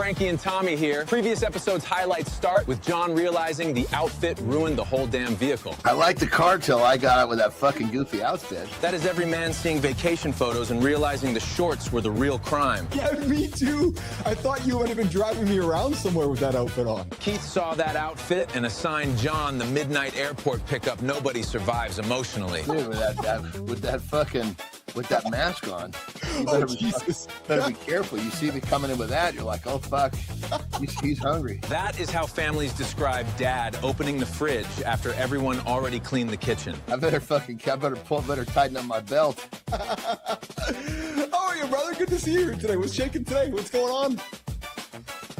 Frankie and Tommy here. Previous episode's highlights start with Jon realizing the outfit ruined the whole damn vehicle. I liked the car till I got out with that fucking goofy outfit. That is every man seeing vacation photos and realizing the shorts were the real crime. Yeah, me too. I thought you would have been driving me around somewhere with that outfit on. Keith saw that outfit and assigned Jon the midnight airport pickup nobody survives emotionally. Dude, with that mask on, you better be careful. You see me coming in with that, you're like, oh fuck, he's hungry. That is how families describe Dad opening the fridge after everyone already cleaned the kitchen. I better tighten up my belt. How are you, brother? Good to see you here today. What's shaking today? What's going on?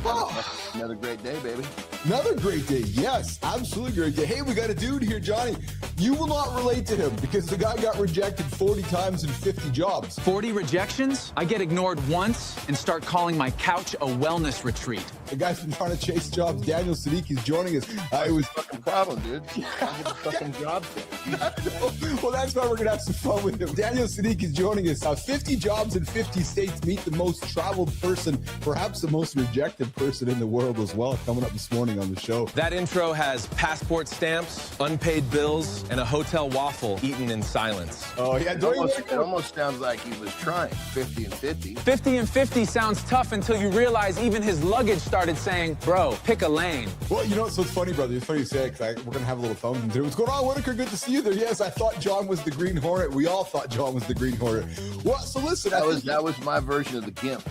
Oh. Another great day, baby. Another great day. Yes, absolutely great day. Hey, we got a dude here, Johnny. You will not relate to him because the guy got rejected 40 times in 50 jobs. 40 rejections? I get ignored once and start calling my couch a wellness retreat. The guy's been trying to chase jobs. Daniel Siddiqui's joining us. It was a fucking problem, dude. I get the fucking job thing. Well, that's why we're going to have some fun with him. Daniel Siddiqui is joining us. 50 jobs in 50 states. Meet the most traveled person, perhaps the most rejected person in the world as well, coming up this morning on the show. That intro has passport stamps, unpaid bills, and a hotel waffle eaten in silence. Oh, yeah. It almost sounds like he was trying. 50 and 50. 50 and 50 sounds tough until you realize even his luggage started saying, bro, pick a lane. Well, you know, so it's funny, brother. It's funny you say it, because we're going to have a little phone today. What's going on, Whitaker? Good to see you there. Yes, I thought Jon was the Green Hornet. We all thought Jon was the Green Hornet. Well, so listen. That was my version of the GIMP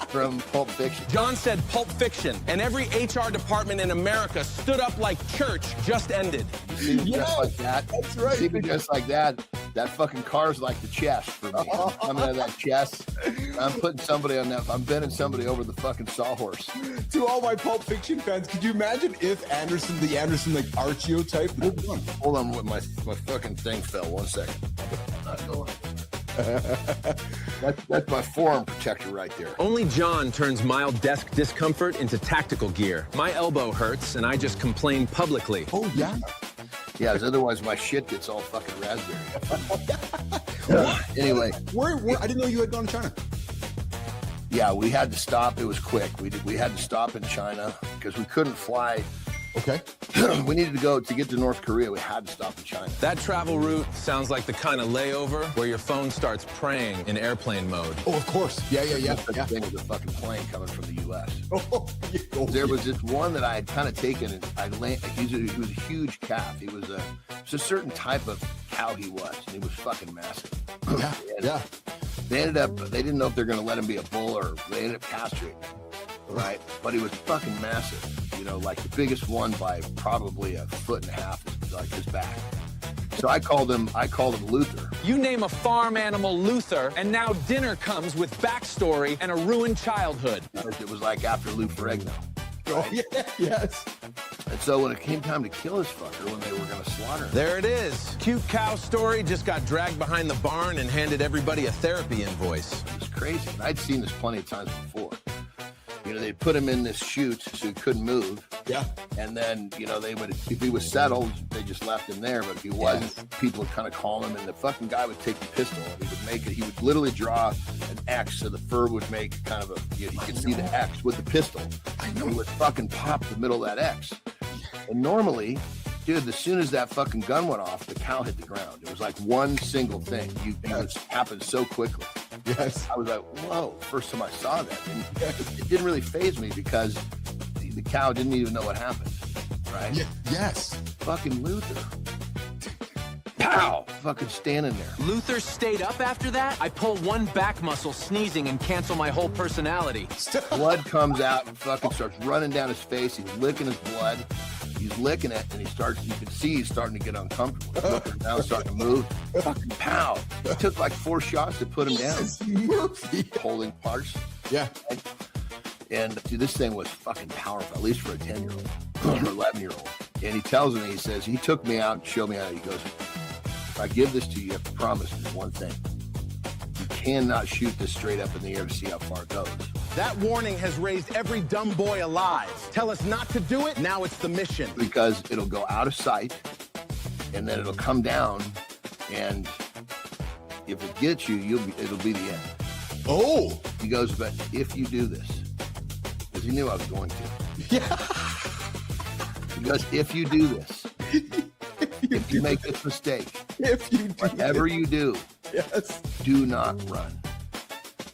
from Pulp Fiction. Jon said Pulp Fiction, and every HR department in America stood up like church just ended. You see me just like that? That's right. See me just like that? That fucking car's like the chest for me. I'm coming out of that chest. I'm putting somebody on that. I'm bending somebody over the fucking sawhorse. To all my Pulp Fiction fans, could you imagine if the Andersen like archetype? Hold on, my fucking thing fell. 1 second. Not going. That's my forearm protector right there. Only Jon turns mild desk discomfort into tactical gear. My elbow hurts, and I just complain publicly. Oh, yeah? Yeah, otherwise my shit gets all fucking raspberry. Anyway. I didn't know you had gone to China. Yeah, we had to stop. It was quick. We had to stop in China because we couldn't fly. Okay. We needed to go to get to North Korea. We had to stop in China. That travel route sounds like the kind of layover where your phone starts praying in airplane mode. Oh, of course. Yeah. Such a thing as a fucking plane coming from the U.S. Oh, there was this one that I had kind of taken, and he was a huge calf. He was a certain type of cow he was, and he was fucking massive. Yeah. They didn't know if they're going to let him be a bull or they ended up castrating him, right? But he was fucking massive. You know, like the biggest one by probably 1.5 foot, like his back. So I called him Luther. You name a farm animal Luther, and now dinner comes with backstory and a ruined childhood. It was like after Lou Ferrigno. Right? Oh, yeah, yes. And so when it came time to kill this fucker, when they were going to slaughter him. There it is. Cute cow story just got dragged behind the barn and handed everybody a therapy invoice. It was crazy. And I'd seen this plenty of times before. You know, they'd put him in this chute so he couldn't move. Yeah. And then, you know, if he was settled, they just left him there. But if he wasn't, people would kind of call him, and the fucking guy would take the pistol and he would literally draw an X so the fur would make kind of you could see the X with the pistol. I know. He would fucking pop the middle of that X. And normally, dude, as soon as that fucking gun went off, the cow hit the ground. It was like one single thing. It happened so quickly. Yes. I was like, whoa, first time I saw that. And it didn't really faze me because the cow didn't even know what happened, right? Yeah. Yes. Fucking Luther. Pow! Fucking standing there. Luther stayed up after that? I pull one back muscle sneezing and cancel my whole personality. Blood comes out and fucking starts running down his face. He's licking his blood. He's licking it, and you can see he's starting to get uncomfortable. He's looking down, starting to move. Fucking pow. It took like 4 shots to put him down. Murphy. Holding parts. Yeah. And dude, this thing was fucking powerful, at least for a 10-year-old or 11-year-old. And he tells me, he says, he took me out and showed me how. He goes, if I give this to you, you have to promise me one thing. You cannot shoot this straight up in the air to see how far it goes. That warning has raised every dumb boy alive. Tell us not to do it, now it's the mission. Because it'll go out of sight, and then it'll come down, and if it gets you, it'll be the end. Oh! He goes, but if you do this, he knew I was going to. Yeah. Because if you do this, if you make this mistake, If you do whatever you do, yes. do not run.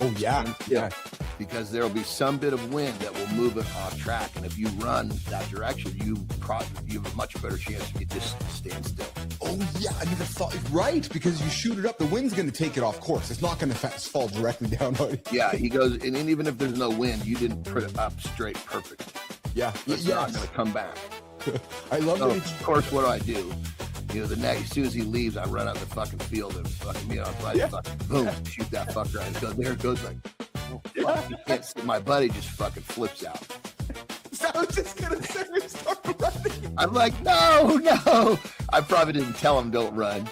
Oh yeah. Yeah. Because there will be some bit of wind that will move it off track. And if you run that direction, you have a much better chance you just stand still. Oh yeah, I never thought. Right, because you shoot it up, the wind's going to take it off course. It's not going to fall directly down on it. Yeah, he goes, and even if there's no wind, you didn't put it up straight perfectly. Yeah, It's not going to come back. I love So, it. of course, what do? You know, as soon as he leaves, I run out the fucking field and fucking, boom, shoot that fucker. And there it goes, like, oh, fuck, you can't see. My buddy just fucking flips out. So I was just gonna say we start running. I'm like, no. I probably didn't tell him don't run,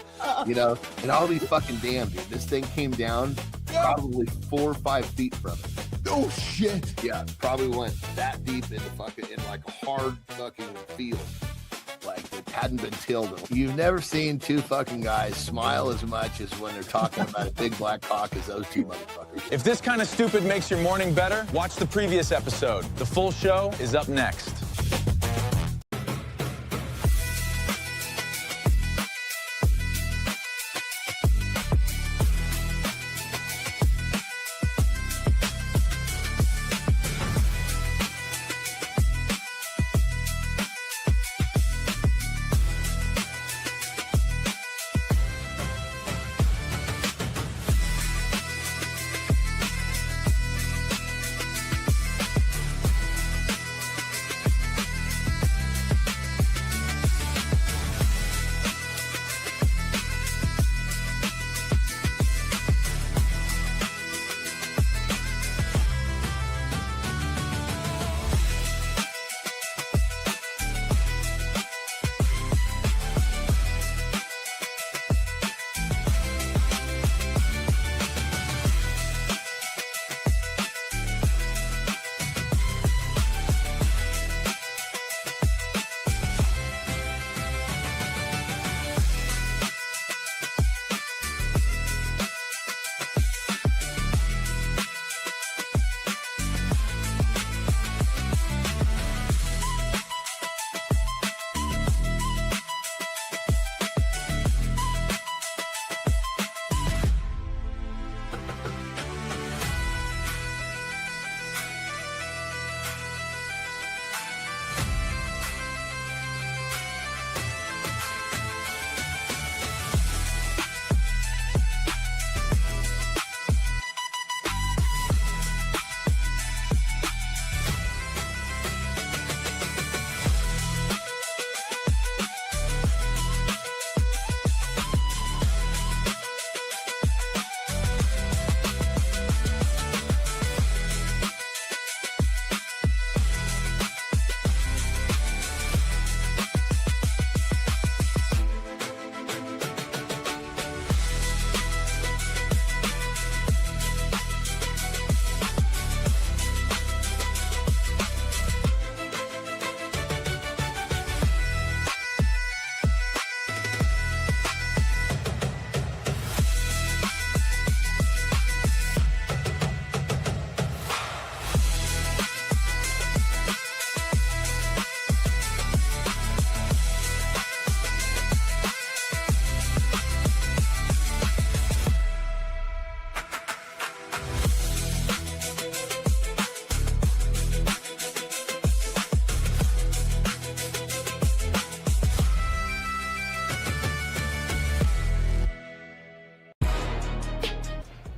you know. And I'll be fucking damned, dude. This thing came down probably 4 or 5 feet from it. Oh shit. Yeah, probably went that deep in like a hard fucking field. Like it hadn't been tilled. You've never seen two fucking guys smile as much as when they're talking about a big black cock as those two motherfuckers. If this kind of stupid makes your morning better, watch the previous episode. The full show is up next.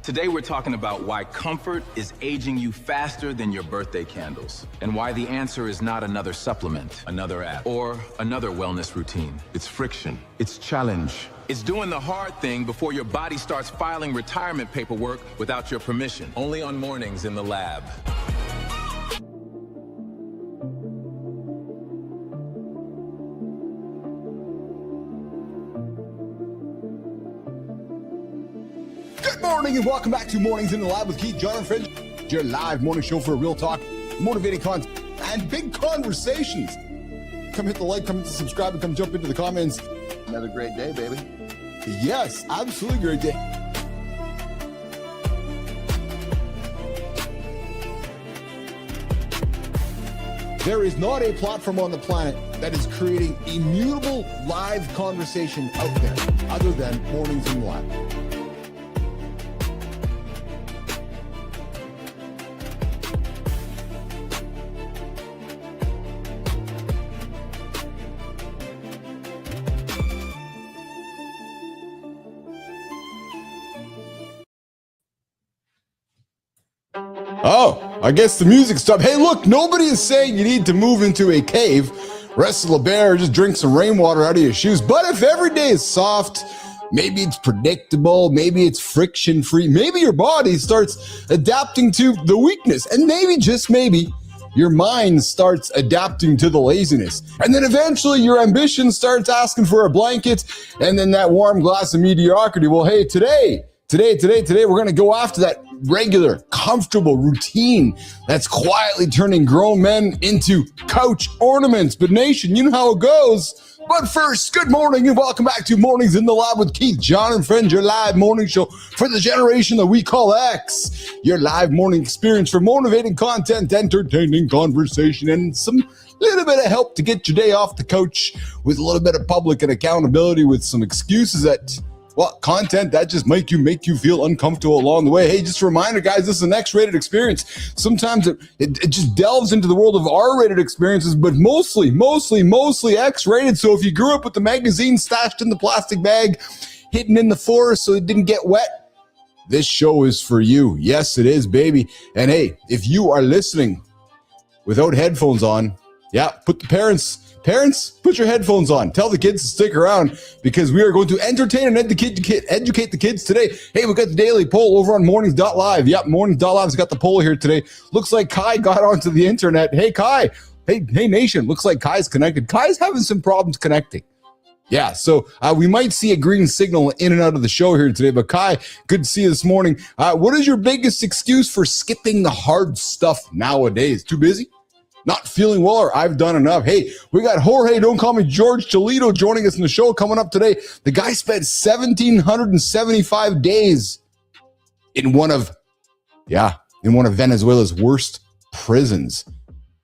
Today we're talking about why comfort is aging you faster than your birthday candles, and why the answer is not another supplement, another app, or another wellness routine. It's friction. It's challenge. It's doing the hard thing before your body starts filing retirement paperwork without your permission. Only on Mornings in the Lab. Good morning and welcome back to Mornings in the Lab with Keith, Jon, and Frankie. Your live morning show for real talk, motivating content, and big conversations. Come hit the like, come subscribe, and come jump into the comments. Another great day, baby. Yes, absolutely great day. There is not a platform on the planet that is creating immutable live conversation out there other than Mornings in the Lab. Oh, I guess the music stopped. Hey, look, nobody is saying you need to move into a cave, wrestle a bear, just drink some rainwater out of your shoes. But if every day is soft, maybe it's predictable, maybe it's friction-free, maybe your body starts adapting to the weakness, and maybe, just maybe, your mind starts adapting to the laziness. And then eventually your ambition starts asking for a blanket, and then that warm glass of mediocrity. Well, hey, today, we're going to go after that regular, comfortable routine that's quietly turning grown men into couch ornaments. But nation, you know how it goes. But first, good morning and welcome back to Mornings in the Lab with Keith, Jon, and Friends, your live morning show for the generation that we call X. Your live morning experience for motivating content, entertaining conversation, and some little bit of help to get your day off the couch with a little bit of public and accountability with some excuses that, well, content that just make you feel uncomfortable along the way. Hey, just a reminder, guys, this is an X-rated experience. Sometimes it just delves into the world of R-rated experiences, but mostly X-rated. So if you grew up with the magazine stashed in the plastic bag, hidden in the forest so it didn't get wet, this show is for you. Yes, it is, baby. And hey, if you are listening without headphones on, yeah, put the parents, put your headphones on. Tell the kids to stick around because we are going to entertain and educate the kids today. Hey, we got the daily poll over on mornings.live. Yep, mornings.live's got the poll here today. Looks like Kai got onto the internet. Hey, Kai. Hey, nation. Looks like Kai's connected. Kai's having some problems connecting. Yeah, so we might see a green signal in and out of the show here today. But Kai, good to see you this morning. What is your biggest excuse for skipping the hard stuff nowadays? Too busy? Not feeling well, or I've done enough? Hey, we got Jorge, don't call me George Toledo, joining us in the show coming up today. The guy spent 1,775 days in one of Venezuela's worst prisons.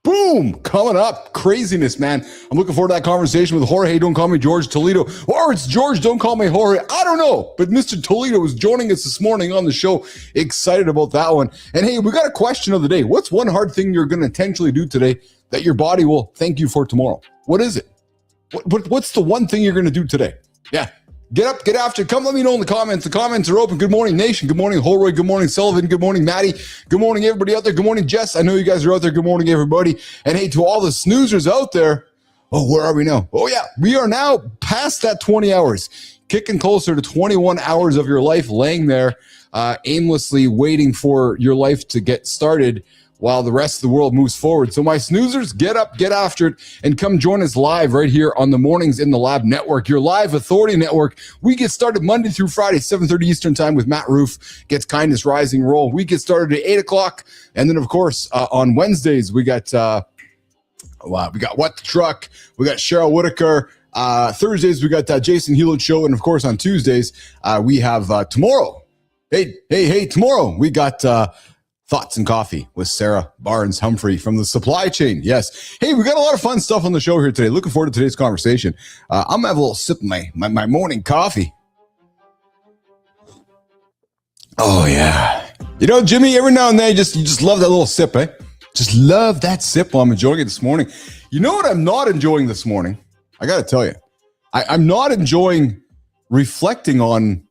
Boom, coming up. Craziness, man. I'm looking forward to that conversation with Jorge, don't call me George Toledo. Or it's George, don't call me Jorge. I don't know. But Mr. Toledo was joining us this morning on the show. Excited about that one. And hey, we got a question of the day. What's one hard thing you're going to intentionally do today that your body will thank you for tomorrow? What is it? What's the one thing you're going to do today? Yeah. Get up, get after it. Come let me know in the comments. The comments are open. Good morning, nation. Good morning, Holroyd. Good morning, Sullivan. Good morning, Maddie. Good morning, everybody out there. Good morning, Jess. I know you guys are out there. Good morning, everybody. And hey, to all the snoozers out there, oh, where are we now? Oh, yeah, we are now past that 20 hours, kicking closer to 21 hours of your life laying there, aimlessly waiting for your life to get started while the rest of the world moves forward. So my snoozers, get up, get after it, and come join us live right here on the Mornings in the Lab Network, your live authority network. We get started Monday through Friday, 7:30 Eastern time with Matt Roof, gets Kindness Rising Roll. We get started at 8 o'clock. And then, of course, on Wednesdays, we got What the Truck. We got Cheryl Whitaker. Thursdays, we got Jason Hewlett Show. And, of course, on Tuesdays, we have tomorrow. Hey, tomorrow, we got Thoughts and Coffee with Sarah Barnes-Humphrey from the Supply Chain. Yes. Hey, we got a lot of fun stuff on the show here today. Looking forward to today's conversation. I'm going to have a little sip of my morning coffee. Oh, yeah. You know, Jimmy, every now and then, you just love that little sip, eh? Just love that sip while I'm enjoying it this morning. You know what I'm not enjoying this morning? I got to tell you. I'm not enjoying reflecting on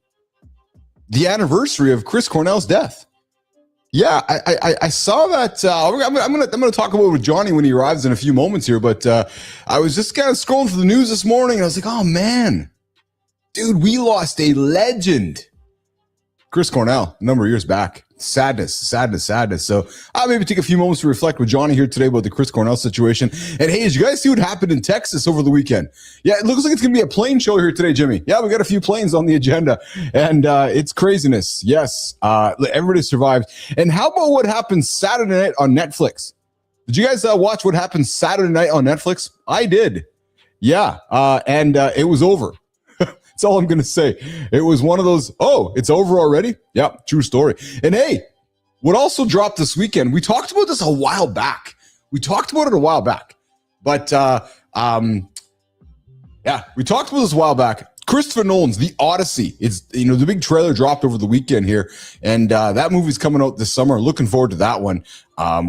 the anniversary of Chris Cornell's death. Yeah, I saw that. I'm gonna talk about it with Johnny when he arrives in a few moments here. But I was just kind of scrolling through the news this morning, and I was like, "Oh man, dude, we lost a legend, Chris Cornell, a number of years back. Sadness. So I'll maybe take a few moments to reflect with Johnny here today about the Chris Cornell situation. And hey, did you guys see what happened in Texas over the weekend? Yeah, it looks like it's going to be a plane show here today, Jimmy. Yeah, we got a few planes on the agenda, and it's craziness. Yes, everybody survived. And how about what happened Saturday night on Netflix? Did you guys watch what happened Saturday night on Netflix? I did. Yeah, and it was over. That's all I'm going to say. It was one of those, oh, it's over already? Yep, true story. And hey, what also dropped this weekend, we talked about this a while back. We talked about it a while back, but we talked about this a while back. Christopher Nolan's The Odyssey. It's, the big trailer dropped over the weekend here, and that movie's coming out this summer. Looking forward to that one,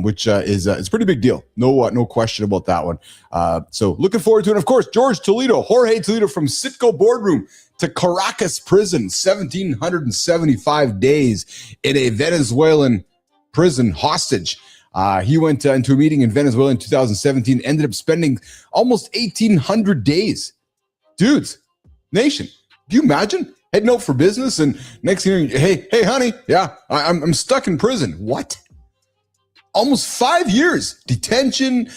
which is it's a pretty big deal. No question about that one. So looking forward to it. And of course, Jorge Toledo from Citgo Boardroom to Caracas prison, 1,775 days in a Venezuelan prison hostage. He went into a meeting in Venezuela in 2017, ended up spending almost 1,800 days. Dudes, nation, do you imagine heading out for business and next thing you know, hey, honey, yeah, I'm stuck in prison. What? Almost 5 years detention.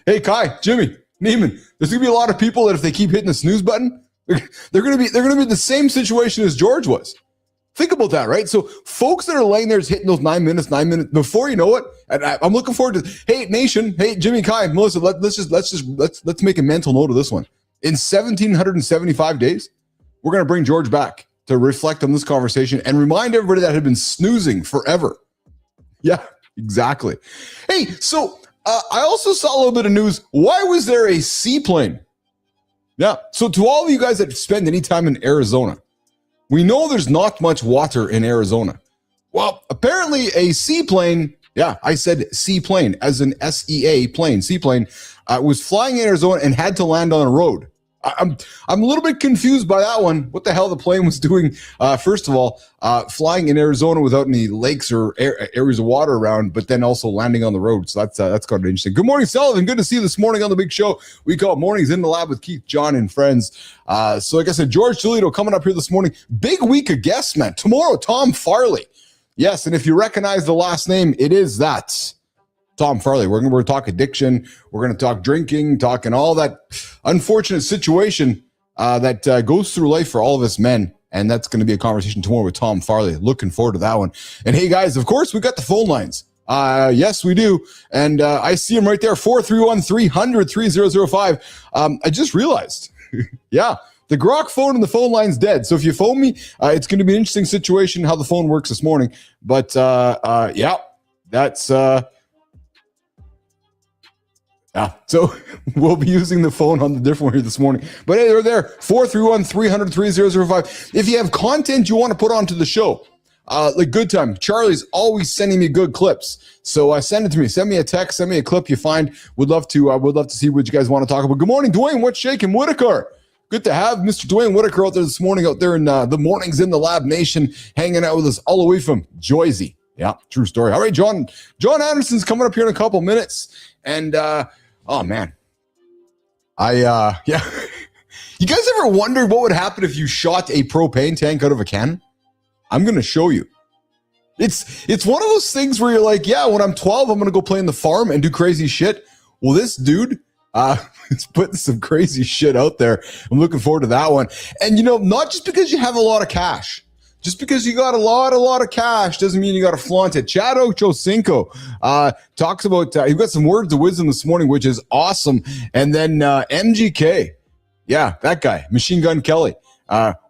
Hey, Kai, Jimmy, Neiman, there's gonna be a lot of people that if they keep hitting the snooze button, they're gonna be in the same situation as George was. Think about that, right? So folks that are laying there just hitting those 9 minutes before you know it, and I'm looking forward to. Hey, nation, hey, Jimmy, Kai, Melissa, let's make a mental note of this one. In 1,775 days, we're going to bring George back to reflect on this conversation and remind everybody that had been snoozing forever. Yeah, exactly. Hey, so I also saw a little bit of news. Why was there a seaplane? Yeah, so to all of you guys that spend any time in Arizona, we know there's not much water in Arizona. Well, apparently a seaplane, yeah, I said seaplane as an SEA plane, seaplane, was flying in Arizona and had to land on a road. I'm a little bit confused by that one. What the hell the plane was doing? First of all, flying in Arizona without any lakes or areas of water around, but then also landing on the road. So that's kind of interesting. Good morning, Sullivan. Good to see you this morning on the big show. We call Mornings in the Lab with Keith, John, and friends. So like I said, Jorge Toledo coming up here this morning. Big week of guests, man. Tomorrow, Tom Farley. Yes, and if you recognize the last name, it is that. Tom Farley. We're going to talk addiction. We're going to talk drinking, talking all that unfortunate situation that goes through life for all of us men. And that's going to be a conversation tomorrow with Tom Farley. Looking forward to that one. And hey, guys, of course, we got the phone lines. Yes, we do. And I see them right there, 431-300-3005. I just realized, yeah, the Grok phone and the phone line's dead. So if you phone me, it's going to be an interesting situation how the phone works this morning. But yeah, that's... Yeah, so we'll be using the phone on the different one here this morning. But hey, they're there, 431-300-3005. If you have content you want to put onto the show, like good time, Charlie's always sending me good clips. So send it to me. Send me a text, send me a clip you find. Would love to see what you guys want to talk about. Good morning, Dwayne. What's shaking? Whitaker. Good to have Mr. Dwayne Whitaker out there this morning, out there in the Mornings in the Lab Nation, hanging out with us all the way from Jersey. Yeah, true story. All right, Jon Andersen's coming up here in a couple minutes. And oh man, yeah. You guys ever wonder what would happen if you shot a propane tank out of a cannon? I'm gonna show you. It's one of those things where you're like, yeah, when I'm 12, I'm gonna go play in the farm and do crazy shit. Well, this dude is putting some crazy shit out there. I'm looking forward to that one. And not just because you have a lot of cash. Just because you got a lot of cash doesn't mean you got to flaunt it. Chad Ochocinco talks about, he got some words of wisdom this morning, which is awesome. And then MGK, yeah, that guy, Machine Gun Kelly.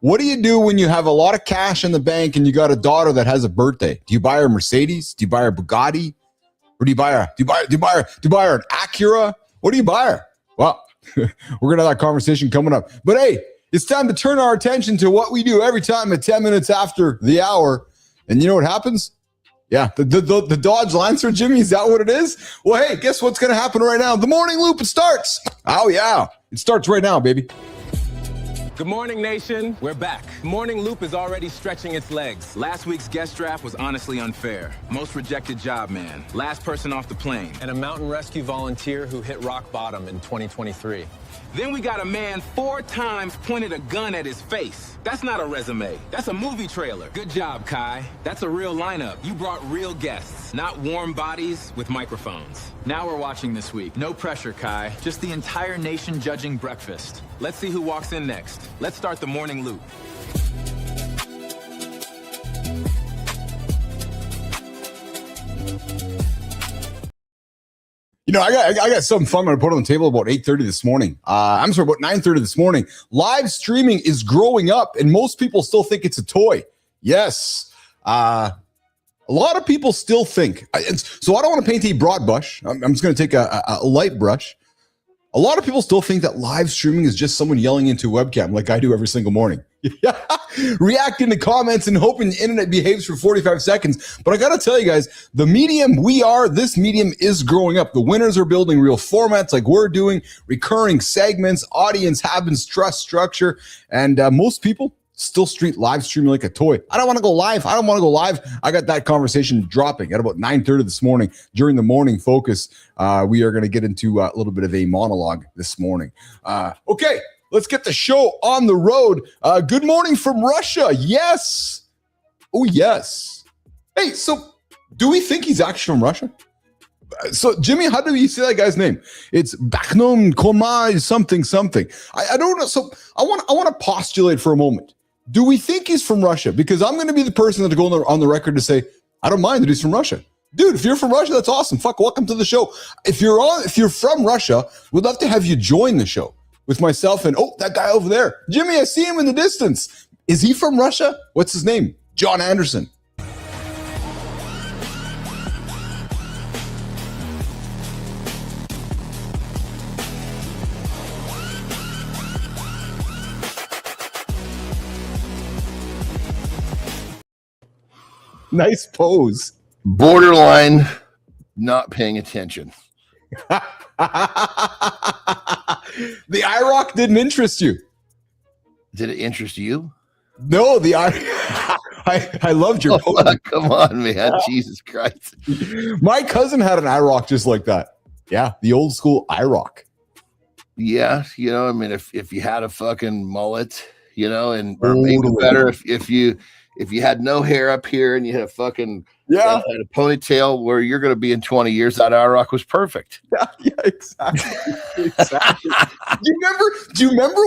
What do you do when you have a lot of cash in the bank and you got a daughter that has a birthday? Do you buy her a Mercedes? Do you buy her a Bugatti? Or do you buy her an Acura? What do you buy her? Well, we're going to have that conversation coming up. But hey, it's time to turn our attention to what we do every time at 10 minutes after the hour. And you know what happens? Yeah, the Dodge Lancer, Jimmy, is that what it is? Well, hey, guess what's going to happen right now? The morning loop, it starts. Oh, yeah, it starts right now, baby. Good morning, nation. We're back. Morning Loop is already stretching its legs. Last week's guest draft was honestly unfair. Most rejected job man, last person off the plane, and a mountain rescue volunteer who hit rock bottom in 2023. Then we got a man 4 times pointed a gun at his face. That's not a resume. That's a movie trailer. Good job, Kai. That's a real lineup. You brought real guests, not warm bodies with microphones. Now we're watching this week. No pressure, Kai. Just the entire nation judging breakfast. Let's see who walks in next. Let's start the morning loop. I got something fun I'm going to put on the table about 8:30 this morning. About 9:30 this morning. Live streaming is growing up, and most people still think it's a toy. Yes. A A lot of people still think, so I don't want to paint a broad brush. I'm just going to take a light brush. A lot of people still think that live streaming is just someone yelling into a webcam like I do every single morning. Reacting to comments and hoping the internet behaves for 45 seconds. But I got to tell you guys, the medium this medium is growing up. The winners are building real formats like we're doing, recurring segments, audience habits, trust structure, and most people still live streaming like a toy. I don't want to go live. I got that conversation dropping at about 9:30 this morning during the morning focus. We are going to get into a little bit of a monologue this morning. Okay, let's get the show on the road. Good morning from Russia. Yes. Oh, yes. Hey, so do we think he's actually from Russia? So, Jimmy, how do you say that guy's name? It's Bakhnom Komai something. I don't know. So I want to postulate for a moment. Do we think he's from Russia? Because I'm going to be the person that go on the record to say, I don't mind that he's from Russia. Dude, if you're from Russia, that's awesome. Fuck, welcome to the show. If you're from Russia, we'd love to have you join the show with myself and, that guy over there. Jimmy, I see him in the distance. Is he from Russia? What's his name? Jon Andersen. Nice pose. Borderline not paying attention. The IROC didn't interest you. Did it interest you? No, I loved your pose. Come on, man. Jesus Christ. My cousin had an IROC just like that. Yeah, the old school IROC. Yeah, I mean, if you had a fucking mullet, and or even better if you had no hair up here and you had a fucking had a ponytail where you're going to be in 20 years, that IROC was perfect. Yeah, exactly. Do you remember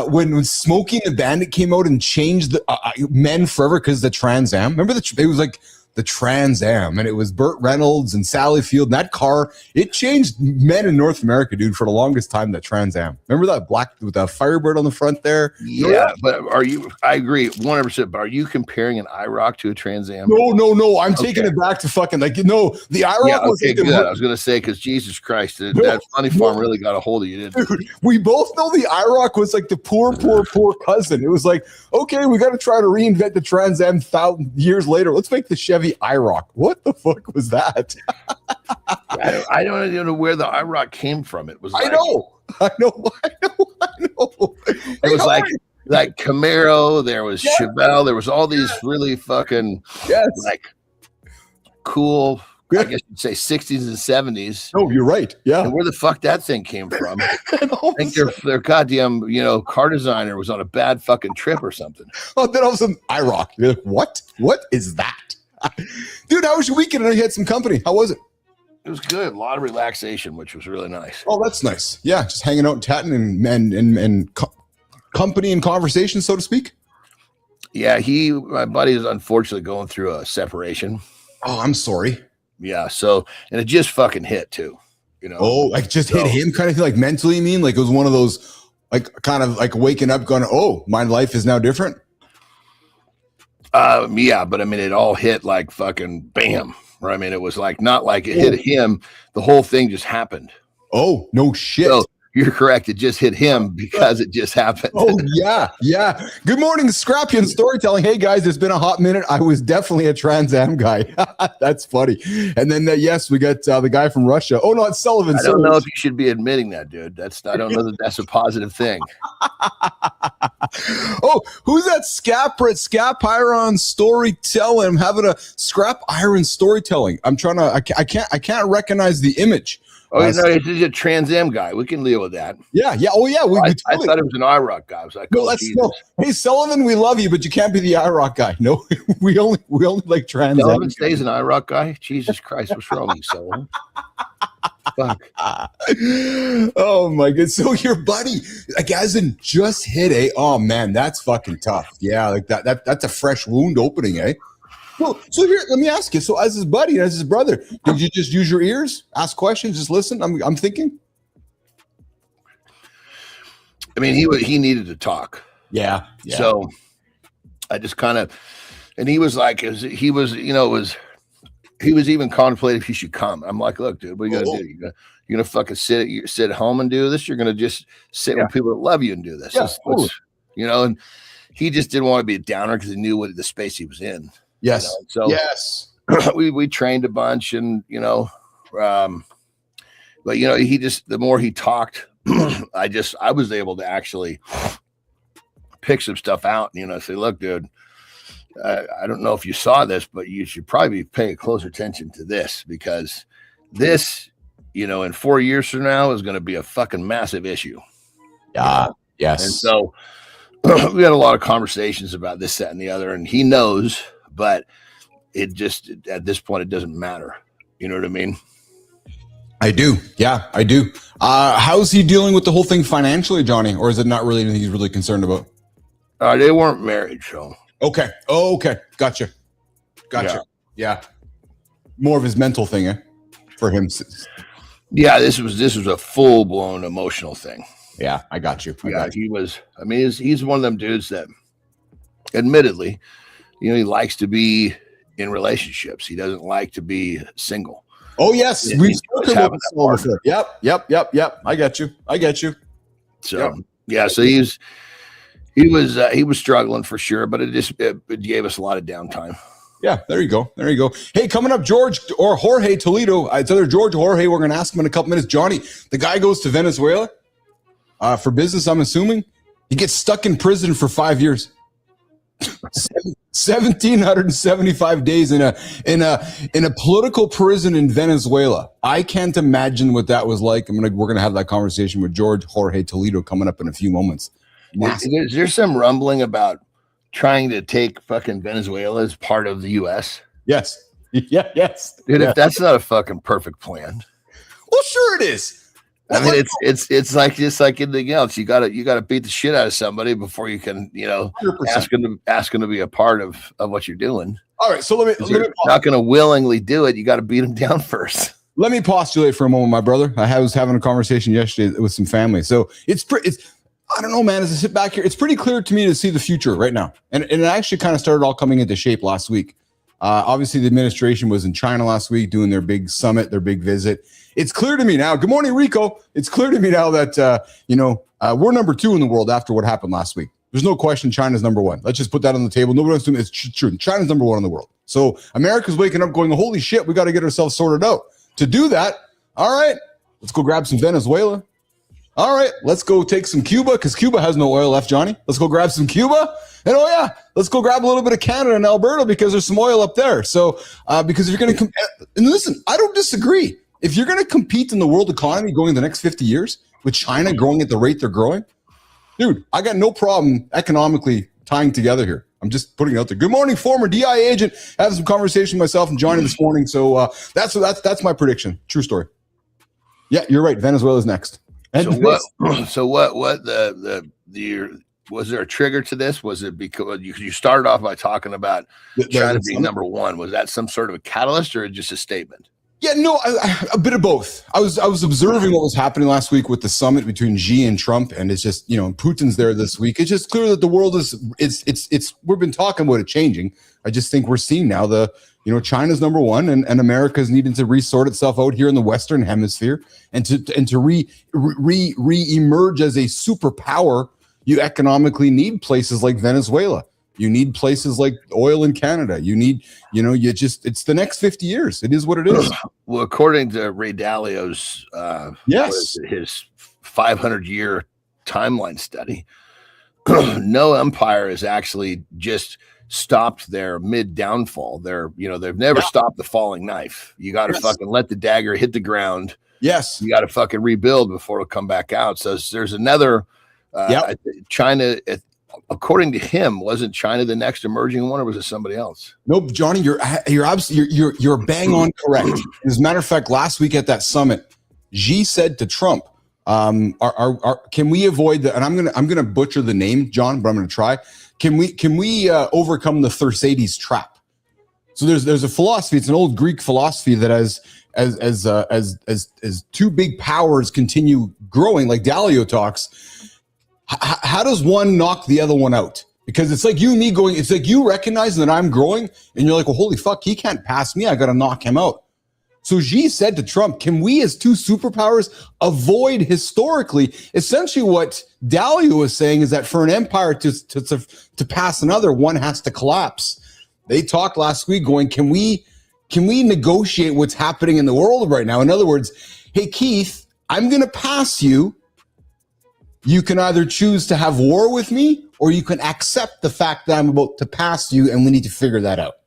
when Smokey and the Bandit came out and changed the men forever because the Trans Am? Remember it was like the Trans Am, and it was Burt Reynolds and Sally Field. And that car, it changed men in North America, dude, for the longest time. That Trans Am. Remember that black with that Firebird on the front there? Yeah, but I agree 100%. But are you comparing an IROC to a Trans Am? No. I'm taking it back to fucking the IROC was good. I was gonna say, because Jesus Christ, that Funny Farm really got a hold of you, didn't it? Dude, we both know the IROC was like the poor cousin. It was like, okay, we got to try to reinvent the Trans Am 1,000 years later. Let's make the Chevy IROC. What the fuck was that? I don't even know where the IROC came from. It was I know. It was like Camaro, there was Chevelle, there was all these really fucking like cool, I guess you'd say 60s and 70s. Oh, you're right. Yeah. And where the fuck that thing came from? I think their goddamn, car designer was on a bad fucking trip or something. Oh, then all of a sudden, IROC. You're like, what? What is that? Dude, how was your weekend? I know you had some company. How was it? It was good. A lot of relaxation, which was really nice. Oh, that's nice. Yeah, just hanging out and chatting and company and conversation, so to speak. Yeah, my buddy is unfortunately going through a separation. Oh, I'm sorry. Yeah, and it just fucking hit too. Oh, like just hit him kind of thing, like mentally, you mean? Like it was one of those, like kind of like waking up going, oh, my life is now different? Yeah, but I mean, it all hit like fucking bam. Right? I mean, it was like not like it hit him. The whole thing just happened. Oh, no shit. So you're correct. It just hit him because it just happened. Oh, yeah. Good morning, Scrappy and Storytelling. Hey, guys, it's been a hot minute. I was definitely a Trans Am guy. That's funny. And then, yes, we got the guy from Russia. Oh, no, it's Sullivan. I don't know if you should be admitting that, dude. I don't know that that's a positive thing. Oh, who's that Scrap Iron Storytelling? I'm having a Scrap Iron Storytelling. I'm trying to, I can't recognize the image. Oh, no, it's a Trans Am guy. We can deal with that. Yeah. Oh, yeah. I thought it was an IROC guy. I was like, no. Hey, Sullivan, we love you, but you can't be the IROC guy. No, we only like Trans Am. Sullivan stays an IROC guy? Jesus Christ, what's wrong with you, Sullivan? Fuck. Oh my god. So your buddy, like, as in just hit oh man, that's fucking tough. Yeah, like that's a fresh wound opening, eh? Well, so here, let me ask you. So as his buddy and as his brother, did you just use your ears, ask questions, just listen? I'm thinking. I mean, he needed to talk. Yeah. So I just kind of, and he was like, it was he was even contemplating if he should come. I'm like, look, dude, what are you gonna do? You're gonna fucking sit at home and do this? You're gonna just sit with people that love you and do this? Yeah, you know. And he just didn't want to be a downer because he knew what the space he was in. Yes. You know? So yes, we trained a bunch, and you know, but you know, he just the more he talked, I was able to actually pick some stuff out. You know, say, look, dude. I don't know if you saw this, but you should probably pay closer attention to this, because this, you know, in 4 years from now is going to be a fucking massive issue. Yeah. Yes. And so we had a lot of conversations about this, that, and the other, and he knows, but it just, at this point, it doesn't matter. You know what I mean? I do. Yeah, I do. How's he dealing with the whole thing financially, Johnny? Or is it not really anything he's really concerned about? They weren't married, so. Okay. Oh, okay. Gotcha. Yeah. More of his mental thing, for him. Yeah, this was a full blown emotional thing. Yeah, I got you. He was. I mean, he's one of them dudes that, admittedly, you know, he likes to be in relationships. He doesn't like to be single. Oh yes, we spoke about that before. Yep. I get you. So yeah, so he was struggling for sure, but it gave us a lot of downtime. Yeah, there you go. Hey, coming up, George or Jorge Toledo. It's either George or Jorge. We're going to ask him in a couple minutes. Johnny, the guy goes to Venezuela for business, I'm assuming. He gets stuck in prison for 5 years. 1,775 days in a political prison in Venezuela. I can't imagine what that was like. We're going to have that conversation with George Jorge Toledo coming up in a few moments. Is there some rumbling about trying to take fucking Venezuela as part of the U.S.? Yes. Yeah. Yes. Dude, if that's not a fucking perfect plan. Well, sure it is. I mean, it's like just like anything else. You gotta beat the shit out of somebody before you can, you know, 100%. ask them to be a part of what you're doing. All right, so let me not going to willingly do it. You got to beat them down first. Let me postulate for a moment, my brother. I was having a conversation yesterday with some family. So it's I don't know, man. As I sit back here, it's pretty clear to me to see the future right now, and it actually kind of started all coming into shape last week. Obviously, the administration was in China last week doing their big summit, their big visit. It's clear to me now. Good morning, Rico. It's clear to me now that we're number 2 in the world after what happened last week. There's no question China's number 1. Let's just put that on the table. Nobody else doing it's true. China's number 1 in the world. So America's waking up going, holy shit, we got to get ourselves sorted out. To do that, all right, let's go grab some Venezuela. All right, let's go take some Cuba, because Cuba has no oil left, Johnny. Let's go grab some Cuba. And let's go grab a little bit of Canada and Alberta, because there's some oil up there. So because if you're going to and listen, I don't disagree. If you're going to compete in the world economy going the next 50 years with China growing at the rate they're growing, dude, I got no problem economically tying together here. I'm just putting it out there. Good morning, former DI agent. Having some conversation with myself and Johnny this morning. So that's my prediction. True story. Yeah, you're right. Venezuela's next. And was there a trigger to this? Was it because you started off by talking about China being number 1? Was that some sort of a catalyst or just a statement? Yeah, no, a bit of both. I was observing what was happening last week with the summit between Xi and Trump, and it's just, Putin's there this week. It's just clear that the world it's we've been talking about it changing. I just think we're seeing now China's number 1, and America's needing to resort itself out here in the Western Hemisphere and to re-emerge as a superpower. You economically need places like Venezuela. You need places like oil in Canada. You need, it's the next 50 years. It is what it is. Well, according to Ray Dalio's, his 500-year timeline study, no empire has actually just stopped their mid downfall. They've never stopped the falling knife. You got to fucking let the dagger hit the ground. Yes. You got to fucking rebuild before it'll come back out. So there's another, China, according to him, wasn't China the next emerging one, or was it somebody else? Nope, Johnny, you're absolutely you're bang on correct. As a matter of fact, last week at that summit, Xi said to Trump, "Can we avoid the?" And I'm gonna butcher the name, John, but I'm gonna try. Can we overcome the Thucydides trap? So there's a philosophy. It's an old Greek philosophy that as two big powers continue growing, like Dalio talks. How does one knock the other one out? Because it's like you and me going, it's like you recognizing that I'm growing and you're like, well, holy fuck, he can't pass me. I got to knock him out. So Xi said to Trump, can we as two superpowers avoid historically? Essentially what Dalio was saying is that for an empire to pass another, one has to collapse. They talked last week going, can we negotiate what's happening in the world right now? In other words, hey, Keith, I'm going to pass you. You can either choose to have war with me or you can accept the fact that I'm about to pass you and we need to figure that out.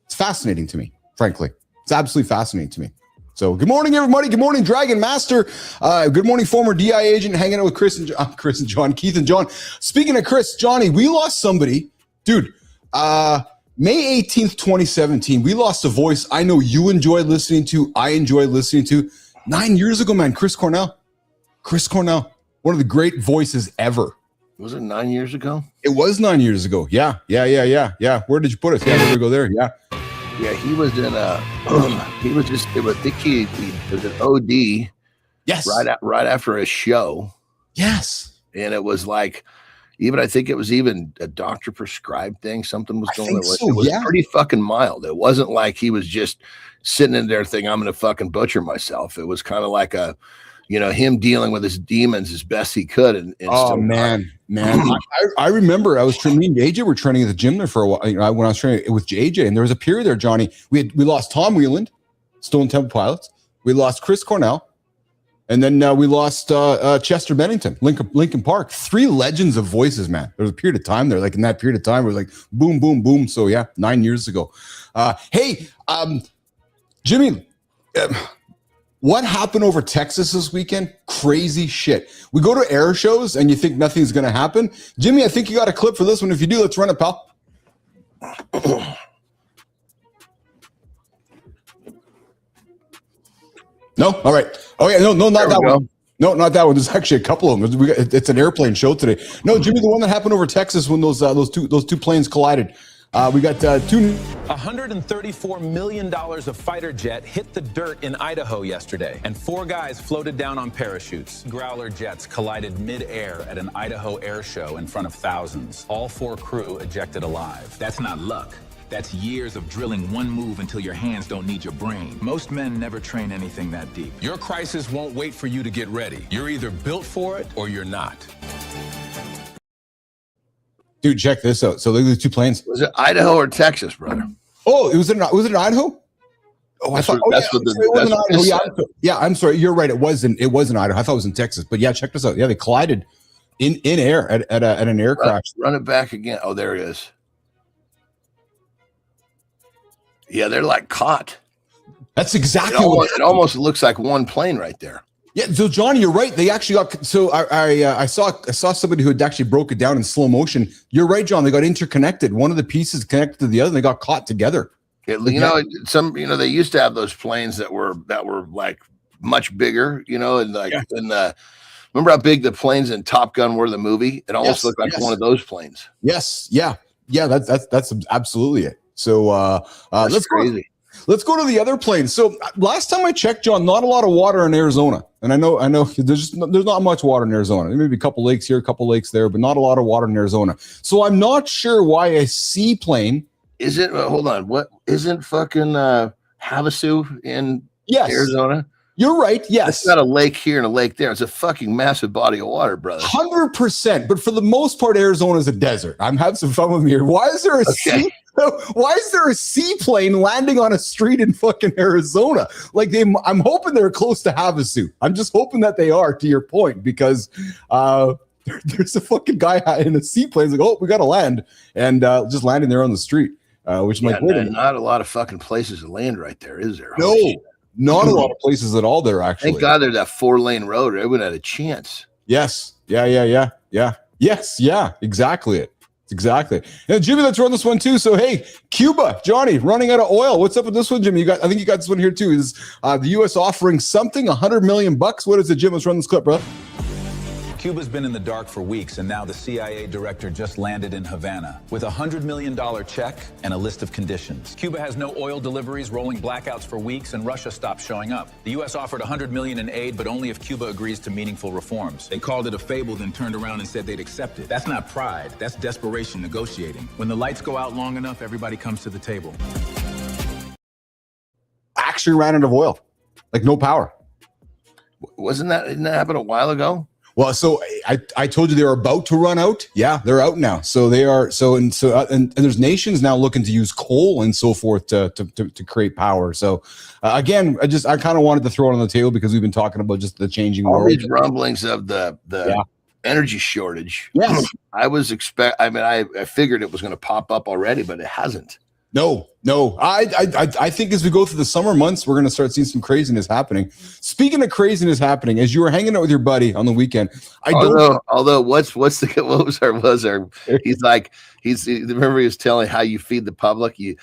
It's fascinating to me, frankly. It's absolutely fascinating to me. So good morning, everybody. Good morning, Dragon Master. Good morning, former DI agent, hanging out with Chris and John, Keith and John. Speaking of Chris, Johnny, we lost somebody. Dude, May 18th, 2017, we lost a voice I know you enjoyed listening to, I enjoyed listening to. 9 years ago, man, Chris Cornell. Chris Cornell, one of the great voices ever. Was it 9 years ago? It was 9 years ago. Yeah. Where did you put us? Yeah, there we go there. Yeah. Yeah, he was in he was just, I think he was an OD. Yes. Right after a show. Yes. And it was like, I think it was even a doctor prescribed thing. Something was going on. So, it was pretty fucking mild. It wasn't like he was just sitting in there thinking, I'm going to fucking butcher myself. It was kind of like him dealing with his demons as best he could. And oh, man. I remember I was training. Me and AJ were training at the gym there for a while. When I was training with AJ, and there was a period there, Johnny. We lost Tom Wheeland, Stone Temple Pilots. We lost Chris Cornell. And then we lost Chester Bennington, Lincoln Park. 3 legends of voices, man. There was a period of time there, like in that period of time, where it was like boom, boom, boom. So yeah, 9 years ago. Hey, Jimmy, what happened over Texas this weekend? Crazy shit. We go to air shows and you think nothing's going to happen. Jimmy, I think you got a clip for this one. If you do, let's run it, pal. No? All right. Oh, yeah. No, not that one. No, not that one. There's actually a couple of them. It's an airplane show today. No, Jimmy, the one that happened over Texas when those two planes collided. We got $134 million of fighter jet hit the dirt in Idaho yesterday, and 4 guys floated down on parachutes. Growler jets collided mid-air at an Idaho air show in front of thousands. All 4 crew ejected alive. That's not luck. That's years of drilling one move until your hands don't need your brain. Most men never train anything that deep. Your crisis won't wait for you to get ready. You're either built for it or you're not. Dude, check this out. So look at the 2 planes. Was it Idaho or Texas, brother? Oh, was it in Idaho? Oh, I thought it was in Idaho. Yeah, I'm sorry. You're right. It was in Idaho. I thought it was in Texas. But yeah, check this out. Yeah, they collided in air at an air crash. Run it back again. Oh, there he is. Yeah, they're like caught. That's exactly it almost looks like one plane right there. Yeah, so Johnny, you're right. They actually got. So I saw somebody who had actually broke it down in slow motion. You're right, John. They got interconnected. One of the pieces connected to the other. And they got caught together. They used to have those planes that were like much bigger. Remember how big the planes in Top Gun were? The movie. It almost looked like one of those planes. Yes. Yeah. That's absolutely it. So that's crazy. Let's go to the other plane. So last time I checked, John, not a lot of water in Arizona. And I know there's not much water in Arizona. There may be a couple lakes here, a couple lakes there, but not a lot of water in Arizona. So I'm not sure why a seaplane. Hold on. What isn't fucking Havasu in Arizona? You're right. Yes. It's not a lake here and a lake there. It's a fucking massive body of water, brother. 100%. But for the most part, Arizona is a desert. I'm having some fun with me here. Why is there a seaplane landing on a street in fucking Arizona? Like I'm hoping they're close to Havasu. I'm just hoping that they are, to your point, because there's a fucking guy in a seaplane. He's like, oh, we got to land, and just landing there on the street, which might not a lot of fucking places to land right there, is there? No, not a lot of places at all there, actually. Thank God there's that 4-lane road. It would have had a chance. Yes. Yeah. Yes. Yeah. Exactly. And Jimmy, let's run this one too. So, hey, Cuba, Johnny, running out of oil. What's up with this one, Jimmy? I think you got this one here too. Is the U.S. offering something, $100 million? What is it, Jim? Let's run this clip, bro. Cuba's been in the dark for weeks, and now the CIA director just landed in Havana with a $100 million check and a list of conditions. Cuba has no oil deliveries, rolling blackouts for weeks, and Russia stopped showing up. The U.S. offered $100 million in aid, but only if Cuba agrees to meaningful reforms. They called it a fable, then turned around and said they'd accept it. That's not pride. That's desperation negotiating. When the lights go out long enough, everybody comes to the table. Actually ran out of oil, like no power. Didn't that happen a while ago? Well, so I told you they were about to run out. Yeah, they're out now. So they are. And there's nations now looking to use coal and so forth to create power. So again, I kind of wanted to throw it on the table because we've been talking about just the changing world. All these rumblings of the energy shortage. Yes, I figured it was going to pop up already, but it hasn't. No. I think as we go through the summer months, we're going to start seeing some craziness happening. Speaking of craziness happening, as you were hanging out with your buddy on the weekend, although what was our remember he was telling how you feed the public, you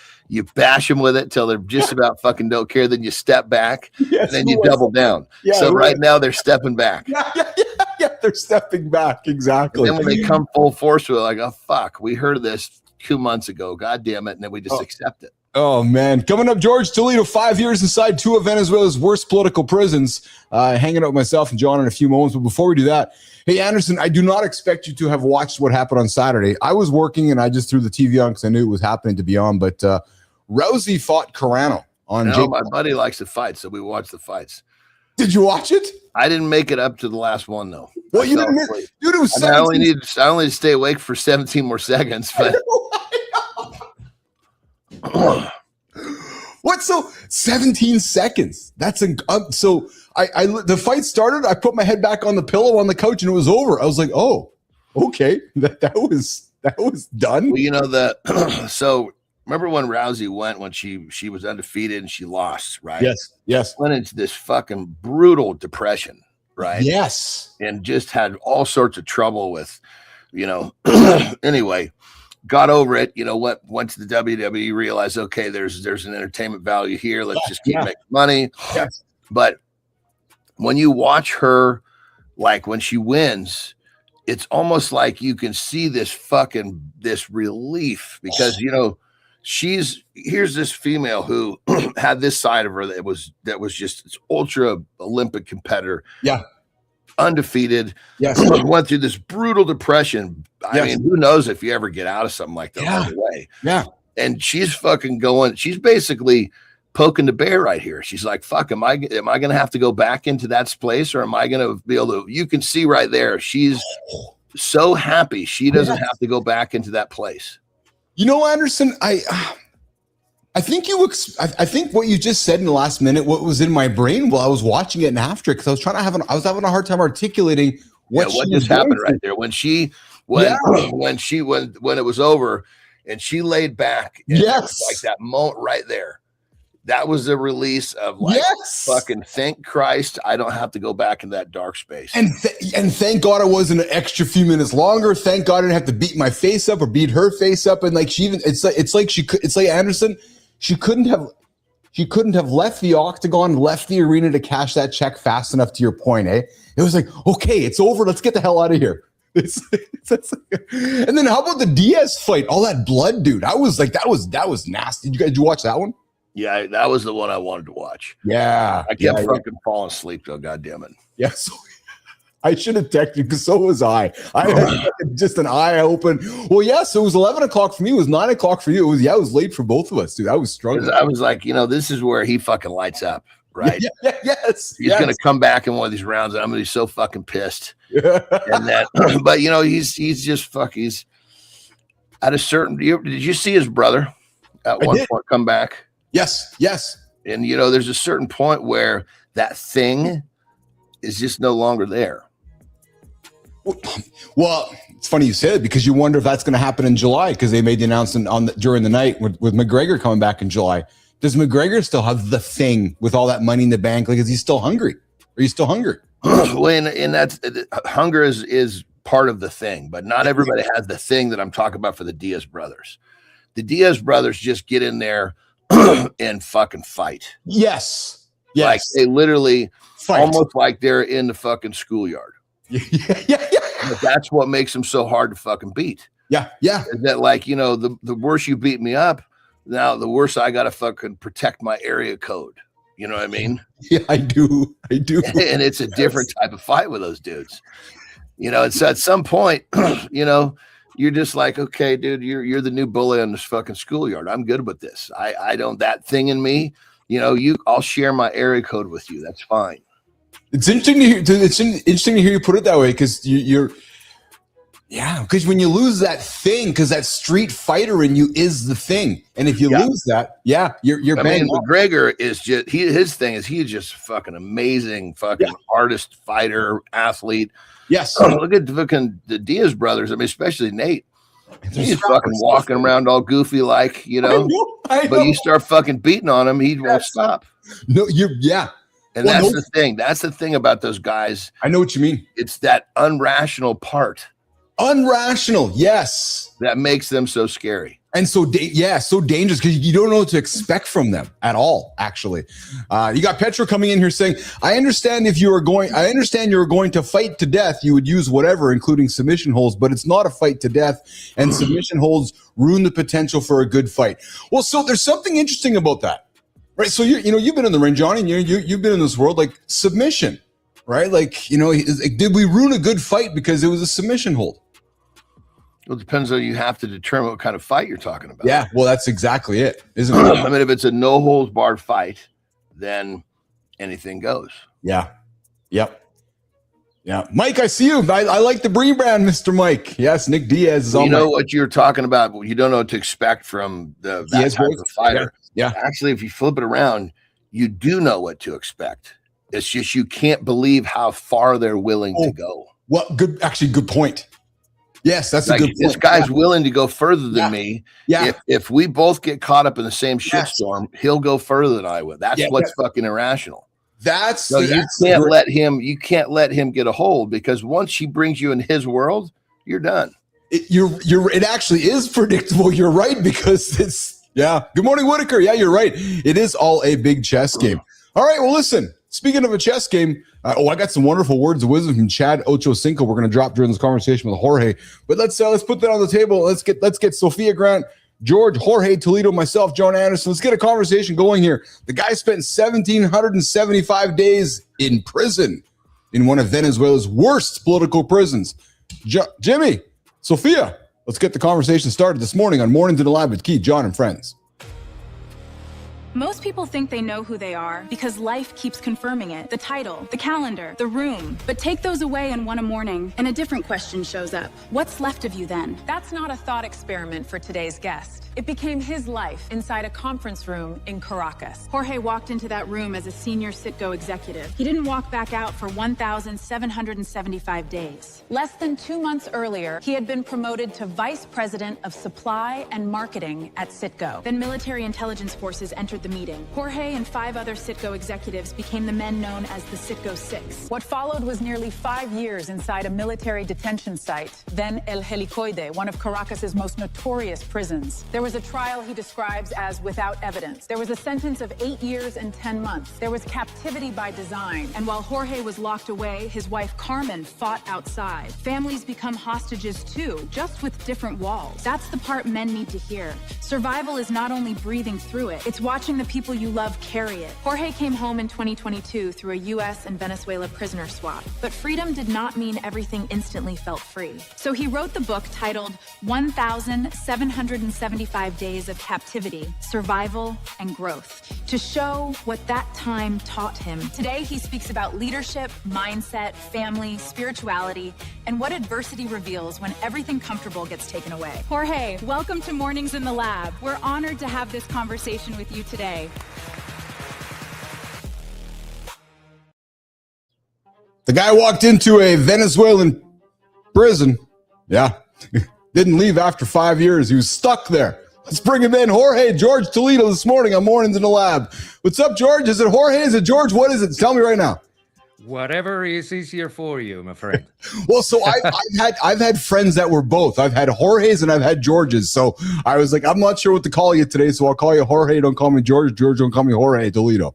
bash them with it till they're just about fucking don't care, then you step back, and then you double down. Yeah, so right now they're stepping back. Yeah, they're stepping back, exactly. And then when they come full force, we're like, oh fuck, we heard this 2 months ago, god damn it, and then we just accept it. Oh man, coming up, George Toledo, 5 years inside two of Venezuela's worst political prisons. Hanging out with myself and John in a few moments, but before we do that, hey Anderson, I do not expect you to have watched what happened on Saturday. I was working and I just threw the TV on because I knew it was happening to be on, but Rousey fought Carano on. No, my buddy likes to fight, so we watched the fights. Did you watch it? I didn't make it up to the last one though. Well, you didn't, dude. It was. I only need to stay awake for 17 more seconds, but. What? So 17 seconds. That's so I the fight started. I put my head back on the pillow on the couch and it was over. I was like, oh, okay, that was done. Well, you know so remember when Rousey went when she was undefeated and she lost, right? Yes. Went into this fucking brutal depression, right? Yes, and just had all sorts of trouble with, anyway. Got over it, went to the WWE, realized, okay, there's an entertainment value here. Let's just keep making money. Yes. But when you watch her, like when she wins, it's almost like you can see this relief because, here's this female who had this side of her that was just this ultra Olympic competitor. Yeah. Undefeated, yes, went through this brutal depression. I mean, who knows if you ever get out of something like that right away. Yeah. And she's fucking she's basically poking the bear right here. She's like, fuck, am I going to have to go back into that place or am I going to be able to, you can see right there. She's so happy. She doesn't have to go back into that place. Anderson, I think I think what you just said in the last minute, what was in my brain while I was watching it and after, because I was having a hard time articulating what just happened right there when it was over and she laid back. And like that moment right there. That was the release of fucking thank Christ I don't have to go back in that dark space. And thank God it wasn't an extra few minutes longer. Thank God I didn't have to beat my face up or beat her face up. And like it's like Anderson. She couldn't have left the octagon, left the arena to cash that check fast enough. To your point, eh? It was like, okay, it's over. Let's get the hell out of here. And then how about the Diaz fight? All that blood, dude. I was like, that was nasty. Did you watch that one? Yeah, that was the one I wanted to watch. Yeah, I kept fucking falling asleep though. God damn it. Yes. Yeah, I should have texted you because so was I. I had just an eye open. Well, yes, so it was 11 o'clock for me. It was 9 o'clock for you. It was late for both of us, dude. I was struggling. I was like, this is where he fucking lights up, right? Yes. He's going to come back in one of these rounds and I'm going to be so fucking pissed. And that, but he's just he's at a certain, did you see his brother at one point come back? Yes. And, there's a certain point where that thing is just no longer there. Well, it's funny you said it because you wonder if that's going to happen in July because they made the announcement during the night with McGregor coming back in July. Does McGregor still have the thing with all that money in the bank? Like, is he still hungry? Are you still hungry? Well, and that's hunger is part of the thing, but not everybody has the thing that I'm talking about for the Diaz brothers. The Diaz brothers just get in there and fucking fight. Yes. Like they literally fight. Almost like they're in the fucking schoolyard. Yeah. But that's what makes him so hard to fucking beat. Yeah. Is that like, you know, the worse you beat me up, now the worse I got to fucking protect my area code. You know what I mean? Yeah, I do. And it's a different type of fight with those dudes. You know, it's at some point, you know, you're just like, okay, dude, you're the new bully on this fucking schoolyard. I'm good with this. I don't, that thing in me, you know, I'll share my area code with you. That's fine. It's interesting to hear. It's interesting to hear you put it that way, because because when you lose that thing, because that street fighter in you is the thing, and if you lose that, you're. I mean, McGregor is just his thing is he's just fucking amazing, fucking artist, fighter, athlete. Yes. Look at the Diaz brothers. I mean, especially Nate. He's fucking walking around all goofy, like, you know. I know. But you start fucking beating on him, he won't stop. No, And that's the thing. That's the thing about those guys. I know what you mean. It's that unrational part. Unrational, yes. That makes them so scary. And so dangerous, because you don't know what to expect from them at all, actually. You got Petro coming in here saying, I understand you're going to fight to death, you would use whatever, including submission holds, but it's not a fight to death, and submission holds ruin the potential for a good fight. Well, so there's something interesting about that, right? So you've been in the ring, Johnny, and you've been in this world, like submission, right? Like, you know, did we ruin a good fight because it was a submission hold? Well, it depends on, you have to determine what kind of fight you're talking about. Yeah, well, that's exactly it, isn't it? I mean, if it's a no holds barred fight, then anything goes. Yeah. Yep. Yeah. Mike, I see you. I like the Bree brand, Mr. Mike. Yes, Nick Diaz is on. You know what you're talking about. You don't know what to expect from that type of fighter. Yeah. Actually, if you flip it around, you do know what to expect. It's just you can't believe how far they're willing to go. Well, good point. Yes, that's like, a good point. This guy's willing to go further than me. Yeah. If we both get caught up in the same shitstorm, he'll go further than I would. That's what's fucking irrational. You can't let him get a hold, because once he brings you in his world, you're done. It actually is predictable. You're right, because it's Good morning, Whitaker. Yeah, you're right. It is all a big chess game. All right. Well, listen. Speaking of a chess game, I got some wonderful words of wisdom from Chad Ochocinco. We're going to drop during this conversation with Jorge, but let's put that on the table. Let's get Sophia Grant, George, Jorge Toledo, myself, Jon Andersen. Let's get a conversation going here. The guy spent 1,775 days in prison, in one of Venezuela's worst political prisons. Jimmy, Sophia, let's get the conversation started this morning on Mornings in the Lab with Keith, John, and friends. Most people think they know who they are because life keeps confirming it. The title, the calendar, the room. But take those away in one morning, and a different question shows up. What's left of you then? That's not a thought experiment for today's guest. It became his life inside a conference room in Caracas. Jorge walked into that room as a senior Citgo executive. He didn't walk back out for 1,775 days. Less than 2 months earlier, he had been promoted to Vice President of Supply and Marketing at Citgo. Then military intelligence forces entered the meeting. Jorge and 5 other Citgo executives became the men known as the Citgo Six. What followed was nearly 5 years inside a military detention site, then El Helicoide, one of Caracas's most notorious prisons. There was a trial he describes as without evidence. There was a sentence of 8 years and 10 months. There was captivity by design. And while Jorge was locked away, his wife Carmen fought outside. Families become hostages too, just with different walls. That's the part men need to hear. Survival is not only breathing through it, it's watching the people you love carry it. Jorge came home in 2022 through a US and Venezuela prisoner swap. But freedom did not mean everything instantly felt free. So he wrote the book titled 1,775 Days of Captivity, Survival, and Growth, to show what that time taught him. Today, he speaks about leadership, mindset, family, spirituality, and what adversity reveals when everything comfortable gets taken away. Jorge, welcome to Mornings in the Lab. We're honored to have this conversation with you today. The guy walked into a Venezuelan prison. Yeah. Didn't leave after 5 years. He was stuck there. Let's bring him in. Jorge, George Toledo this morning on Mornings in the Lab. What's up, George? Is it Jorge? Is it George? What is it? Tell me right now. Whatever is easier for you, my friend. Well, so I've had friends that were both. I've had Jorge's and I've had George's. So I was like, I'm not sure what to call you today, so I'll call you Jorge. Don't call me George. George, don't call me Jorge Toledo.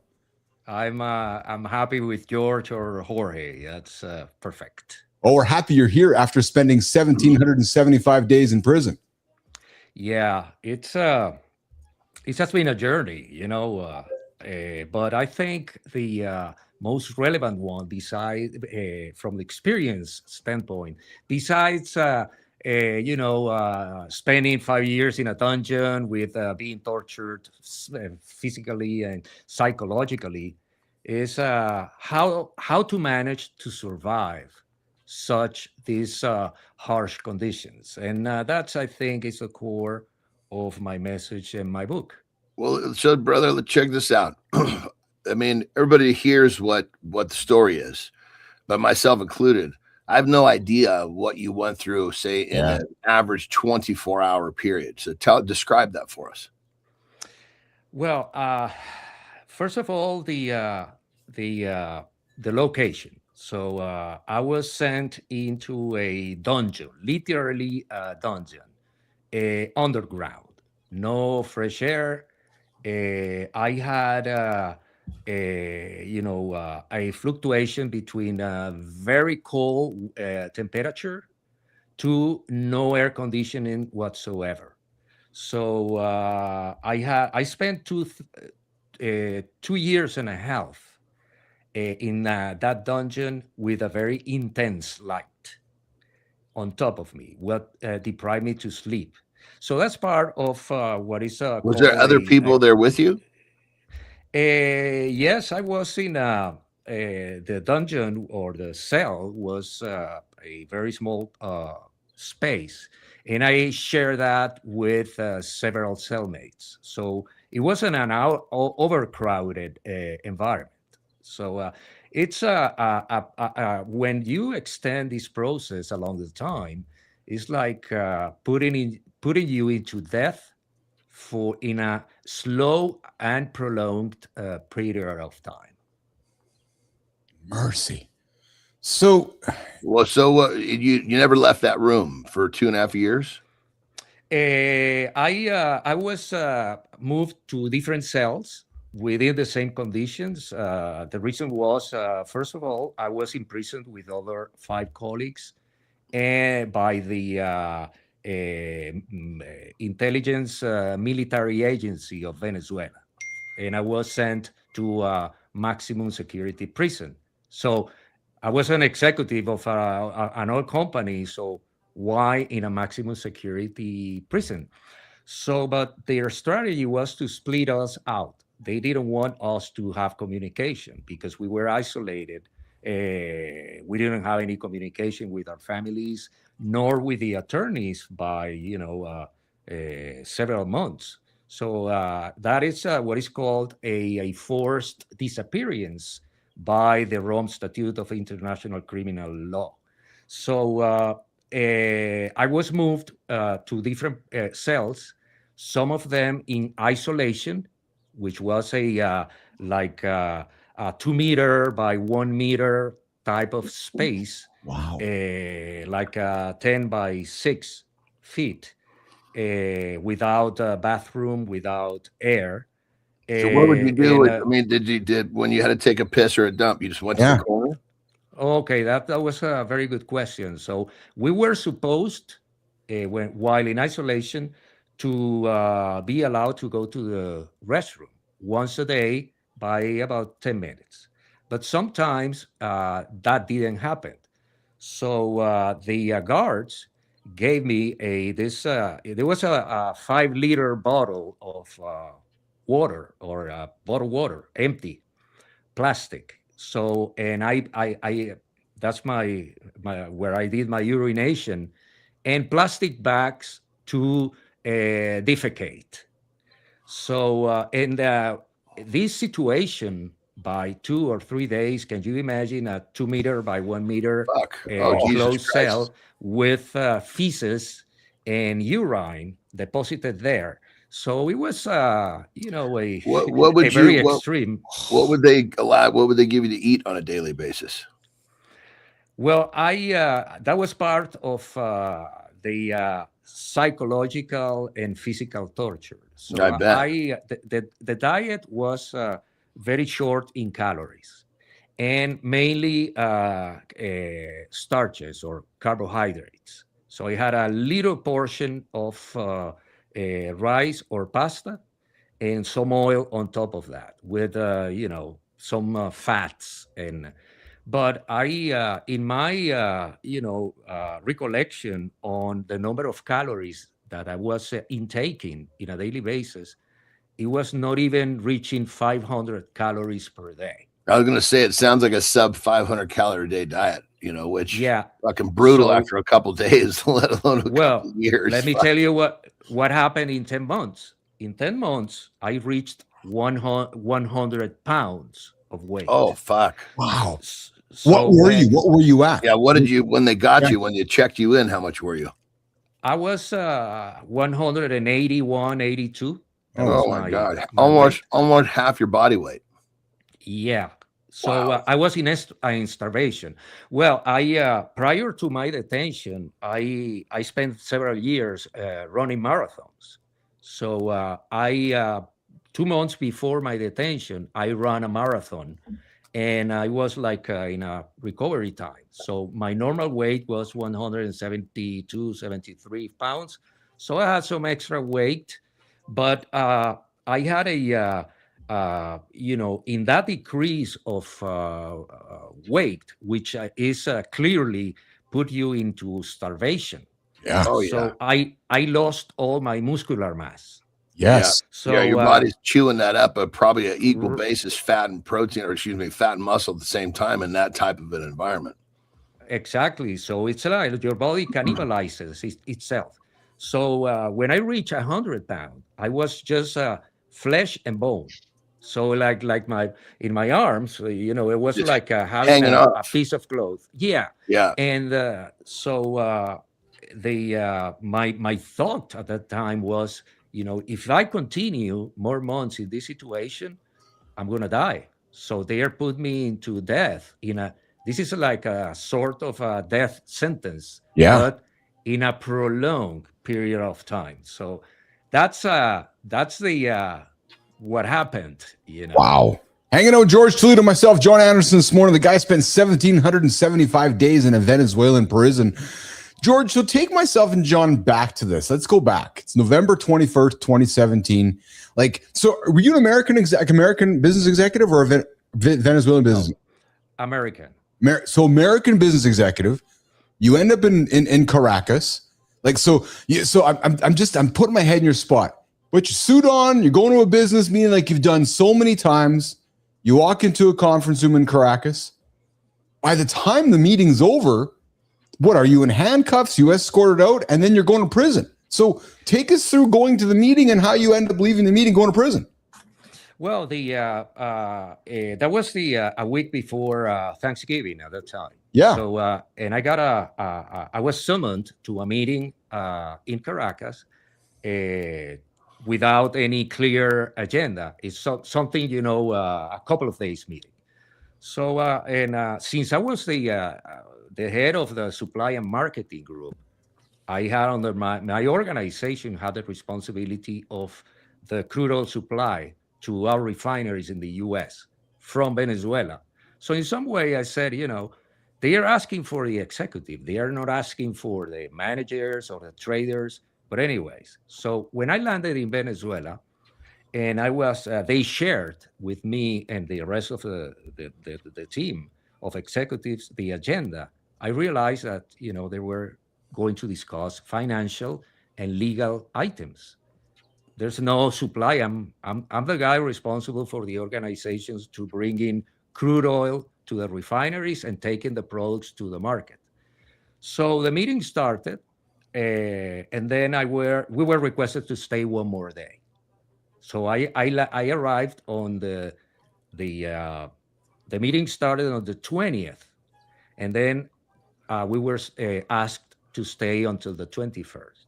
I'm happy with George or Jorge. That's perfect. Well, we're happy you're here after spending 1,775 days in prison. Yeah, it has been a journey, but I think the most relevant one, besides from the experience standpoint, besides spending 5 years in a dungeon with being tortured physically and psychologically, is how to manage to survive such these harsh conditions, and that's, I think, is the core of my message in my book. Well, so brother, let's check this out. I mean, everybody hears what the story is, but myself included. I have no idea what you went through, say, in an average 24-hour period. So describe that for us. Well, first of all, the location. So I was sent into a dungeon, literally a dungeon, underground, no fresh air. I had a fluctuation between very cold temperature to no air conditioning whatsoever. So I spent 2 years and a half in that dungeon with a very intense light on top of me, what deprived me to sleep. So that's part of what is was there other people there with you? Yes, I was in the dungeon, or the cell was a very small space, and I shared that with several cellmates. So it wasn't an overcrowded environment. So it's when you extend this process along the time, it's like putting you into death in a slow and prolonged period of time. Mercy. So, you never left that room for 2.5 years? I was moved to different cells within the same conditions. The reason was, first of all, I was imprisoned with other 5 colleagues by the intelligence military agency of Venezuela, and I was sent to a maximum security prison. So I was an executive of an oil company, so why in a maximum security prison? So, but their strategy was to split us out. They didn't want us to have communication because we were isolated. We didn't have any communication with our families, nor with the attorneys by several months. So that is what is called a forced disappearance by the Rome Statute of International Criminal Law. So I was moved to different cells, some of them in isolation, which was a 2-meter by 1-meter type of space. Wow. Like 10 by 6 feet, without a bathroom, without air. So what would you do? I mean, did when you had to take a piss or a dump, you just went to the corner? Okay, that was a very good question. So we were supposed, while in isolation, to be allowed to go to the restroom once a day by about 10 minutes. But sometimes that didn't happen. So the guards gave me there was a 5-liter bottle of water, or bottled water, empty, plastic. So, and I that's my where I did my urination, and plastic bags to defecate. So in this situation, by 2 or 3 days, can you imagine a 2-meter by 1-meter closed cell with feces and urine deposited there? So it was, very extreme. What would they allow? What would they give you to eat on a daily basis? Well, that was part of the psychological and physical torture. So I bet. the diet was very short in calories, and mainly starches or carbohydrates. So I had a little portion of rice or pasta and some oil on top of that with, some fats. But I, in my, recollection on the number of calories that I was intaking in a daily basis, it was not even reaching 500 calories per day. I was going to say, it sounds like a sub 500 calorie a day diet, which fucking brutal after a couple of days, let alone a couple of years. Let me tell you what happened in 10 months. In 10 months, I reached 100 pounds of weight. Oh, fuck. Wow. What were you at? Yeah. What did you, when they got you, when you checked you in, how much were you? I was 181, 82. Oh my God. Almost half your body weight. Yeah. So I was in starvation. Well, prior to my detention, I spent several years running marathons. So 2 months before my detention, I ran a marathon, and I was like in a recovery time. So my normal weight was 172, 73 pounds. So I had some extra weight, but I had in that decrease of weight, which is clearly put you into starvation. Yeah. So I lost all my muscular mass. Yes. So your body's chewing that up at probably an equal basis, fat and protein, or fat and muscle at the same time in that type of an environment. Exactly. So it's like your body cannibalizes itself. So when I reached 100 pounds, I was just flesh and bone. So like in my arms, it was just like having a piece of cloth. Yeah. Yeah. And so my thought at that time was, if I continue more months in this situation, I'm gonna die. So they put me into death this is like a sort of a death sentence, but in a prolonged period of time. So that's the what happened, Wow. Hanging out with George Toledo, myself, Jon Andersen this morning. The guy spent 1,775 days in a Venezuelan prison. George, so take myself and John back to this. Let's go back. It's November 21st, 2017. So were you an American business executive or a Venezuelan business? American. So American business executive. You end up in Caracas. I'm putting my head in your spot. Put your suit on, you're going to a business meeting like you've done so many times. You walk into a conference room in Caracas. By the time the meeting's over, what are you in handcuffs? You escorted out, and then you're going to prison. So take us through going to the meeting and how you end up leaving the meeting, going to prison. Well, that was a week before Thanksgiving at that time. Yeah. So and I got I was summoned to a meeting in Caracas without any clear agenda. It's something a couple of days meeting. So since I was the head of the supply and marketing group, I had under my organization had the responsibility of the crude oil supply to our refineries in the U.S. from Venezuela. So in some way, I said, they are asking for the executive. They are not asking for the managers or the traders. But anyways, so when I landed in Venezuela, and they shared with me and the rest of the team of executives the agenda, I realized that, they were going to discuss financial and legal items. There's no supply. I'm the guy responsible for the organizations to bring in crude oil to the refineries and taking the products to the market. So the meeting started, and then we were requested to stay one more day. So I arrived on the meeting started on the 20th, and then we were asked to stay until the 21st.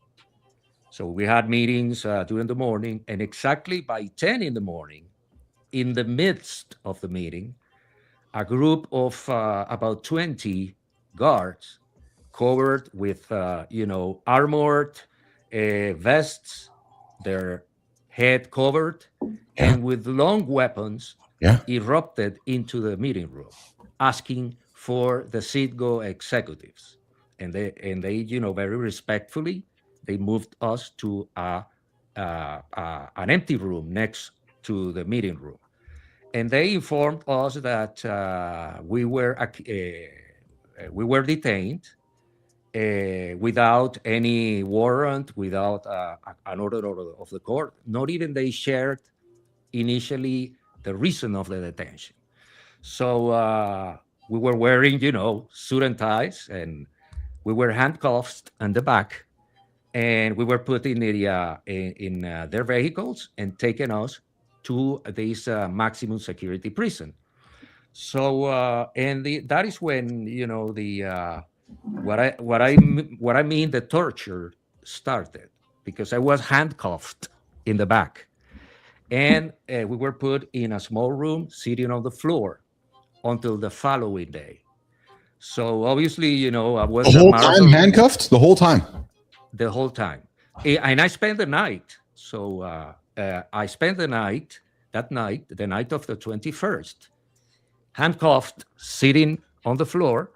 So we had meetings during the morning, and exactly by 10 in the morning, in the midst of the meeting, a group of about 20 guards covered with, armored vests, their head covered, and with long weapons erupted into the meeting room. asking for the Citgo executives, and they very respectfully, they moved us to an empty room next to the meeting room, and they informed us that we were detained without any warrant, without an order of the court. Not even they shared initially the reason of the detention. So we were wearing, suit and ties, and we were handcuffed on the back, and we were put in their vehicles and taken us to this maximum security prison. So that is when what I mean the torture started, because I was handcuffed in the back, and we were put in a small room sitting on the floor until the following day. So obviously, I was the whole time handcuffed. The whole time. The whole time, and I spent the night. So I spent the night of the 21st, handcuffed, sitting on the floor,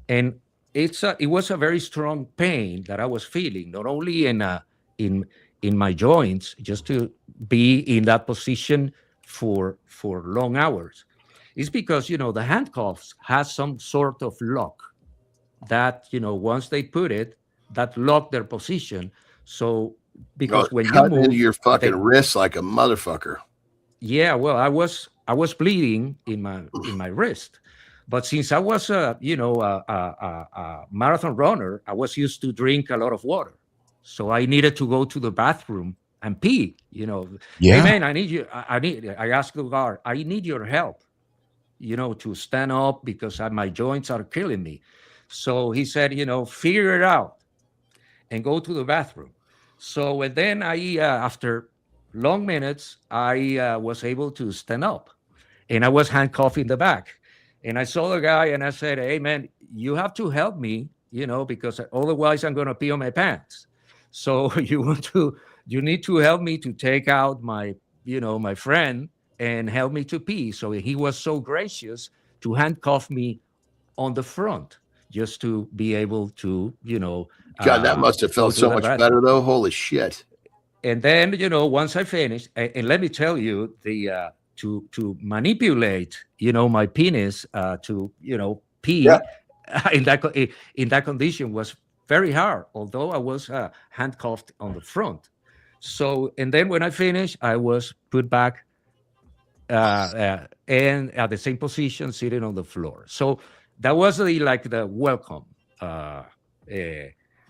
and it was a very strong pain that I was feeling, not only in my joints, just to be in that position for long hours. It's because the handcuffs has some sort of lock that once they put it, that lock their position. So because when you move into your fucking wrist like a motherfucker. Yeah, well, I was bleeding in my wrist, but since I was a marathon runner, I was used to drink a lot of water, so I needed to go to the bathroom and pee. Yeah. Hey man, I need you. I asked the guard, I need your help, to stand up because my joints are killing me. So he said, figure it out and go to the bathroom. So and then after long minutes, I was able to stand up, and I was handcuffed in the back. And I saw the guy and I said, hey man, you have to help me, because otherwise I'm going to pee on my pants. So you need to help me to take out my friend and help me to pee. So he was so gracious to handcuff me on the front, just to be able to, God, that must have felt so much better, though. Holy shit. And then, once I finished, and let me tell you, to manipulate, my penis to, pee in that condition was very hard, although I was handcuffed on the front. So, and then when I finished, I was put back and at the same position, sitting on the floor. So that was the welcome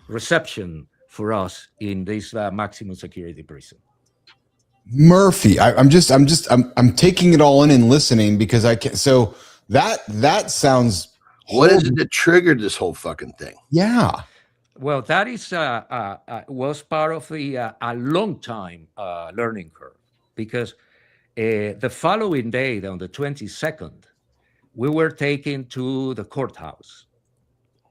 reception for us in this maximum security prison. Murphy, I'm taking it all in and listening, because I can't. So that sounds. What is it that triggered this whole fucking thing? Yeah. Well, that is was part of a long time learning curve, because the following day, on the 22nd, we were taken to the courthouse,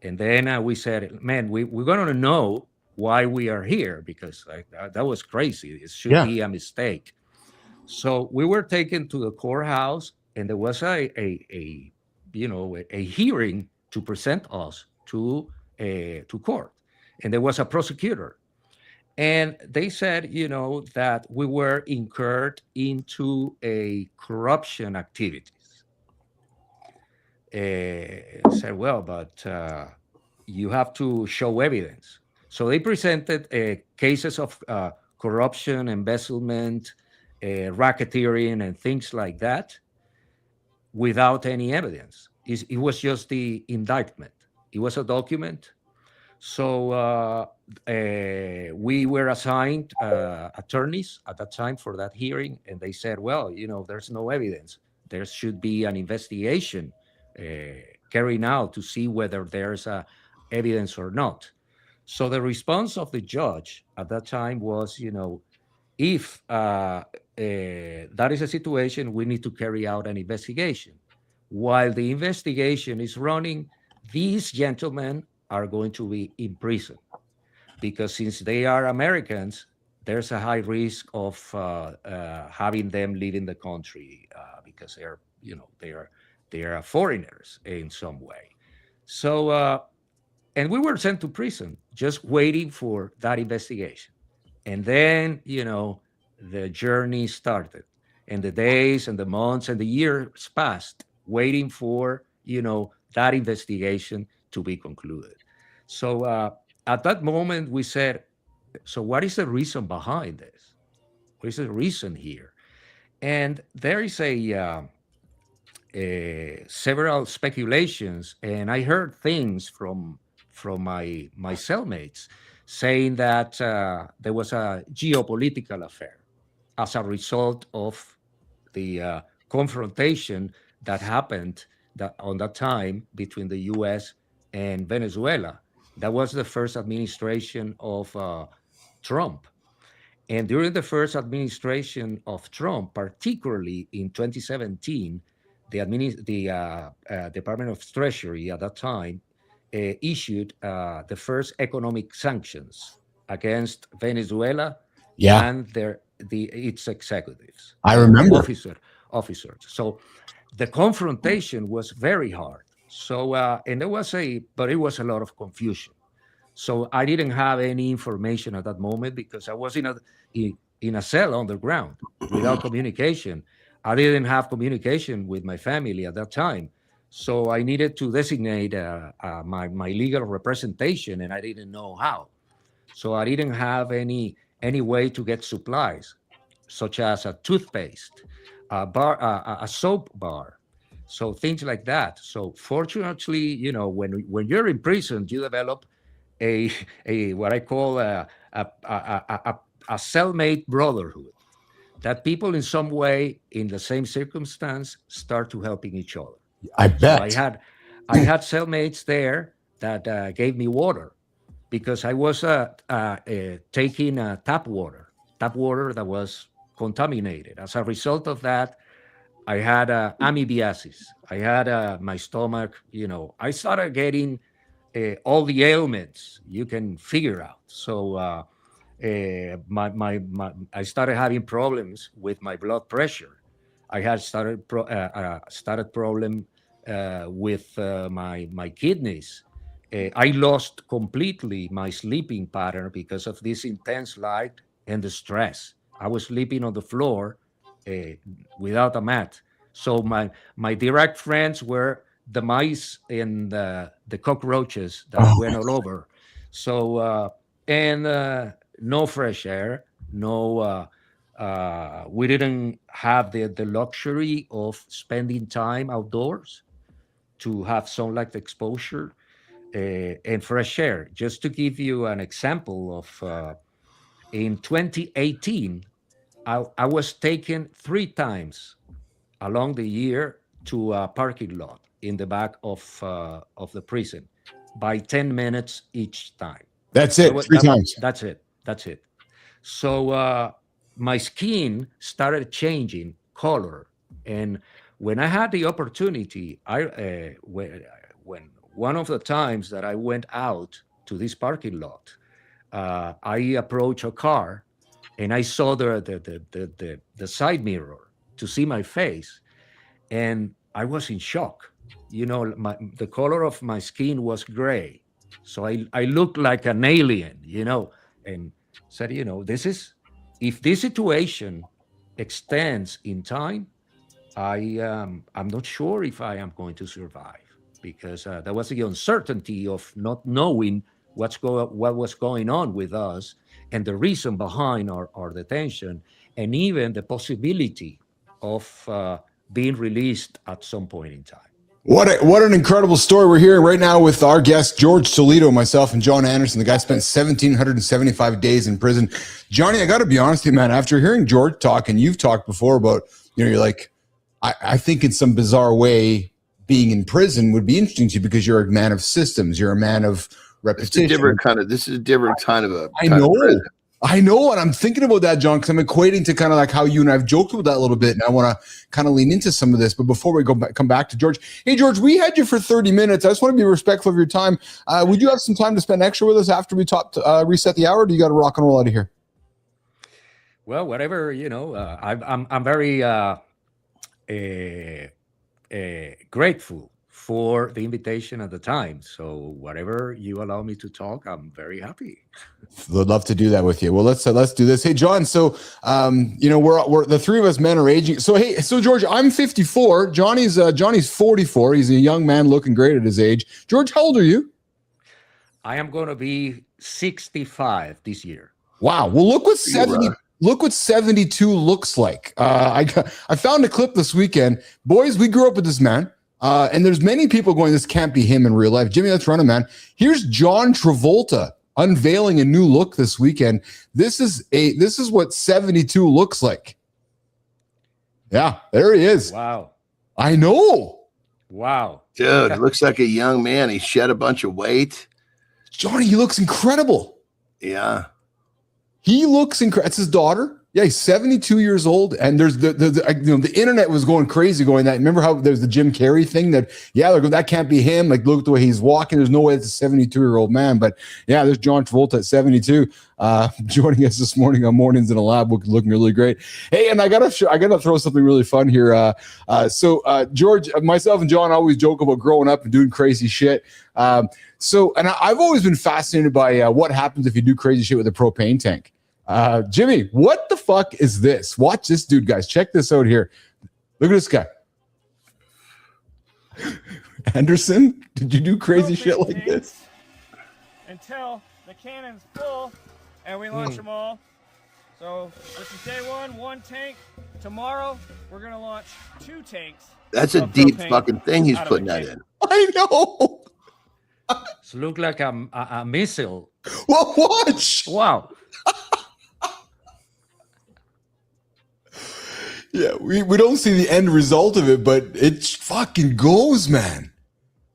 and then we said, "Man, we're going to know why we are here, because that was crazy. It should be a mistake." So we were taken to the courthouse, and there was a hearing to present us to court, and there was a prosecutor, and they said, that we were incurred into a corruption activities. Said, well, but you have to show evidence. So they presented cases of corruption, embezzlement, racketeering, and things like that, without any evidence. It was just the indictment. It was a document. So we were assigned attorneys at that time for that hearing, and they said, well, there's no evidence. There should be an investigation carried out to see whether there's evidence or not. So the response of the judge at that time was, if that is a situation, we need to carry out an investigation. While the investigation is running, these gentlemen are going to be in prison, because since they are Americans, there's a high risk of having them leaving the country because They are foreigners in some way. So, and we were sent to prison, just waiting for that investigation. And then, the journey started, and the days and the months and the years passed, waiting for, that investigation to be concluded. So at that moment, we said, so what is the reason behind this? What is the reason here? And there is several speculations, and I heard things from my cellmates saying that there was a geopolitical affair as a result of the confrontation that happened on that time between the U.S. and Venezuela. That was the first administration of Trump. And during the first administration of Trump, particularly in 2017, the Department of Treasury at that time issued the first economic sanctions against Venezuela and its executives. I remember. Officers. So the confrontation was very hard. So, and it was a lot of confusion. So I didn't have any information at that moment because I was in a cell on the ground without communication. I didn't have communication with my family at that time. So I needed to designate my legal representation, and I didn't know how. So I didn't have any way to get supplies, such as a toothpaste, a soap bar, so things like that. So fortunately, when you're in prison, you develop a what I call a cellmate brotherhood, that people in some way in the same circumstance start to helping each other. I bet. So I had cellmates there that gave me water because I was taking tap water that was contaminated. As a result of that, I had amoebiasis. I had my stomach, I started getting all the ailments you can figure out. So I started having problems with my blood pressure. I had started problem with my kidneys. I lost completely my sleeping pattern because of this intense light and the stress. I was sleeping on the floor without a mat. So my direct friends were the mice and the cockroaches that went all over. So and no fresh air, no. We didn't have the luxury of spending time outdoors to have sunlight exposure and fresh air. Just to give you an example of, in 2018, I was taken 3 times along the year to a parking lot in the back of the prison by 10 minutes each time. That's it, 3 times. That's it. So my skin started changing color. And when I had the opportunity, when one of the times that I went out to this parking lot, I approached a car and I saw the side mirror to see my face, and I was in shock. The color of my skin was gray, so I looked like an alien, and said, if this situation extends in time, I'm not sure if I am going to survive, because there was the uncertainty of not knowing what was going on with us and the reason behind our detention, and even the possibility of being released at some point in time. What an incredible story we're hearing right now with our guest, George Toledo, myself, and Jon Andersen. The guy spent 1,775 days in prison. Johnny, I got to be honest with you, man. After hearing George talk, and you've talked before about, you're like, I think in some bizarre way, being in prison would be interesting to you because you're a man of systems. You're a man of repetition. This is a different kind of a. I know, and I'm thinking about that, John, because I'm equating to kind of like how you and I've joked about that a little bit, and I want to kind of lean into some of this. But before we come back to George, hey, George, we had you for 30 minutes. I just want to be respectful of your time. Would you have some time to spend extra with us after we reset the hour, or do you got to rock and roll out of here? Well, whatever, I'm very grateful for the invitation at the time. So whatever you allow me to talk, I'm very happy. Would love to do that with you. Well, let's do this. Hey, Jon. So, we're the three of us men are aging. So, hey, George, I'm 54. Johnny's 44. He's a young man looking great at his age. George, how old are you? I am going to be 65 this year. Wow. Well, look what 72 looks like. I found a clip this weekend. Boys, we grew up with this man. And there's many people going, this can't be him in real life. Jimmy, let's run him, man. Here's John Travolta unveiling a new look this weekend. This is what 72 looks like. Yeah, there he is. Wow. I know. Wow. Dude, looks like a young man. He shed a bunch of weight. Johnny, he looks incredible. Yeah. He looks incredible. It's his daughter. Yeah, he's 72 years old, and there's the internet was going crazy, going that. Remember how there's the Jim Carrey thing that they're going, that can't be him. Like, look at the way he's walking. There's no way it's a 72-year-old man. But yeah, there's John Travolta at 72, joining us this morning on Mornings in the Lab, looking really great. Hey, and I gotta throw something really fun here. George, myself, and John always joke about growing up and doing crazy shit. And I've always been fascinated by what happens if you do crazy shit with a propane tank. Jimmy, what the fuck is this? Watch this dude, guys. Check this out here. Look at this guy. Andersen, did you do crazy shit like this? Until the cannon's full and we launch them all. So this is day one tank. Tomorrow we're going to launch 2 tanks. That's a deep fucking thing he's putting that in. I know. It looks like a missile. Well, watch. Wow. Yeah, we don't see the end result of it, but it fucking goes, man.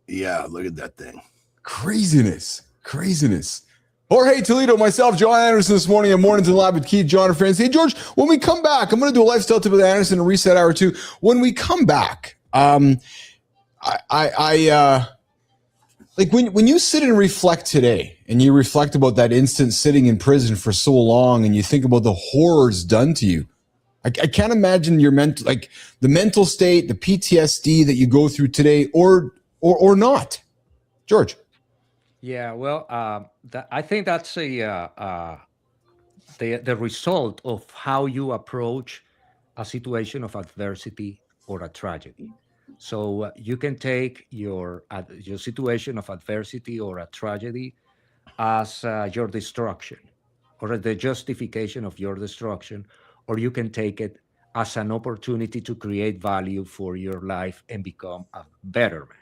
Yeah, look at that thing. Craziness. Jorge Toledo, myself, Jon Andersen this morning at Mornings in the Lab with Keith, Jon, and friends. Hey, George, when we come back, I'm going to do a lifestyle tip with Andersen and reset hour 2. When we come back, like when you sit and reflect today, and you reflect about that instant sitting in prison for so long, and you think about the horrors done to you, I can't imagine your the mental state, the PTSD that you go through today, or not. George. Yeah, well, I think that's the result of how you approach a situation of adversity or a tragedy. So you can take your situation of adversity or a tragedy as your destruction, or the justification of your destruction, or you can take it as an opportunity to create value for your life and become a better man.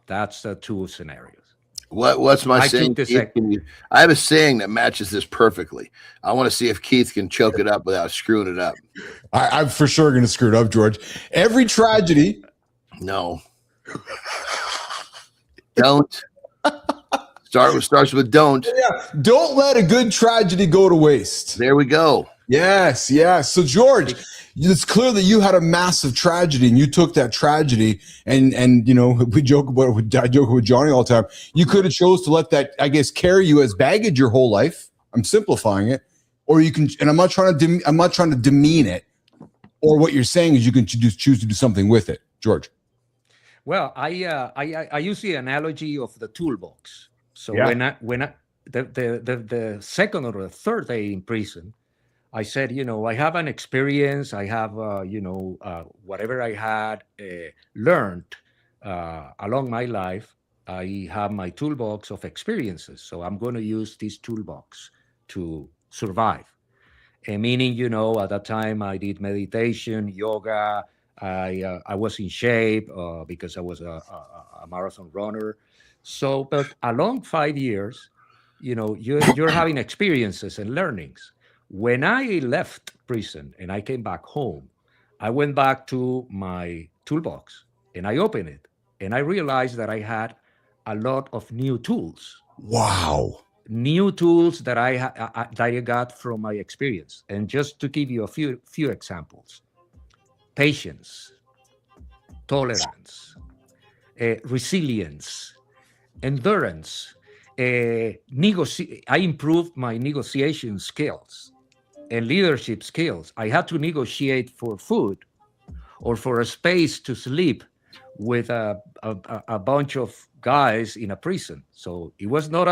That's the 2 scenarios. What's my saying? I have a saying that matches this perfectly. I want to see if Keith can choke it up without screwing it up. I'm for sure going to screw it up, George. Every tragedy. No. Don't. Starts with don't. Yeah. Don't let a good tragedy go to waste. There we go. Yes. So George, it's clear that you had a massive tragedy, and you took that tragedy, and I joke with Johnny all the time. You could have chose to let that, I guess, carry you as baggage your whole life. I'm simplifying it, or you can. And I'm not trying to demean it. Or what you're saying is you can just choose to do something with it, George. Well, I use the analogy of the toolbox. So yeah. when the second or the third day in prison, I said, I have an experience. I have, whatever I had learned along my life. I have my toolbox of experiences. So I'm going to use this toolbox to survive. Meaning, at that time I did meditation, yoga. I was in shape because I was a marathon runner. So, but along 5 years, you're having experiences and learnings. When I left prison and I came back home, I went back to my toolbox and I opened it, and I realized that I had a lot of new tools. Wow. New tools that I got from my experience. And just to give you a few examples: patience, tolerance, resilience, endurance. I improved my negotiation skills and leadership skills. I had to negotiate for food or for a space to sleep with a bunch of guys in a prison. So it was not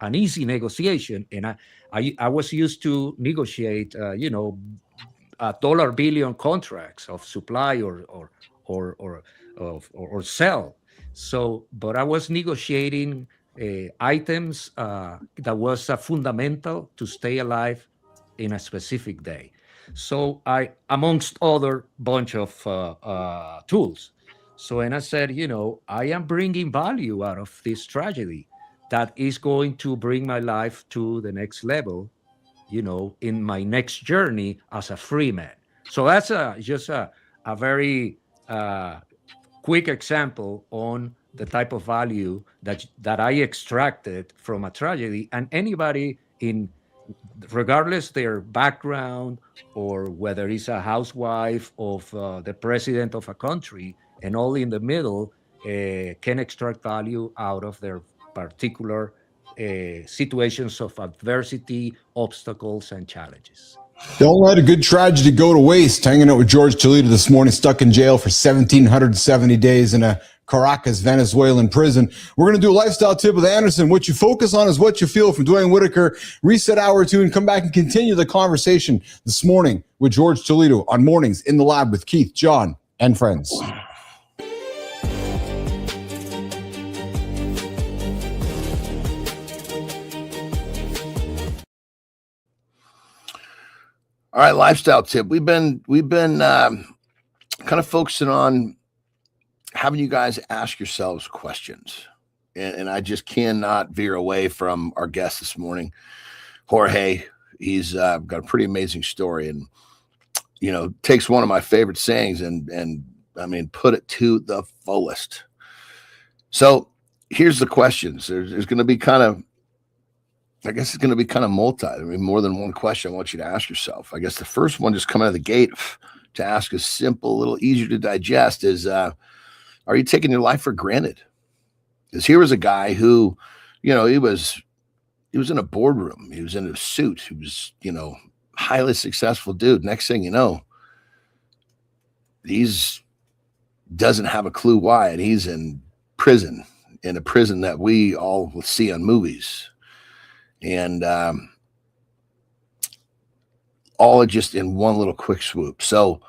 an easy negotiation. And I was used to negotiate, dollar billion contracts of supply or sell. So, but I was negotiating items that was fundamental to stay alive in a specific day. So I, amongst other bunch of tools. So, and I said, I am bringing value out of this tragedy that is going to bring my life to the next level, in my next journey as a free man. So that's just a very quick example on the type of value that I extracted from a tragedy. And anybody regardless their background or whether it's a housewife of the president of a country and all in the middle, can extract value out of their particular situations of adversity, obstacles, and challenges. Don't let a good tragedy go to waste. Hanging out with George Toledo this morning, stuck in jail for 1,770 days in a Caracas, Venezuelan prison. We're going to do a lifestyle tip with Andersen. What you focus on is what you feel from Dwayne Whitaker. Reset hour 2 and come back and continue the conversation this morning with George Toledo on Mornings in the Lab with Keith, John, and friends. All right, lifestyle tip. We've been kind of focusing on having you guys ask yourselves questions, and I just cannot veer away from our guest this morning, Jorge. He's got a pretty amazing story, and takes one of my favorite sayings and I mean put it to the fullest. So here's the questions. There's going to be I guess it's going to be kind of multi. I mean, more than one question I want you to ask yourself. I guess the first one, just coming out of the gate to ask, is simple, a little easier to digest, is are you taking your life for granted? Because here was a guy who, he was in a boardroom. He was in a suit. He was, highly successful dude. Next thing you know, he's doesn't have a clue why, and he's in prison, in a prison that we all will see on movies. And all just in one little quick swoop. So,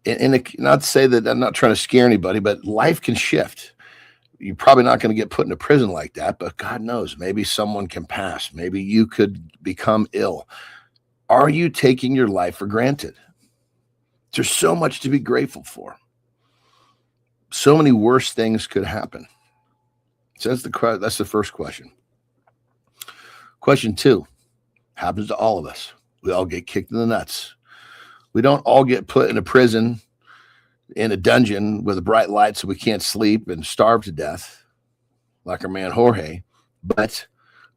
not to say that I'm not trying to scare anybody, but life can shift. You're probably not going to get put in a prison like that, but God knows, maybe someone can pass. Maybe you could become ill. Are you taking your life for granted? There's so much to be grateful for. So many worse things could happen. So that's the first question. Question 2 happens to all of us. We all get kicked in the nuts. We don't all get put in a prison, in a dungeon with a bright light so we can't sleep and starve to death, like our man Jorge, but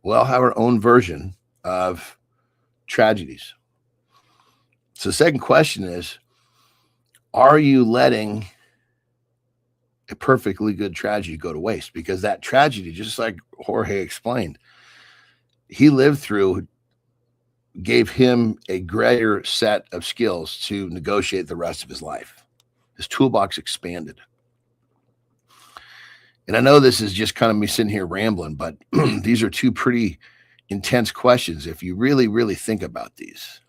we all have our own version of tragedies. So the second question is, are you letting a perfectly good tragedy go to waste? Because that tragedy, just like Jorge explained, he lived through, gave him a greater set of skills to negotiate the rest of his life. His toolbox expanded. And I know this is just kind of me sitting here rambling, but these are two pretty intense questions. If you really, really think about these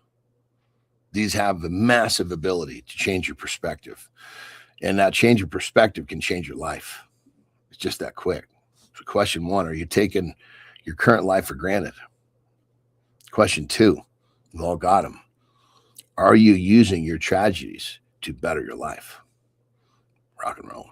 have the massive ability to change your perspective. And that change of perspective can change your life. It's just that quick. So question 1, are you taking your current life for granted? Question 2, we've all got them. Are you using your tragedies to better your life? Rock and roll.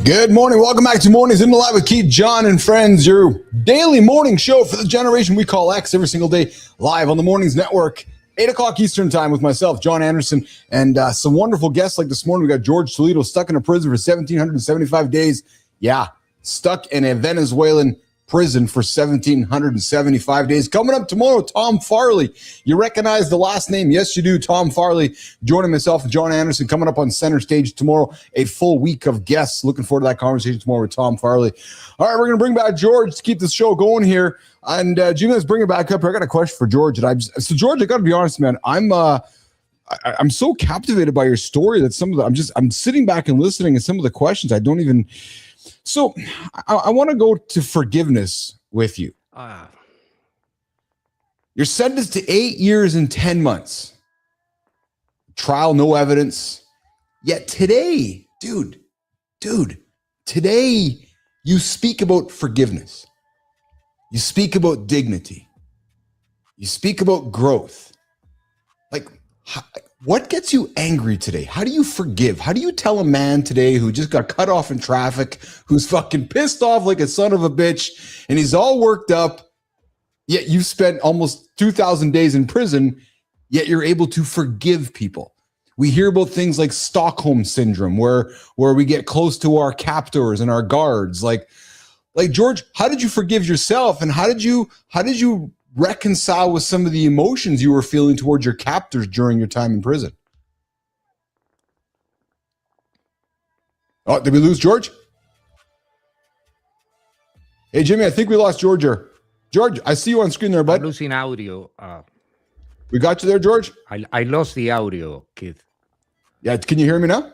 Good morning. Welcome back to Mornings in the Lab with Keith, John, and friends, your daily morning show for the generation we call X, every single day, live on the Mornings Network, 8 o'clock Eastern time with myself, Jon Andersen, and some wonderful guests like this morning. We got George Toledo, stuck in a prison for 1,775 days. Yeah, stuck in a Venezuelan prison for 1,775 days. Coming up tomorrow, Tom Farley. You recognize the last name? Yes, you do. Tom Farley joining myself and Jon Andersen coming up on center stage tomorrow. A full week of guests. Looking forward to that conversation tomorrow with Tom Farley. All right, we're going to bring back George to keep this show going here. And Jimmy, let's bring it back up here. I got a question for George. So George, I got to be honest, man. I'm so captivated by your story that I'm sitting back and listening to some of the questions. I don't even. So I want to go to forgiveness with you. You're sentenced to 8 years and 10 months. Trial, no evidence. Yet today, dude, today you speak about forgiveness. You speak about dignity. You speak about growth. Like, what gets you angry today? How do you forgive? How do you tell a man today who just got cut off in traffic, who's fucking pissed off like a son of a bitch, and he's all worked up, yet you've spent almost 2,000 days in prison, yet you're able to forgive people? We hear about things like Stockholm syndrome, where we get close to our captors and our guards. Like George, how did you forgive yourself, and how did you reconcile with some of the emotions you were feeling towards your captors during your time in prison? Oh, did we lose George? Hey, Jimmy, I think we lost George here. George, I see you on screen there, bud. I'm losing audio. We got you there, George? I lost the audio, kid. Yeah, can you hear me now?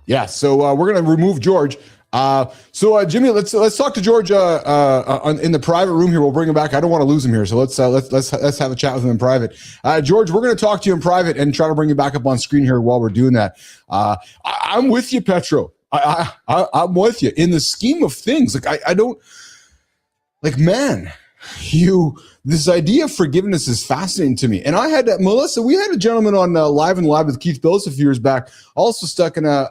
Yeah, so we're going to remove George. So Jimmy, let's talk to George in the private room here. We'll bring him back. I don't want to lose him here, so let's have a chat with him in private. George, we're going to talk to you in private and try to bring you back up on screen here while we're doing that. I'm with you, Petro. I'm with you in the scheme of things. Like I don't like, man. This idea of forgiveness is fascinating to me. And I had Melissa. We had a gentleman on Live and Live with Keith Bills a few years back, also stuck in a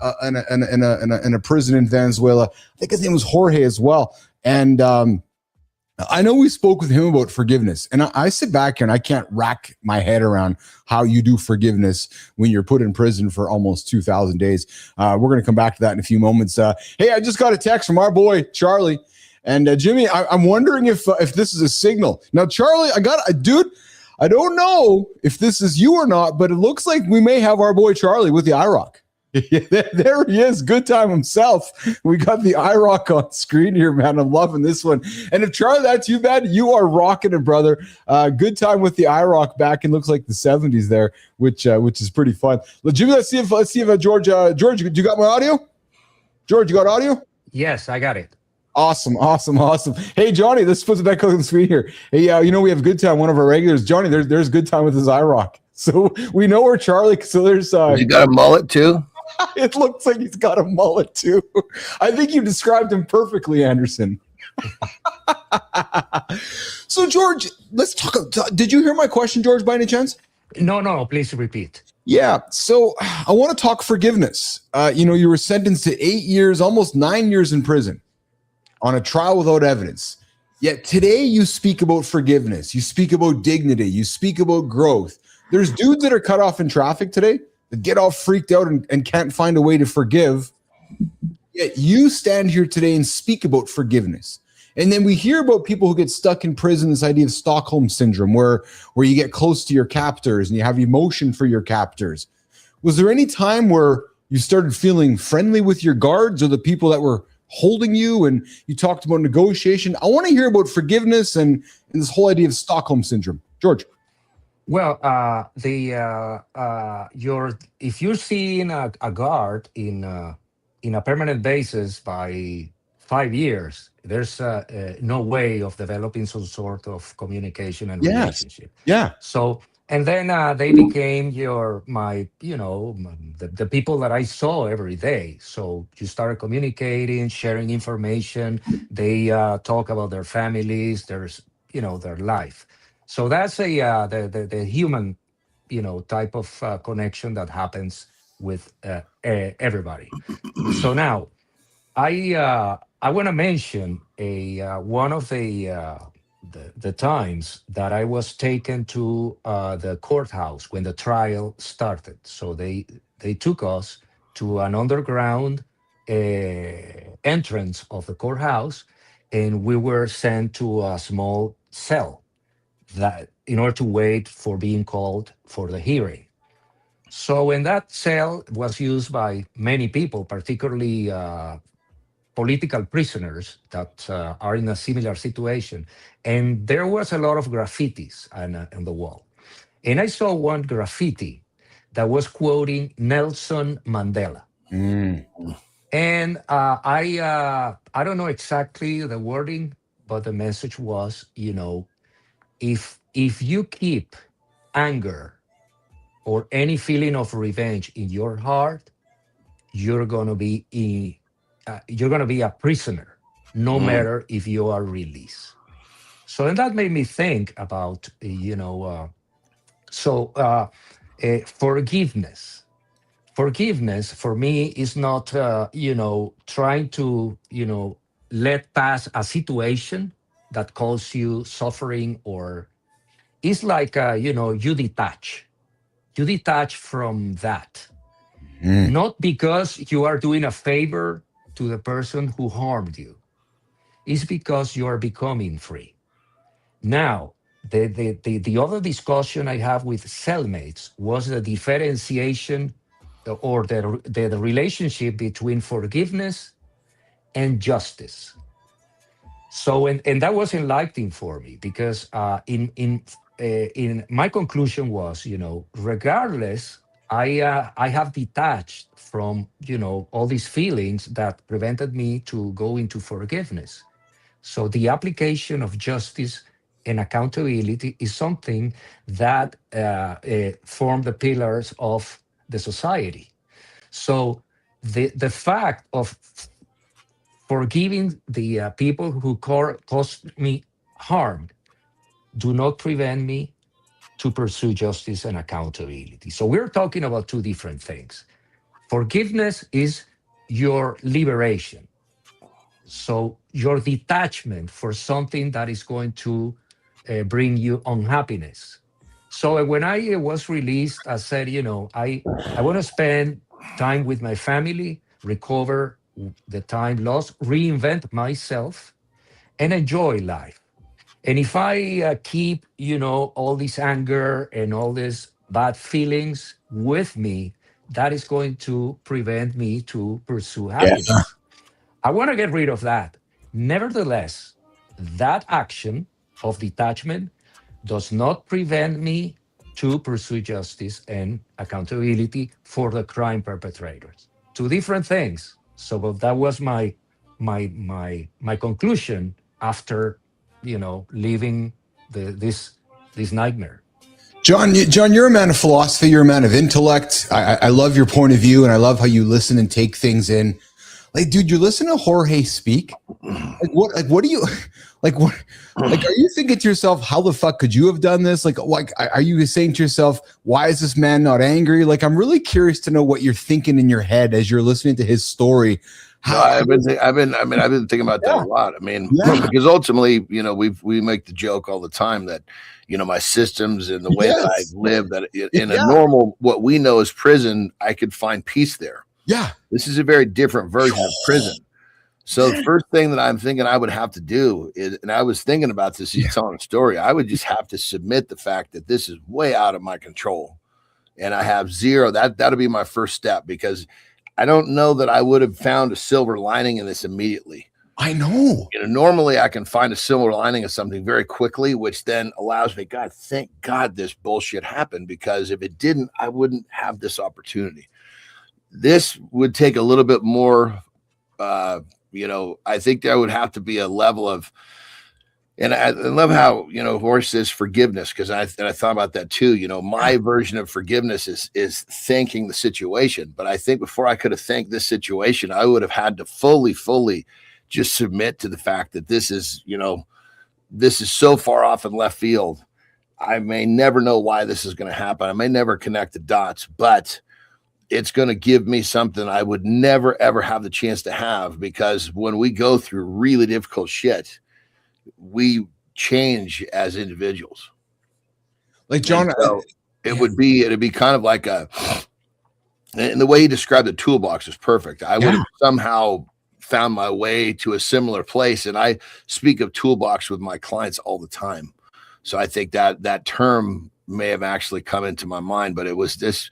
prison in Venezuela. I think his name was Jorge as well. And I know we spoke with him about forgiveness. And I sit back here and I can't rack my head around how you do forgiveness when you're put in prison for almost 2,000 days. We're going to come back to that in a few moments. Hey, I just got a text from our boy Charlie. And Jimmy, I'm wondering if this is a signal. Now, Charlie, dude, I don't know if this is you or not, but it looks like we may have our boy Charlie with the IROC. There he is, good time himself. We got the IROC on screen here, man. I'm loving this one. And if Charlie, that's you, man, you are rocking it, brother. Good time with the IROC back in looks like the 70s there, which is pretty fun. Jimmy, let's see if George, you got my audio? George, you got audio? Yes, I got it. Awesome. Hey, Johnny, let's put it back on the screen here. Hey, we have Good Time, one of our regulars. Johnny, there's Good Time with his IROC. So we know where Charlie, so there's... You got a mullet too? It looks like he's got a mullet too. I think you described him perfectly, Anderson. So, George, let's talk. Did you hear my question, George, by any chance? No, please repeat. Yeah, so I want to talk forgiveness. You were sentenced to 8 years, almost 9 years in prison on a trial without evidence. Yet today you speak about forgiveness. You speak about dignity. You speak about growth. There's dudes that are cut off in traffic today that get all freaked out and can't find a way to forgive. Yet you stand here today and speak about forgiveness. And then we hear about people who get stuck in prison, this idea of Stockholm syndrome, where you get close to your captors and you have emotion for your captors. Was there any time where you started feeling friendly with your guards or the people that were holding you, and you talked about negotiation? I want to hear about forgiveness and this whole idea of Stockholm syndrome. George. Well, if you're seeing a guard in a permanent basis by 5 years, there's no way of developing some sort of communication and relationship. Yeah. So, and then they became the people that I saw every day. So you started communicating, sharing information. They talk about their families, their life. So that's the human, type of connection that happens with everybody. So now, I want to mention one of the times that I was taken to the courthouse when the trial started. So they took us to an underground entrance of the courthouse, and we were sent to a small cell that in order to wait for being called for the hearing. So, and that cell was used by many people, particularly political prisoners that are in a similar situation. And there was a lot of graffitis on the wall. And I saw one graffiti that was quoting Nelson Mandela. And I don't know exactly the wording, but the message was, if you keep anger or any feeling of revenge in your heart, you're gonna be a prisoner, no matter if you are released. So, and that made me think about, forgiveness. Forgiveness for me is not, trying to, let pass a situation that causes you suffering, or it's like, you detach. You detach from that. Not because you are doing a favor to the person who harmed you. It's because you are becoming free. Now, the other discussion I have with cellmates was the differentiation or the relationship between forgiveness and justice. So, and that was enlightening for me, because in my conclusion was, regardless, I have detached from, all these feelings that prevented me to go into forgiveness. So the application of justice and accountability is something that form the pillars of the society. So the fact of forgiving the people who caused me harm do not prevent me to pursue justice and accountability. So we're talking about two different things. Forgiveness is your liberation. So your detachment for something that is going to bring you unhappiness. So when I was released, I said, I want to spend time with my family, recover the time lost, reinvent myself, and enjoy life. And if I keep, all this anger and all these bad feelings with me, that is going to prevent me to pursue happiness. I want to get rid of that. Nevertheless, that action of detachment does not prevent me to pursue justice and accountability for the crime perpetrators. Two different things. So that was my conclusion after, leaving this nightmare. Jon, you're a man of philosophy. You're a man of intellect. I love your point of view, and I love how you listen and take things in. Like, dude, you listen to Jorge speak. What do you like? What like? Are you thinking to yourself, how the fuck could you have done this? Like, are you saying to yourself, why is this man not angry? Like, I'm really curious to know what you're thinking in your head as you're listening to his story. I've been thinking about that a lot. I mean, because ultimately, we make the joke all the time that, my systems and the way that I live, that in a normal, what we know as prison, I could find peace there. Yeah. This is a very different version of prison. So the first thing that I'm thinking I would have to do is, and I was thinking about this, he's telling a story, I would just have to submit the fact that this is way out of my control. And I have zero, that'll be my first step, because I don't know that I would have found a silver lining in this immediately. I know. Normally I can find a silver lining of something very quickly, which then allows me, God, thank God this bullshit happened, because if it didn't, I wouldn't have this opportunity. This would take a little bit more, I think there would have to be a level of, and I love how, Jorge says forgiveness, because I thought about that too. My version of forgiveness is thanking the situation. But I think before I could have thanked this situation, I would have had to fully just submit to the fact that this is so far off in left field. I may never know why this is going to happen. I may never connect the dots, but it's going to give me something I would never, ever have the chance to have, because when we go through really difficult shit, we change as individuals. Like, Jon, so it'd be kind of like And the way he described the toolbox was perfect. I would have somehow found my way to a similar place. And I speak of toolbox with my clients all the time. So I think that term may have actually come into my mind, but it was this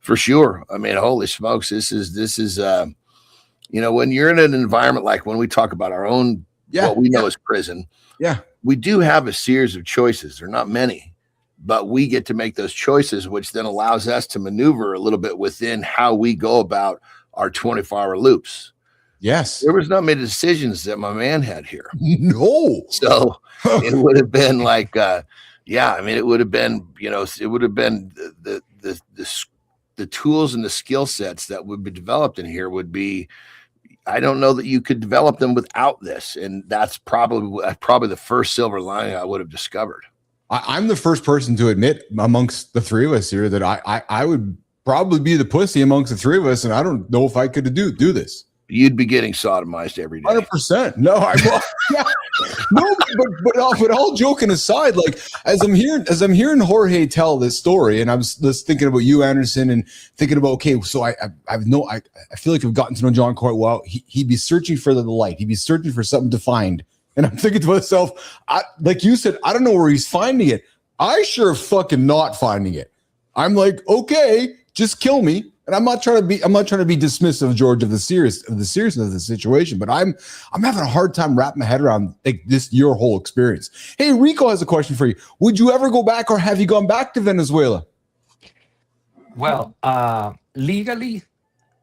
for sure. I mean, holy smokes, this is when you're in an environment like when we talk about our own, what we know as prison, we do have a series of choices. There are not many, but we get to make those choices, which then allows us to maneuver a little bit within how we go about our 24-hour loops. Yes. There was not many decisions that my man had here. No. So it would have been like, it would have been, it would have been the tools and the skill sets that would be developed in here would be, I don't know that you could develop them without this. And that's probably the first silver lining I would have discovered. I'm the first person to admit amongst the three of us here that I would probably be the pussy amongst the three of us, and I don't know if I could do this. You'd be getting sodomized every day. 100%. No, but all joking aside, like as I'm hearing Jorge tell this story, and I was just thinking about you, Anderson, and thinking about, okay, so I feel like I've gotten to know Jon quite well. He'd be searching for the light. He'd be searching for something to find. And I'm thinking to myself, like you said, I don't know where he's finding it. I sure fucking not finding it. I'm like, okay, just kill me. And I'm not trying to be dismissive, George, of the seriousness of the situation, but I'm having a hard time wrapping my head around like this, your whole experience. Hey, Rico has a question for you. Would you ever go back, or have you gone back to Venezuela? Well, legally,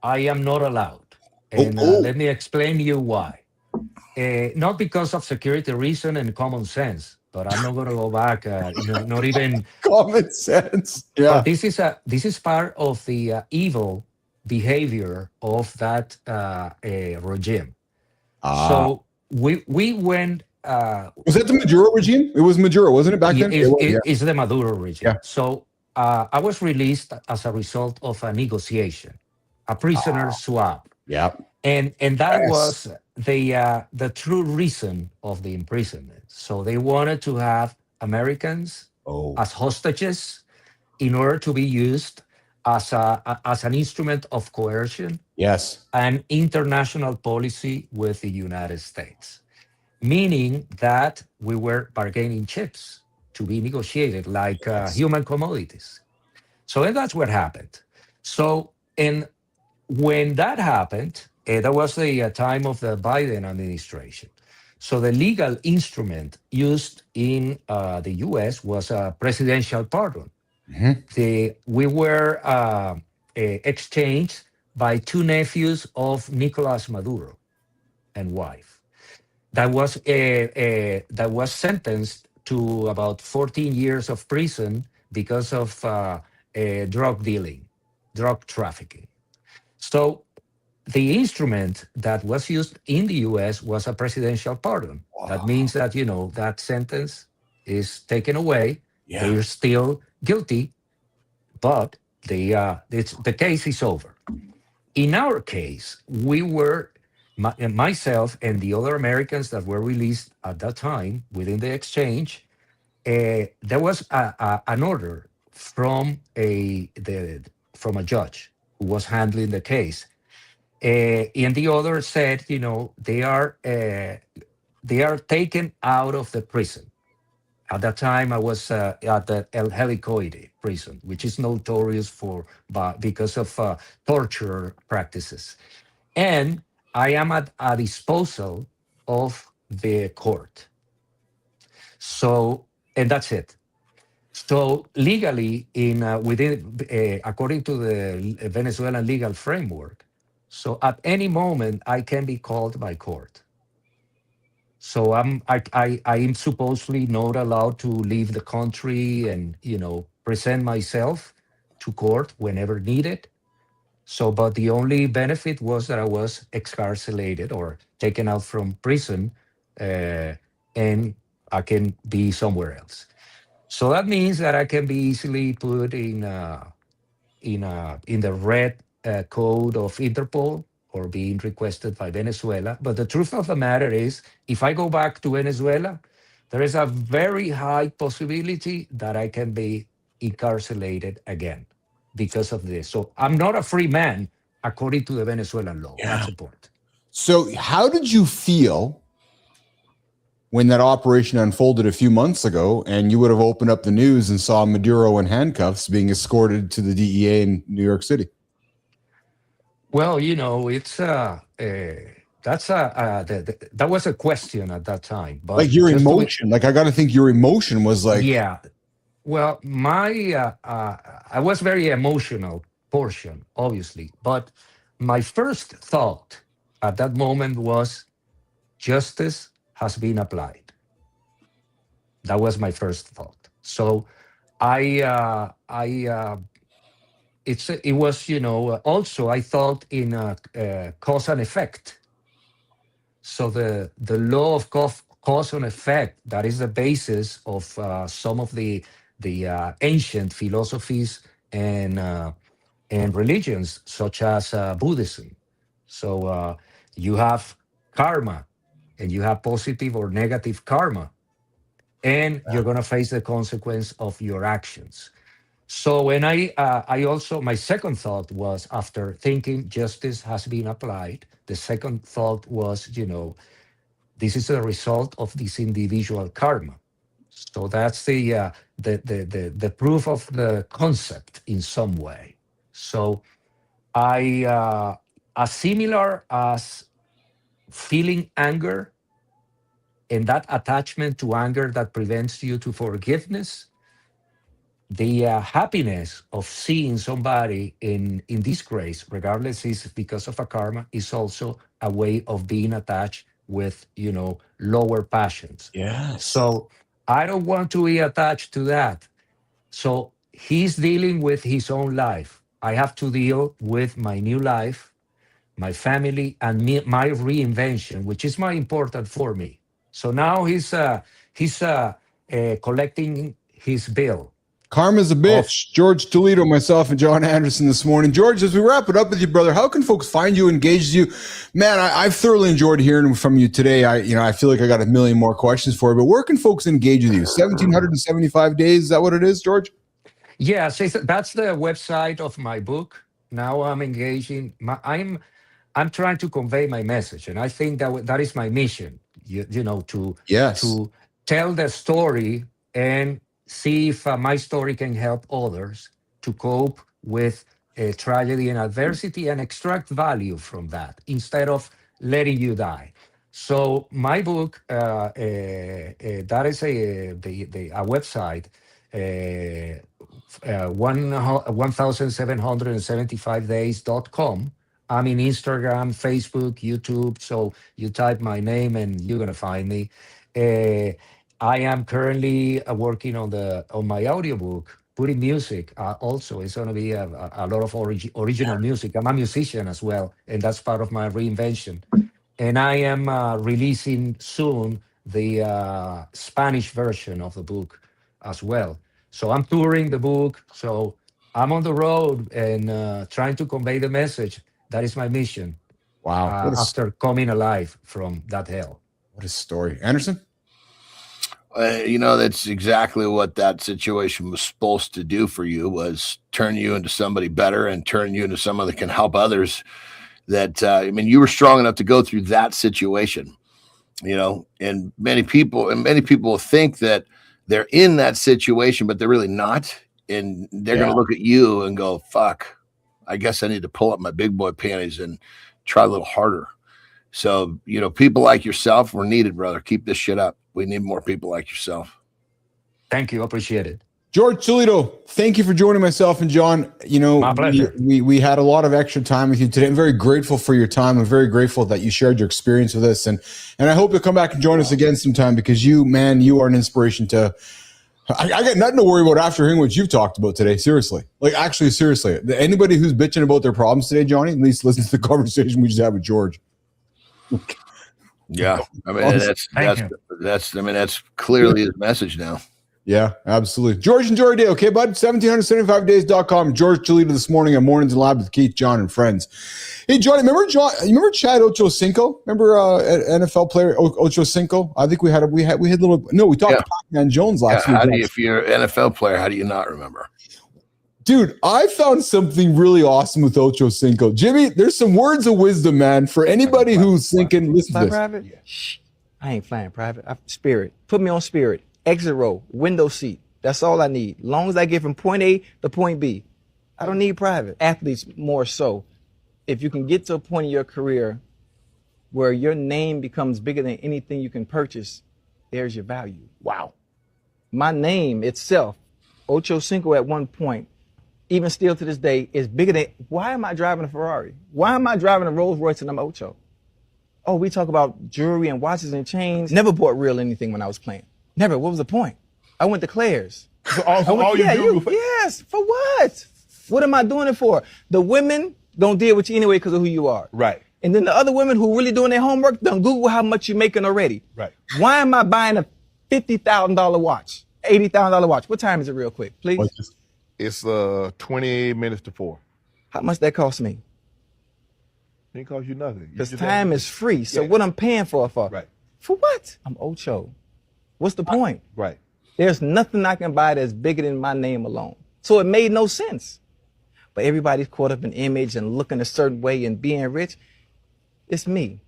I am not allowed. And let me explain to you why. Not because of security reason and common sense, but I'm not going to go back. Not even common sense. Yeah, but this is part of the evil behavior of that regime. So we went. Was that the Maduro regime? It was Maduro, wasn't it back then? It's the Maduro regime. Yeah. So I was released as a result of a negotiation, a prisoner swap. Yeah. And that was the true reason of the imprisonment. So they wanted to have Americans as hostages in order to be used as an instrument of coercion. Yes. And international policy with the United States, meaning that we were bargaining chips to be negotiated like human commodities. So that's what happened. So when that happened, that was the time of the Biden administration. So the legal instrument used in the U.S. was a presidential pardon. Mm-hmm. We were exchanged by two nephews of Nicolas Maduro and wife. That was sentenced to about 14 years of prison because of drug dealing, drug trafficking. So the instrument that was used in the U.S. was a presidential pardon. Wow. That means that, that sentence is taken away. Yeah. They're still guilty, but the case is over. In our case, we were, myself and the other Americans that were released at that time within the exchange, there was an order from a judge who was handling the case. And the other said, they are taken out of the prison. At that time, I was at the El Helicoide prison, which is notorious because of torture practices. And I am at a disposal of the court. So, and that's it. So legally, according to the Venezuelan legal framework, so at any moment I can be called by court. So I am supposedly not allowed to leave the country and present myself to court whenever needed. So, but the only benefit was that I was excarcerated or taken out from prison, and I can be somewhere else. So that means that I can be easily put in the red code of Interpol or being requested by Venezuela. But the truth of the matter is, if I go back to Venezuela, there is a very high possibility that I can be incarcerated again. because of this. So I'm not a free man according to the Venezuelan law. Yeah. That's the point. So how did you feel when that operation unfolded a few months ago and you would have opened up the news and saw Maduro in handcuffs being escorted to the DEA in New York City? Well, it's that was a question at that time. But like your emotion, I got to think your emotion was like, yeah. Well, I was very emotional portion, obviously, but my first thought at that moment was justice has been applied. That was my first thought. So it was, also I thought in cause and effect. So the law of cause and effect, that is the basis of some of the ancient philosophies and religions, such as Buddhism. So you have karma, and you have positive or negative karma, and you're going to face the consequence of your actions. So when I also, my second thought was, after thinking justice has been applied, the second thought was, this is a result of this individual karma. So that's the proof of the concept in some way. So as similar as feeling anger and that attachment to anger that prevents you to forgiveness, the happiness of seeing somebody in disgrace, regardless is because of a karma, is also a way of being attached with, lower passions. yes. So I don't want to be attached to that. So he's dealing with his own life. I have to deal with my new life, my family, and my reinvention, which is more important for me. So now he's collecting his bill. Karma's a bitch. George Toledo, myself, and Jon Andersen this morning. George, as we wrap it up with you, brother, how can folks find you, engage you? Man, I've thoroughly enjoyed hearing from you today. I feel like I got a million more questions for you, but where can folks engage with you? 1,775 days, is that what it is, George? Yeah, so that's the website of my book. Now I'm engaging. I'm trying to convey my message, and I think that is my mission. To tell the story and see if my story can help others to cope with tragedy and adversity and extract value from that instead of letting you die. So my book, that is a website, 1775days.com. I'm in Instagram, Facebook, YouTube. So you type my name and you're gonna find me. I am currently working on my audiobook, putting music. Also, it's going to be a lot of original music. I'm a musician as well, and that's part of my reinvention. And I am releasing soon the Spanish version of the book as well. So I'm touring the book. So I'm on the road and trying to convey the message. That is my mission. Wow. After coming alive from that hell. What a story. Andersen? That's exactly what that situation was supposed to do for you, was turn you into somebody better and turn you into someone that can help others. That, you were strong enough to go through that situation, and many people think that they're in that situation, but they're really not. And they're going to look at you and go, fuck, I guess I need to pull up my big boy panties and try a little harder. So, people like yourself were needed, brother. Keep this shit up. We need more people like yourself. Thank you. Appreciate it. George Toledo, thank you for joining myself and John. My pleasure. We had a lot of extra time with you today. I'm very grateful for your time. I'm very grateful that you shared your experience with us. And I hope you'll come back and join us again sometime, because you are an inspiration to, I got nothing to worry about after hearing what you've talked about today. Seriously. Seriously. Anybody who's bitching about their problems today, Johnny, at least listen to the conversation we just had with George. Yeah, that's clearly his message now. Yeah, absolutely. George, enjoy your day, okay, bud? 1775days.com. George Toledo this morning on Mornings in Lab with Keith, John, and friends. Hey, Johnny, remember Chad Ochocinco? Remember NFL player Ochocinco? I think we talked to Pac-Man Jones last week. If you're an NFL player, how do you not remember? Dude, I found something really awesome with Ocho Cinco. Jimmy, there's some words of wisdom, man, for anybody who's thinking, listen to this. Private? Yeah. Shh. I ain't flying private. Spirit. Put me on Spirit. Exit row. Window seat. That's all I need. Long as I get from point A to point B. I don't need private. Athletes more so. If you can get to a point in your career where your name becomes bigger than anything you can purchase, there's your value. Wow. My name itself, Ocho Cinco at one point, even still to this day, is bigger than, why am I driving a Ferrari? Why am I driving a Rolls Royce and I'm Ocho? Oh, we talk about jewelry and watches and chains. Never bought real anything when I was playing. Never. What was the point? I went to Claire's. Yes. For what? What am I doing it for? The women don't deal with you anyway because of who you are. Right. And then the other women who really doing their homework, don't Google how much you're making already. Right. Why am I buying a $50,000 watch, $80,000 watch? What time is it real quick, please? It's 20 minutes to 4. How much that cost me? It didn't cost you nothing. Because time is free. So what I'm paying for? Right. For what? I'm Ocho. What's the point? Right. There's nothing I can buy that's bigger than my name alone. So it made no sense. But everybody's caught up in image and looking a certain way and being rich. It's me.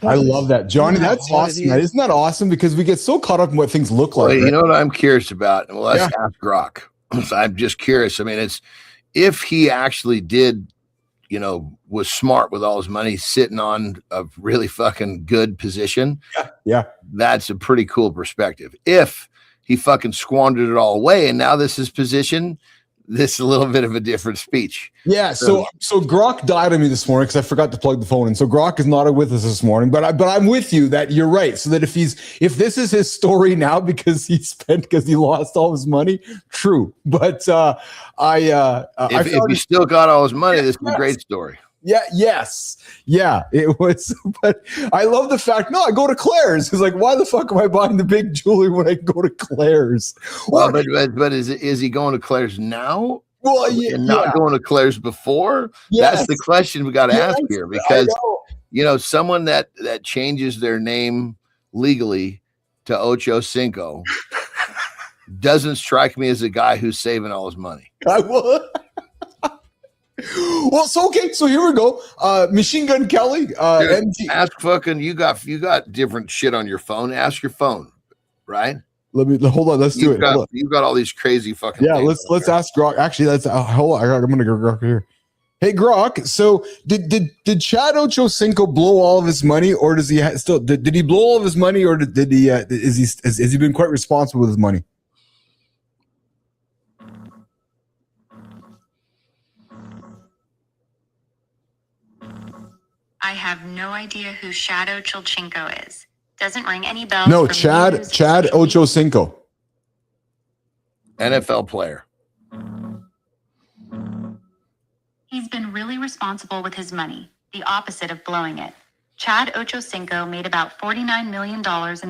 I love that. Johnny, that's awesome. Isn't that awesome? Because we get so caught up in what things look like. Well, right? You know what I'm curious about? Well, let's ask Grok. So I'm just curious. I mean, it's if he actually did, was smart with all his money, sitting on a really fucking good position. Yeah. That's a pretty cool perspective. If he fucking squandered it all away and now this is position, this is a little bit of a different speech. Yeah. So Grok died on me this morning because I forgot to plug the phone in. So Grok is not with us this morning, but I'm with you that you're right. So that if this is his story now because he lost all his money, true. But if he still got all his money, this is a great story. Yeah. Yes. Yeah. It was. But I love the fact. No, I go to Claire's. It's like, why the fuck am I buying the big jewelry when I can go to Claire's? Well, but is he going to Claire's now? Well, and not going to Claire's before? Yes. That's the question we got to ask here, because someone that changes their name legally to Ocho Cinco doesn't strike me as a guy who's saving all his money. I would. Well, so here we go. Machine Gun Kelly. Dude, ask fucking you got different shit on your phone. Ask your phone, right? Hold on. Let's do it. You've got all these crazy fucking. Yeah, let's ask Grok. Actually, hold on. I'm gonna go Grok here. Hey Grok. So did Chad Ocho Cinco blow all of his money, or does he still? Did he blow all of his money, or did he? Has he been quite responsible with his money? I have no idea who Shadow Chilchinko is. Doesn't ring any bells. No, Chad Ocho Cinco. NFL player. He's been really responsible with his money, the opposite of blowing it. Chad Ocho Cinco made about $49 million in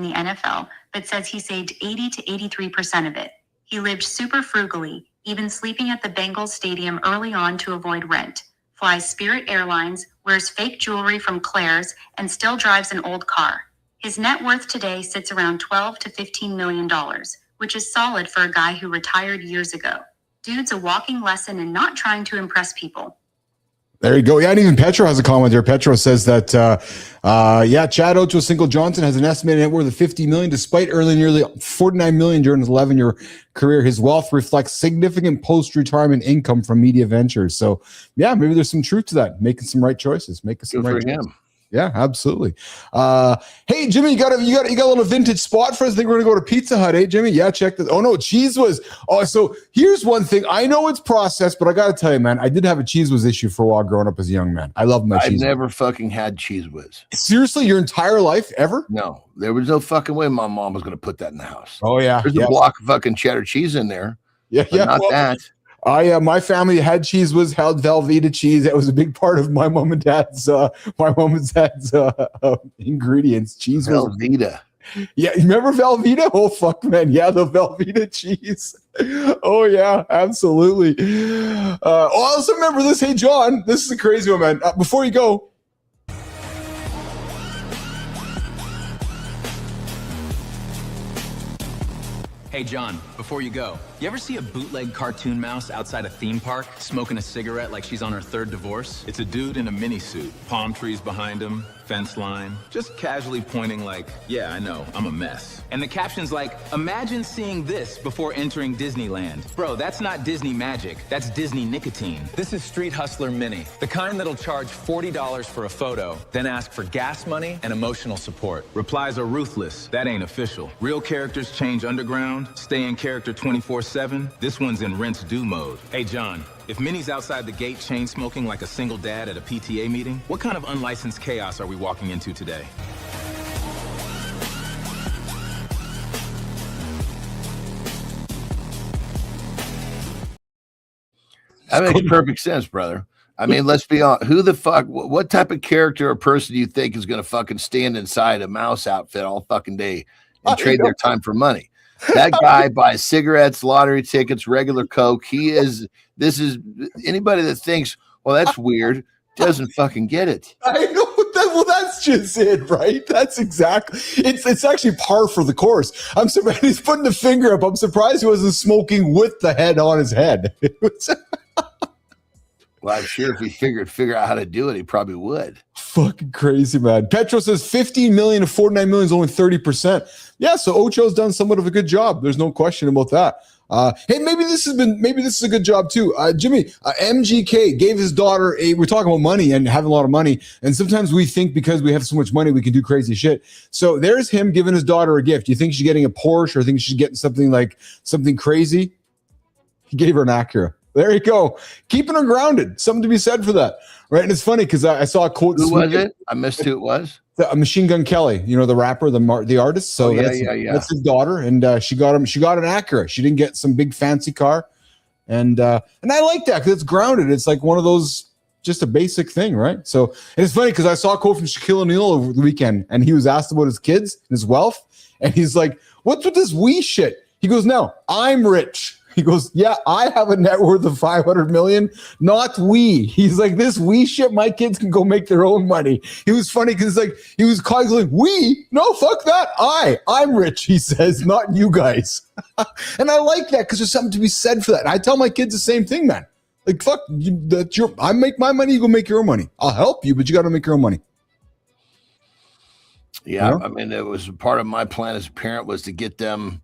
the NFL, but says he saved 80 to 83% of it. He lived super frugally, even sleeping at the Bengals stadium early on to avoid rent. Flies Spirit Airlines, wears fake jewelry from Claire's, and still drives an old car. His net worth today sits around $12 to $15 million, which is solid for a guy who retired years ago. Dude's a walking lesson in not trying to impress people. There you go. Yeah, and even Petro has a comment here. Petro says that, Chad Ocho Cinco Johnson has an estimated net worth of $50 million, despite earning nearly $49 million during his 11-year career. His wealth reflects significant post-retirement income from media ventures. So, yeah, maybe there's some truth to that. Making some right choices. Yeah, absolutely. Hey, Jimmy, you got a little vintage spot for us? I think we're gonna go to Pizza Hut, Jimmy? Yeah, check this. Oh no, Cheese Whiz. Oh, so here's one thing. I know it's processed, but I gotta tell you, man, I did have a Cheese Whiz issue for a while growing up as a young man. I love my Cheese Whiz. I never fucking had Cheese Whiz. Seriously, your entire life, ever? No, there was no fucking way my mom was gonna put that in the house. Oh yeah, there's a block of fucking cheddar cheese in there. Yeah, not that. My family had Cheese Whiz, held Velveeta cheese. That was a big part of my mom and dad's ingredients. Cheese Velveeta. Yeah, you remember Velveeta? Oh fuck, man. Yeah, the Velveeta cheese. Oh yeah, absolutely. I also remember this. Hey John, this is a crazy one, man. Before you go. Hey, Jon, before you go, you ever see a bootleg cartoon mouse outside a theme park smoking a cigarette like she's on her third divorce? It's a dude in a mini suit, palm trees behind him, fence line, just casually pointing like, yeah, I know, I'm a mess. And the caption's like, imagine seeing this before entering Disneyland. Bro, that's not Disney magic. That's Disney nicotine. This is Street Hustler Mini, the kind that'll charge $40 for a photo, then ask for gas money and emotional support. Replies are ruthless. That ain't official. Real characters change underground, stay in character 24/7. This one's in rinse do mode. Hey, Jon, if Minnie's outside the gate chain smoking like a single dad at a PTA meeting, what kind of unlicensed chaos are we walking into today? That makes perfect sense, brother. I mean, let's be honest. Who the fuck, what type of character or person do you think is going to fucking stand inside a mouse outfit all fucking day and trade their time for money? That guy buys cigarettes, lottery tickets, regular Coke. This is anybody that thinks, well, that's weird, doesn't fucking get it. I know that. Well, that's just it, right? That's exactly. It's actually par for the course. I'm surprised he's putting the finger up. I'm surprised he wasn't smoking with the head on his head. Well, I'm sure if he figure out how to do it, he probably would. Fucking crazy, man. Petro says 15 million to 49 million is only 30%. Yeah, so Ocho's done somewhat of a good job. There's no question about that. Hey, maybe this is a good job too. Jimmy, MGK gave his daughter we're talking about money and having a lot of money. And sometimes we think because we have so much money, we can do crazy shit. So there's him giving his daughter a gift. Do you think she's getting a Porsche or think she's getting something crazy? He gave her an Acura. There you go. Keeping her grounded. Something to be said for that. Right. And it's funny because I saw a quote. Who was it? I missed who it was. Machine Gun Kelly, the rapper, the artist. So that's his daughter, and she got an Acura. She didn't get some big fancy car, and I like that because it's grounded. It's like one of those, just a basic thing, right? So and it's funny because I saw a quote from Shaquille O'Neal over the weekend, and he was asked about his kids and his wealth, and he's like, "What's with this we shit?" He goes, "No, I'm rich." He goes, "Yeah, I have a net worth of 500 million, not we." He's like, "This we shit, my kids can go make their own money." He was funny because he was calling, "We? No, fuck that. I'm rich," he says, "not you guys." And I like that because there's something to be said for that. And I tell my kids the same thing, man. Like, fuck, I make my money, you go make your own money. I'll help you, but you got to make your own money. Yeah, I mean, it was part of my plan as a parent was to get them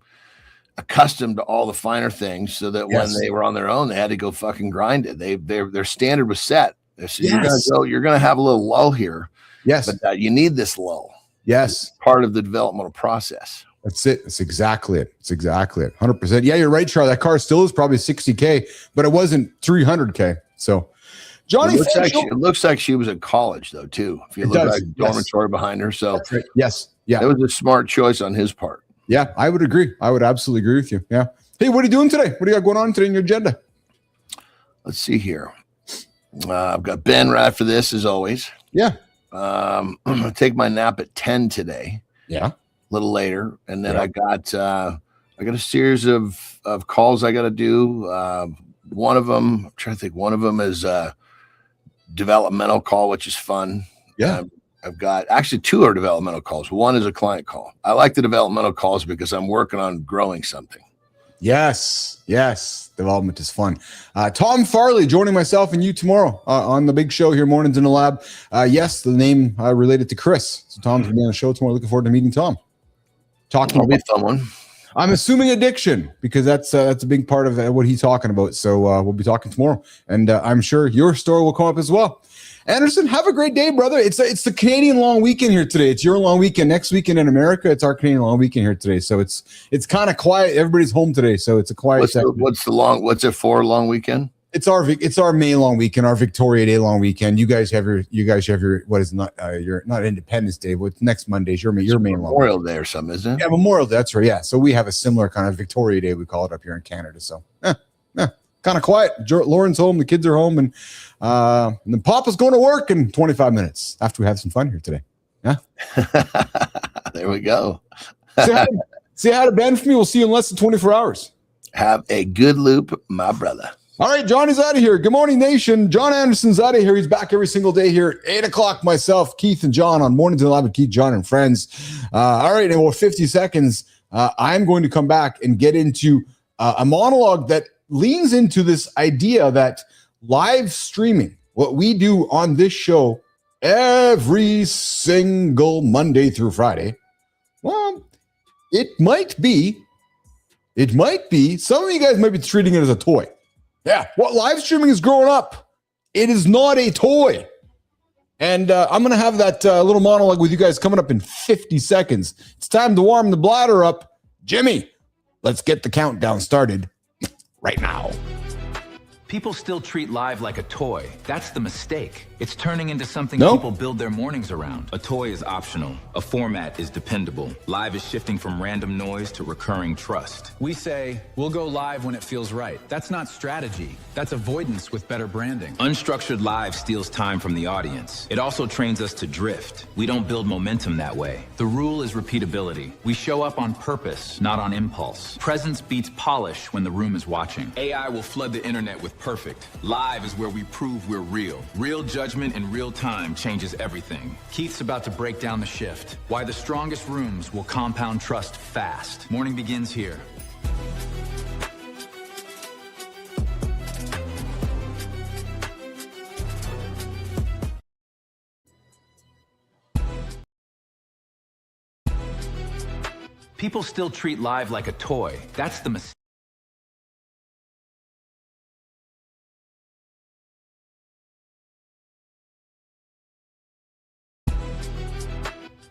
accustomed to all the finer things so that when they were on their own, they had to go fucking grind it. Their standard was set. So you're going to have a little lull here. Yes. But you need this lull. Yes. It's part of the developmental process. That's it. That's exactly it. It's exactly it. 100%. Yeah, you're right, Charlie. That car still is probably 60K, but it wasn't 300K. So Johnny, it looks like she was at college though, too. If you look like dormitory behind her. So right. Yes. Yeah. It was a smart choice on his part. Yeah, I would agree. I would absolutely agree with you. Yeah. Hey, what are you doing today? What do you got going on today in your agenda? Let's see here. I've got Ben right after this, as always. Yeah. I'm going to take my nap at 10 today. Yeah. A little later. And then I got a series of calls I got to do. One of them, I'm trying to think, one of them is a developmental call, which is fun. Yeah. I've got actually two are developmental calls. One is a client call. I like the developmental calls because I'm working on growing something. Yes. Development is fun. Tom Farley joining myself and you tomorrow on the big show here, Mornings in the Lab. Yes, the name related to Chris. So Tom's going to be on the show tomorrow. Looking forward to meeting Tom. It'll be a fun one. I'm assuming addiction because that's a big part of what he's talking about. So we'll be talking tomorrow, and I'm sure your story will come up as well. Anderson, have a great day, brother. It's the Canadian long weekend here today. It's your long weekend. Next weekend in America, it's our Canadian long weekend here today. So it's kind of quiet. Everybody's home today, so it's a quiet. What's it for? Long weekend? It's our May long weekend, our Victoria Day long weekend. You guys have your what is not your not Independence Day, but next Monday's your May long Memorial Day or something, isn't it? Yeah, Memorial Day. That's right. Yeah, so we have a similar kind of Victoria Day. We call it up here in Canada. So kind of quiet. Lauren's home, the kids are home, and then Papa's going to work in 25 minutes after we have some fun here today. Yeah. There we go. Say hi to Ben for me. We'll see you in less than 24 hours. Have a good loop, my brother. All right, Johnny's out of here. Good morning, nation. Jon Andersen's out of here. He's back every single day here at 8 o'clock. Myself, Keith, and John on Mornings in the Lab with Keith, John, and friends. All right, and we're 50 seconds. I'm going to come back and get into a monologue that leans into this idea that live streaming, what we do on this show every single Monday through Friday, well, it might be, some of you guys might be treating it as a toy. Yeah, what live streaming is growing up. It is not a toy. And I'm going to have that little monologue with you guys coming up in 50 seconds. It's time to warm the bladder up. Jimmy, let's get the countdown started right now. People still treat live like a toy. That's the mistake. It's turning into something people build their mornings around. A toy is optional. A format is dependable. Live is shifting from random noise to recurring trust. We say, we'll go live when it feels right. That's not strategy. That's avoidance with better branding. Unstructured live steals time from the audience. It also trains us to drift. We don't build momentum that way. The rule is repeatability. We show up on purpose, not on impulse. Presence beats polish when the room is watching. AI will flood the internet with perfect. Live is where we prove we're real. Real judgment in real time changes everything. Keith's about to break down the shift. Why the strongest rooms will compound trust fast. Morning begins here. People still treat live like a toy. That's the mistake.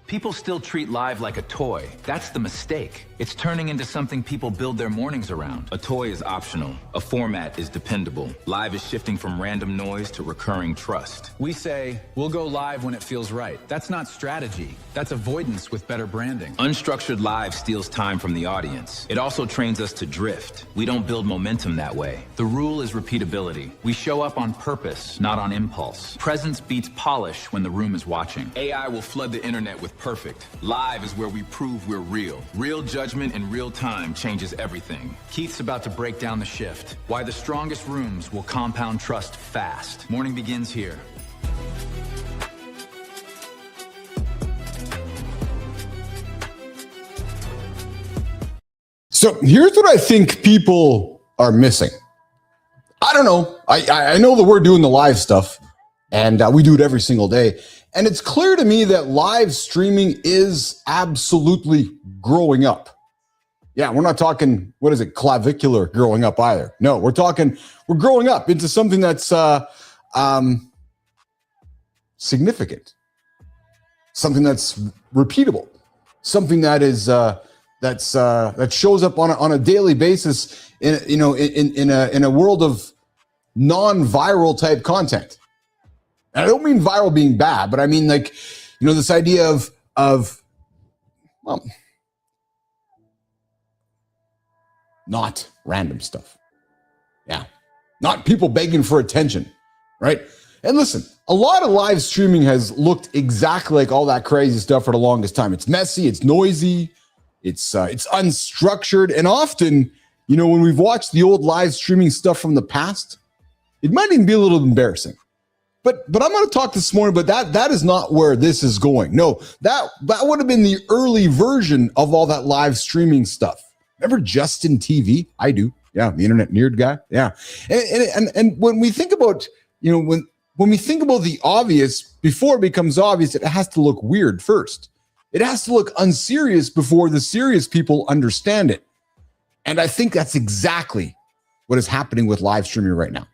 People still treat live like a toy. That's the mistake. It's turning into something people build their mornings around. A toy is optional. A format is dependable. Live is shifting from random noise to recurring trust. We say, we'll go live when it feels right. That's not strategy. That's avoidance with better branding. Unstructured live steals time from the audience. It also trains us to drift. We don't build momentum that way. The rule is repeatability. We show up on purpose, not on impulse. Presence beats polish when the room is watching. AI will flood the internet with perfect. Live is where we prove we're real. Real judgment in real time changes everything. Keith's about to break down the shift. Why the strongest rooms will compound trust fast. Morning begins here. So here's what I think people are missing. I don't know. I know that we're doing the live stuff, and we do it every single day. And it's clear to me that live streaming is absolutely growing up. Yeah, we're not talking, what is it, clavicular growing up either. No, we're growing up into something that's significant, something that's repeatable, something that is that shows up on a daily basis in a world of non-viral type content. And I don't mean viral being bad, but I mean this idea of not random stuff. Yeah. Not people begging for attention, right? And listen, a lot of live streaming has looked exactly like all that crazy stuff for the longest time. It's messy, it's noisy, it's unstructured, and often, when we've watched the old live streaming stuff from the past, it might even be a little embarrassing. But I'm going to talk this morning, but that is not where this is going. No, that would have been the early version of all that live streaming stuff. Remember Justin TV? I do. Yeah, the internet nerd guy. Yeah. And when we think about, when we think about the obvious, before it becomes obvious, it has to look weird first. It has to look unserious before the serious people understand it. And I think that's exactly what is happening with live streaming right now.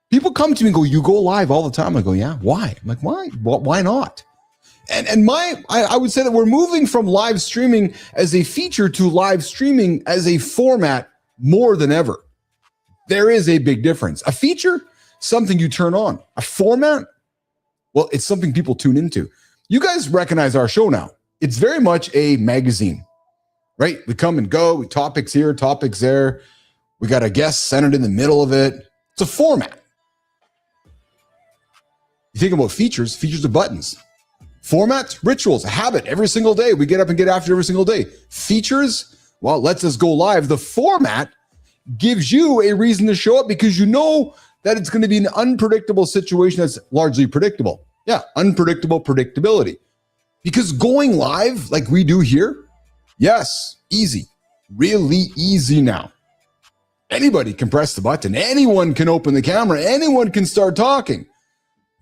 People come to me and go, you go live all the time. I go, yeah, why? I'm like, why? Why not? And I would say that we're moving from live streaming as a feature to live streaming as a format more than ever. There is a big difference. A feature, something you turn on. A format, well, it's something people tune into. You guys recognize our show now. It's very much a magazine, right? We come and go, topics here, topics there. We got a guest centered in the middle of it. It's a format. You think about features are buttons. Formats, rituals, a habit. Every single day, we get up and get after every single day. Features, well, lets us go live. The format gives you a reason to show up because you know that it's going to be an unpredictable situation that's largely predictable. Yeah, unpredictable predictability. Because going live like we do here, yes, Easy. Really easy now. Anybody can press the button. Anyone can open the camera. Anyone can start talking.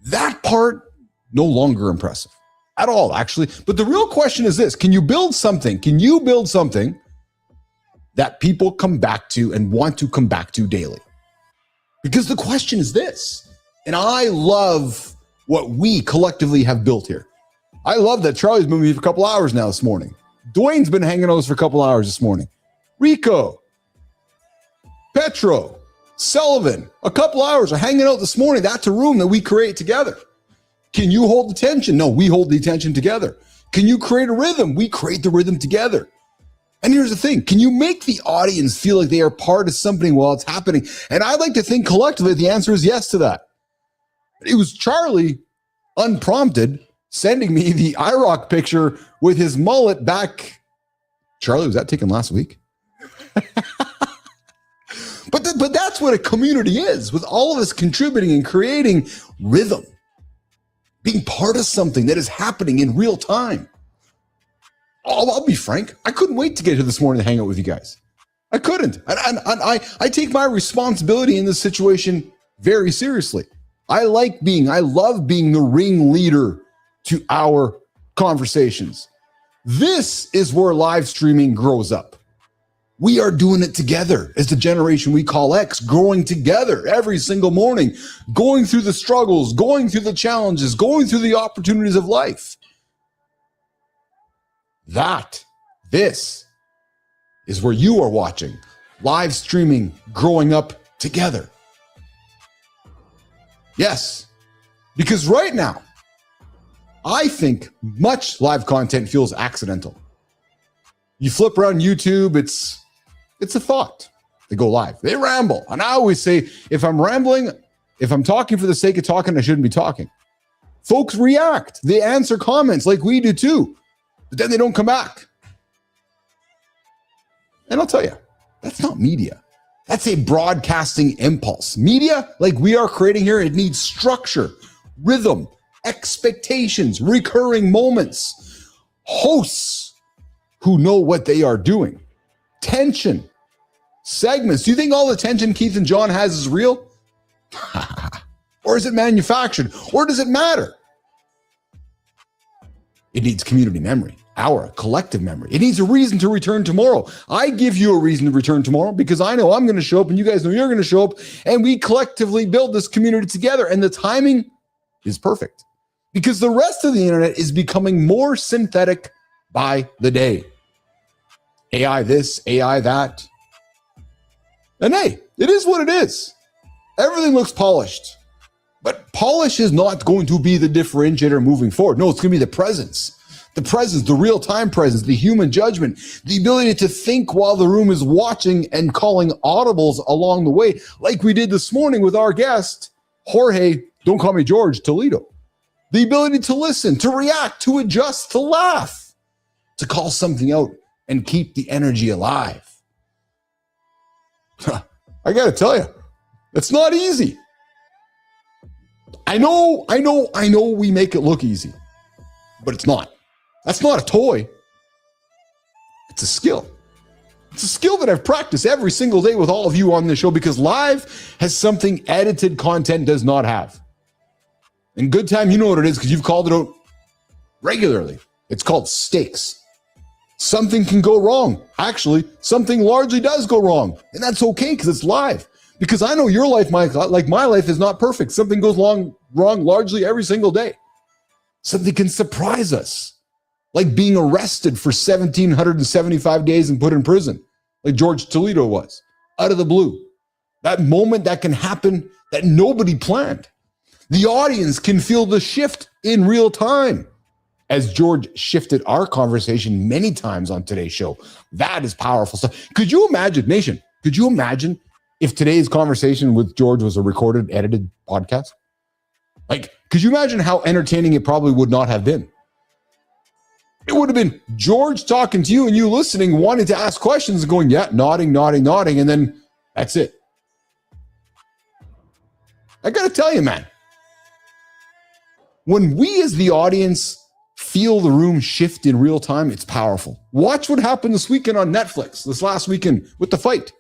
That part, no longer impressive at all, actually. But the real question is this. Can you build something? Can you build something that people come back to and want to come back to daily? Because the question is this, and I love what we collectively have built here. I love that Charlie's been with me for a couple hours now this morning. Dwayne's been hanging out with us for a couple hours this morning. Rico, Petro, Sullivan, a couple hours are hanging out this morning. That's a room that we create together. Can you hold the tension? No, we hold the attention together. Can you create a rhythm? We create the rhythm together. And here's the thing. Can you make the audience feel like they are part of something while it's happening? And I'd like to think collectively the answer is yes to that. It was Charlie, unprompted, sending me the IROC picture with his mullet back. Charlie, was that taken last week? But that's what a community is, with all of us contributing and creating rhythm, being part of something that is happening in real time. I'll be frank. I couldn't wait to get here this morning to hang out with you guys. I couldn't. I take my responsibility in this situation very seriously. I love being the ringleader to our conversations. This is where live streaming grows up. We are doing it together as the generation we call X, growing together every single morning, going through the struggles, going through the challenges, going through the opportunities of life. This is where you are watching live streaming, growing up together. Yes, because right now, I think much live content feels accidental. You flip around YouTube, it's a thought. They go live, they ramble. And I always say, if I'm rambling, if I'm talking for the sake of talking, I shouldn't be talking. Folks react. They answer comments like we do too, but then they don't come back. And I'll tell you, that's not media. That's a broadcasting impulse. Media, like we are creating here, it needs structure, rhythm, expectations, recurring moments, hosts who know what they are doing, tension, segments. Do you think all the tension Keith and Jon has is real? Or is it manufactured? Or does it matter? It needs community memory, our collective memory. It needs a reason to return tomorrow. I give you a reason to return tomorrow because I know I'm going to show up and you guys know you're going to show up, and we collectively build this community together, and the timing is perfect because the rest of the internet is becoming more synthetic by the day. AI this, AI that. And hey, it is what it is. Everything looks polished. But polish is not going to be the differentiator moving forward. No, it's going to be the presence, the real-time presence, the human judgment, the ability to think while the room is watching and calling audibles along the way, like we did this morning with our guest, Jorge, don't call me George, Toledo. The ability to listen, to react, to adjust, to laugh, to call something out and keep the energy alive. I got to tell you, it's not easy. I know we make it look easy, but it's not. That's not a toy. It's a skill. It's a skill that I've practiced every single day with all of you on this show because live has something edited content does not have. In good time, you know what it is because you've called it out regularly. It's called stakes. Something can go wrong. Actually, something largely does go wrong, and that's okay because it's live. Because I know your life, like my life, is not perfect. Something goes wrong largely every single day. Something can surprise us, like being arrested for 1,775 days and put in prison, like George Toledo was, out of the blue. That moment that can happen that nobody planned. The audience can feel the shift in real time, as George shifted our conversation many times on today's show. That is powerful stuff. Could you imagine, Nation, could you imagine if today's conversation with George was a recorded, edited podcast? Like, could you imagine how entertaining it probably would not have been? It would have been George talking to you and you listening, wanting to ask questions and going, yeah, nodding, and then that's it. I got to tell you, man, when we as the audience feel the room shift in real time, it's powerful. Watch what happened this weekend on Netflix, this last weekend with the fight.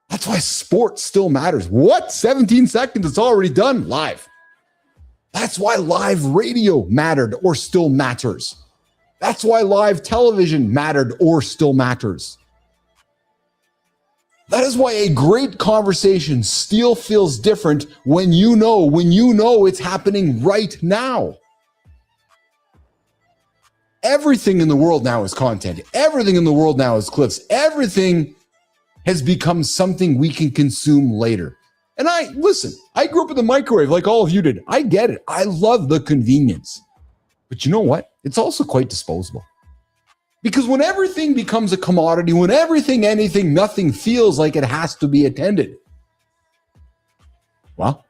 That's why sports still matters. What? 17 seconds, it's already done live. That's why live radio mattered or still matters. That's why live television mattered or still matters. That is why a great conversation still feels different when you know it's happening right now. Everything in the world now is content. Everything in the world now is clips. Everything has become something we can consume later. And I grew up in the microwave like all of you did. I get it. I love the convenience. But you know what? It's also quite disposable. Because when everything becomes a commodity, when everything, anything, nothing feels like it has to be attended, well,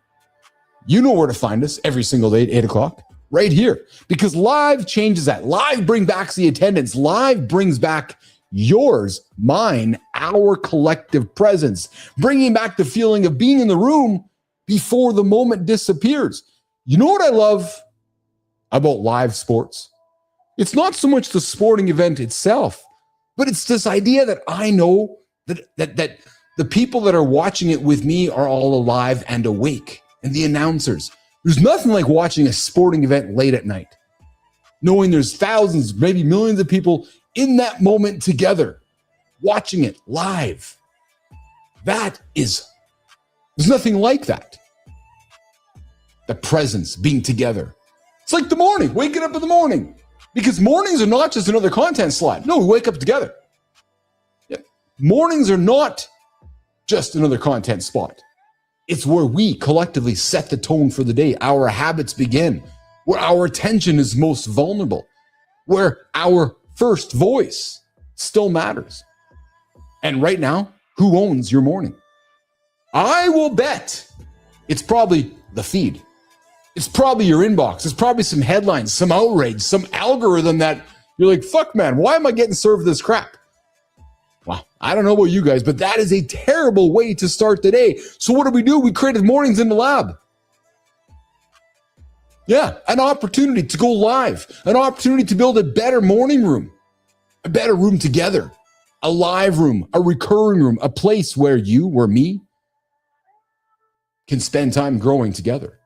you know where to find us every single day at 8 o'clock, right here. Because live changes that. Live brings back the attendance. Live brings back yours, mine, our collective presence, bringing back the feeling of being in the room before the moment disappears. You know what I love about live sports? It's not so much the sporting event itself, but it's this idea that I know that the people that are watching it with me are all alive and awake, and the announcers. There's nothing like watching a sporting event late at night, knowing there's thousands, maybe millions of people in that moment together, watching it live. There's nothing like that. The presence, being together. It's like the morning, waking up in the morning. Because mornings are not just another content slide. No, we wake up together. Yeah. Mornings are not just another content spot. It's where we collectively set the tone for the day. Our habits begin, where our attention is most vulnerable, where our first voice still matters. And right now, who owns your morning? I will bet it's probably the feed. It's probably your inbox. It's probably some headlines, some outrage, some algorithm that you're like, fuck, man, why am I getting served this crap? Well, I don't know about you guys, but that is a terrible way to start the day. So what do? We created mornings in the lab. Yeah, an opportunity to go live, an opportunity to build a better morning room, a better room together, a live room, a recurring room, a place where you or me can spend time growing together.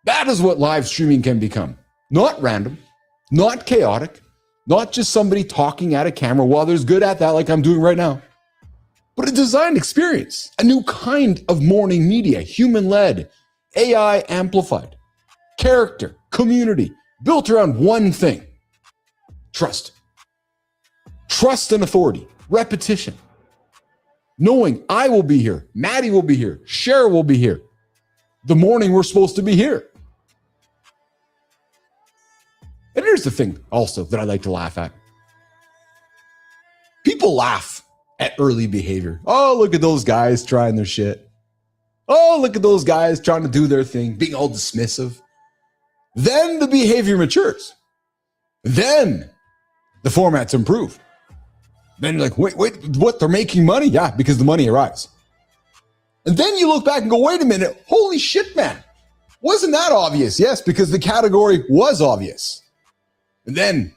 That is what live streaming can become. Not random, not chaotic, not just somebody talking at a camera. While there's good at that, like I'm doing right now, but a designed experience, a new kind of morning media, human-led, AI amplified, character, community, built around one thing: trust. Trust and authority, repetition. Knowing I will be here, Maddie will be here, Cheryl will be here. The morning we're supposed to be here. And here's the thing also that I like to laugh at. People laugh at early behavior. Oh, look at those guys trying their shit. Oh, look at those guys trying to do their thing, being all dismissive. Then the behavior matures. Then the formats improve. Then you're like, wait, what? They're making money? Yeah, because the money arrives. And then you look back and go, wait a minute, holy shit, man. Wasn't that obvious? Yes, because the category was obvious. And then,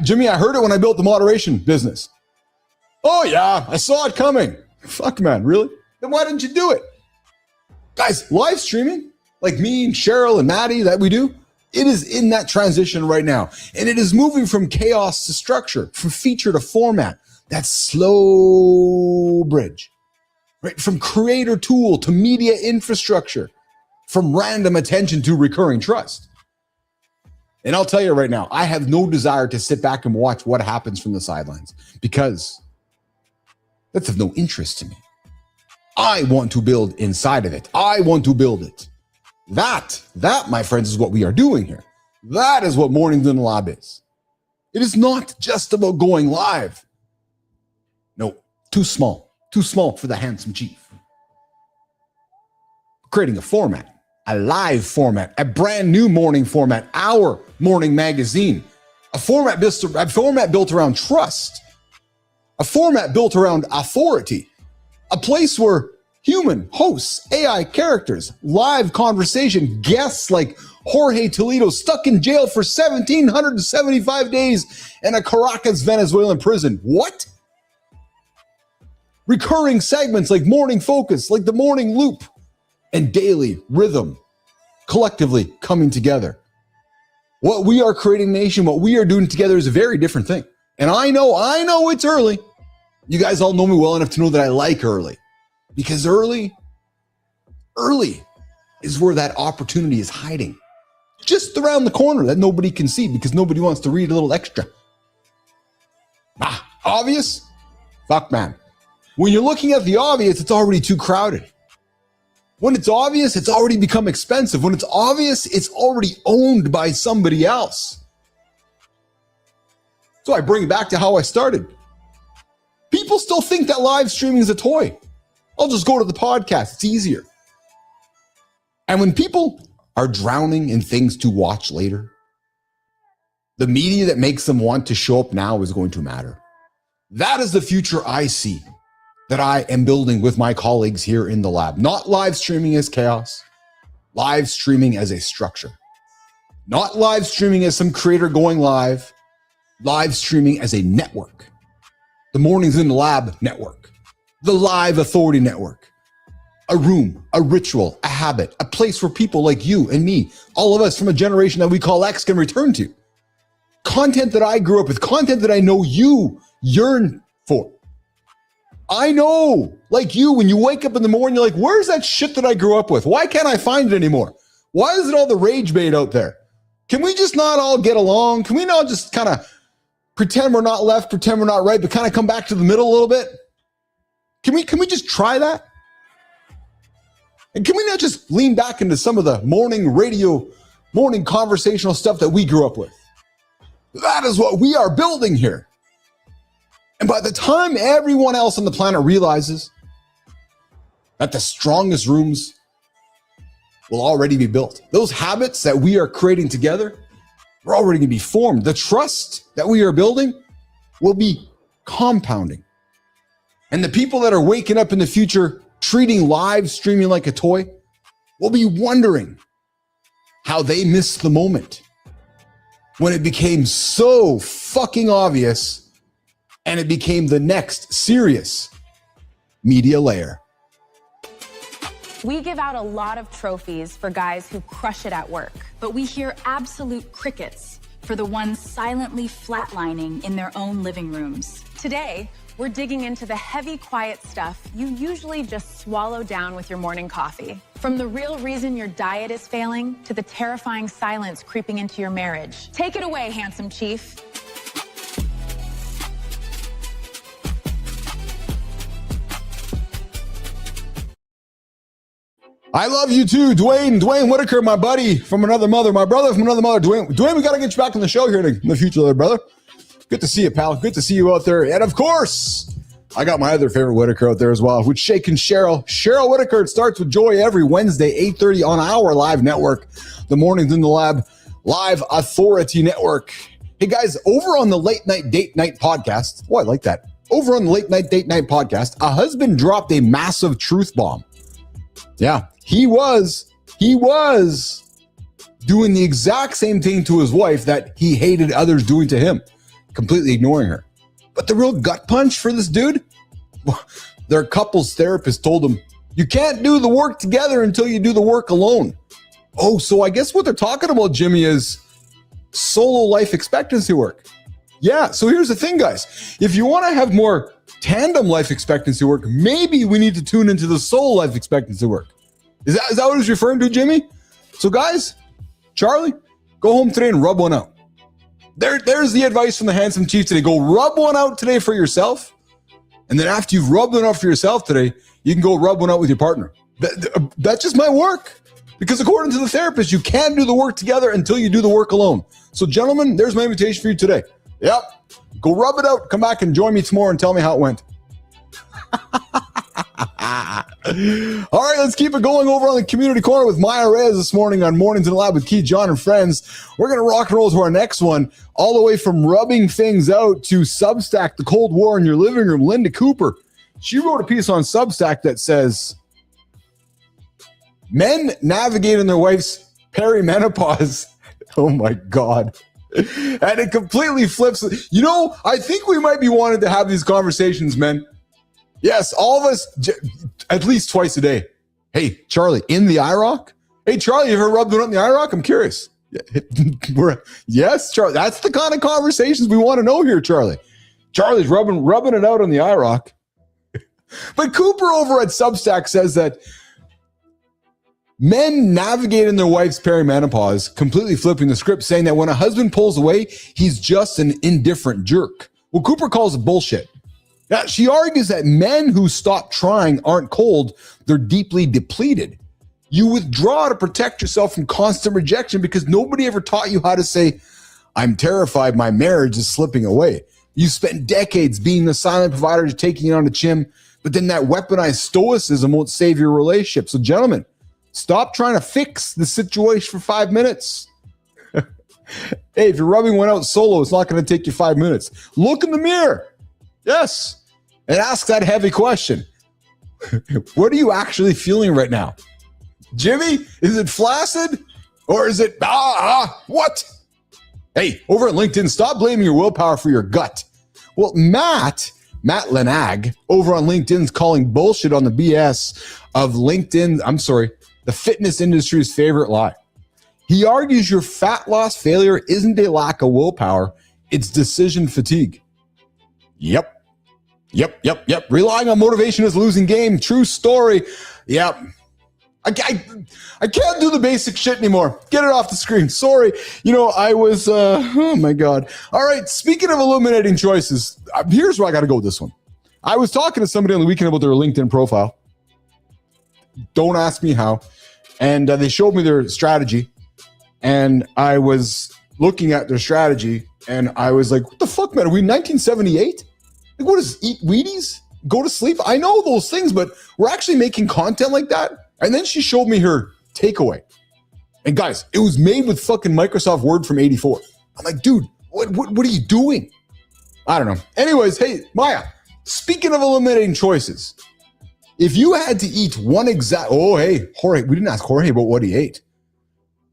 Jimmy, I heard it when I built the moderation business. Oh yeah, I saw it coming. Fuck, man, really? Then why didn't you do it? Guys, live streaming, like me and Cheryl and Maddie that we do, it is in that transition right now. And it is moving from chaos to structure, from feature to format. That slow bridge. Right? From creator tool to media infrastructure, from random attention to recurring trust. And I'll tell you right now, I have no desire to sit back and watch what happens from the sidelines, because that's of no interest to me. I want to build inside of it. I want to build it. That, my friends, is what we are doing here. That is what Mornings in the Lab is. It is not just about going live. No, too small for the handsome chief. Creating a format, a live format, a brand new morning format, our morning magazine, a format built around trust, a format built around authority, a place where human hosts, AI characters, live conversation, guests like Jorge Toledo stuck in jail for 1,775 days in a Caracas, Venezuelan prison. What? Recurring segments like Morning Focus, like the Morning Loop, and Daily Rhythm collectively coming together. What we are creating, nation, what we are doing together is a very different thing. And I know it's early. You guys all know me well enough to know that I like early. Because early is where that opportunity is hiding. Just around the corner that nobody can see because nobody wants to read a little extra. Obvious? Fuck, man. When you're looking at the obvious, it's already too crowded. When it's obvious, it's already become expensive. When it's obvious, it's already owned by somebody else. So I bring it back to how I started. People still think that live streaming is a toy. I'll just go to the podcast. It's easier. And when people are drowning in things to watch later, the media that makes them want to show up now is going to matter. That is the future I see that I am building with my colleagues here in the lab. Not live streaming as chaos, live streaming as a structure. Not live streaming as some creator going live streaming as a network. The Mornings in the Lab network, the Live Authority network, a room, a ritual, a habit, a place where people like you and me, all of us from a generation that we call X, can return to. Content that I grew up with, content that I know you yearn for. I know, like you, when you wake up in the morning, you're like, where's that shit that I grew up with? Why can't I find it anymore? Why is it all the rage bait out there? Can we just not all get along? Can we not just kind of pretend we're not left, pretend we're not right, but kind of come back to the middle a little bit? Can we just try that? And can we not just lean back into some of the morning radio, morning conversational stuff that we grew up with? That is what we are building here. And by the time everyone else on the planet realizes that the strongest rooms will already be built, those habits that we are creating together are already going to be formed. The trust that we are building will be compounding. And the people that are waking up in the future treating live streaming like a toy will be wondering how they missed the moment when it became so fucking obvious and it became the next serious media layer. We give out a lot of trophies for guys who crush it at work, but we hear absolute crickets for the ones silently flatlining in their own living rooms. Today, we're digging into the heavy, quiet stuff you usually just swallow down with your morning coffee. From the real reason your diet is failing to the terrifying silence creeping into your marriage. Take it away, handsome chief. I love you too, Dwayne Whitaker, my buddy from another mother, my brother from another mother, Dwayne, we got to get you back on the show here in the future, there, brother. Good to see you, pal. Good to see you out there. And of course, I got my other favorite Whitaker out there as well, with Shake and Cheryl. Cheryl Whitaker. It starts with Joy every Wednesday, 8:30 on our live network, the Mornings in the Lab Live Authority Network. Hey guys, over on the Late Night Date Night podcast, oh, I like that. Over on the Late Night Date Night podcast, a husband dropped a massive truth bomb. Yeah, he was doing the exact same thing to his wife that he hated others doing to him, completely ignoring her. But the real gut punch for this dude, their couples therapist told him, you can't do the work together until you do the work alone. Oh, so I guess what they're talking about, Jimmy, is solo life expectancy work. Yeah, so here's the thing, guys. If you want to have more tandem life expectancy work, maybe we need to tune into the solo life expectancy work. Is that what he's referring to, Jimmy? So guys, Charlie, go home today and rub one out. There's the advice from the handsome chief today. Go rub one out today for yourself. And then after you've rubbed one out for yourself today, you can go rub one out with your partner. That just might work. Because according to the therapist, you can't do the work together until you do the work alone. So gentlemen, there's my invitation for you today. Yep. Go rub it out. Come back and join me tomorrow and tell me how it went. All right, let's keep it going over on the community corner with Maya Reyes this morning on Mornings in the Lab with Keith, John, and friends. We're going to rock and roll to our next one, all the way from rubbing things out to Substack, the Cold War in your living room. Linda Cooper, she wrote a piece on Substack that says, men navigating their wife's perimenopause. Oh my God. And it completely flips. You know, I think we might be wanting to have these conversations, men. Yes, all of us, at least twice a day. Hey, Charlie, in the IROC? Hey, Charlie, you ever rubbed one up in the IROC? I'm curious. Yes, Charlie. That's the kind of conversations we want to know here, Charlie. Charlie's rubbing it out on the IROC. But Cooper over at Substack says that men navigate in their wife's perimenopause, completely flipping the script, saying that when a husband pulls away, he's just an indifferent jerk. Well, Cooper calls it bullshit. Now, she argues that men who stop trying aren't cold, they're deeply depleted. You withdraw to protect yourself from constant rejection because nobody ever taught you how to say, I'm terrified my marriage is slipping away. You spent decades being the silent provider, taking it on the chin, but then that weaponized stoicism won't save your relationship. So, gentlemen, stop trying to fix the situation for 5 minutes. Hey, if you're rubbing one out solo, it's not going to take you 5 minutes. Look in the mirror. Yes. And ask that heavy question. What are you actually feeling right now? Jimmy, is it flaccid? Or is it, what? Hey, over at LinkedIn, stop blaming your willpower for your gut. Well, Matt Lenag over on LinkedIn's calling bullshit on the BS of the fitness industry's favorite lie. He argues your fat loss failure isn't a lack of willpower, it's decision fatigue. Yep. Relying on motivation is losing game. True story. Yep. I can't do the basic shit anymore. Get it off the screen. Sorry. You know, I was, oh my God. All right. Speaking of illuminating choices, here's where I got to go with this one. I was talking to somebody on the weekend about their LinkedIn profile. Don't ask me how. And they showed me their strategy. And I was looking at their strategy and I was like, what the fuck, man? Are we in 1978? Like, what is eat Wheaties? Go to sleep? I know those things, but we're actually making content like that? And then she showed me her takeaway. And guys, it was made with fucking Microsoft Word from 84. I'm like, dude, what are you doing? I don't know. Anyways, hey, Maya, speaking of eliminating choices, if you had to eat one exact, Jorge, we didn't ask Jorge about what he ate.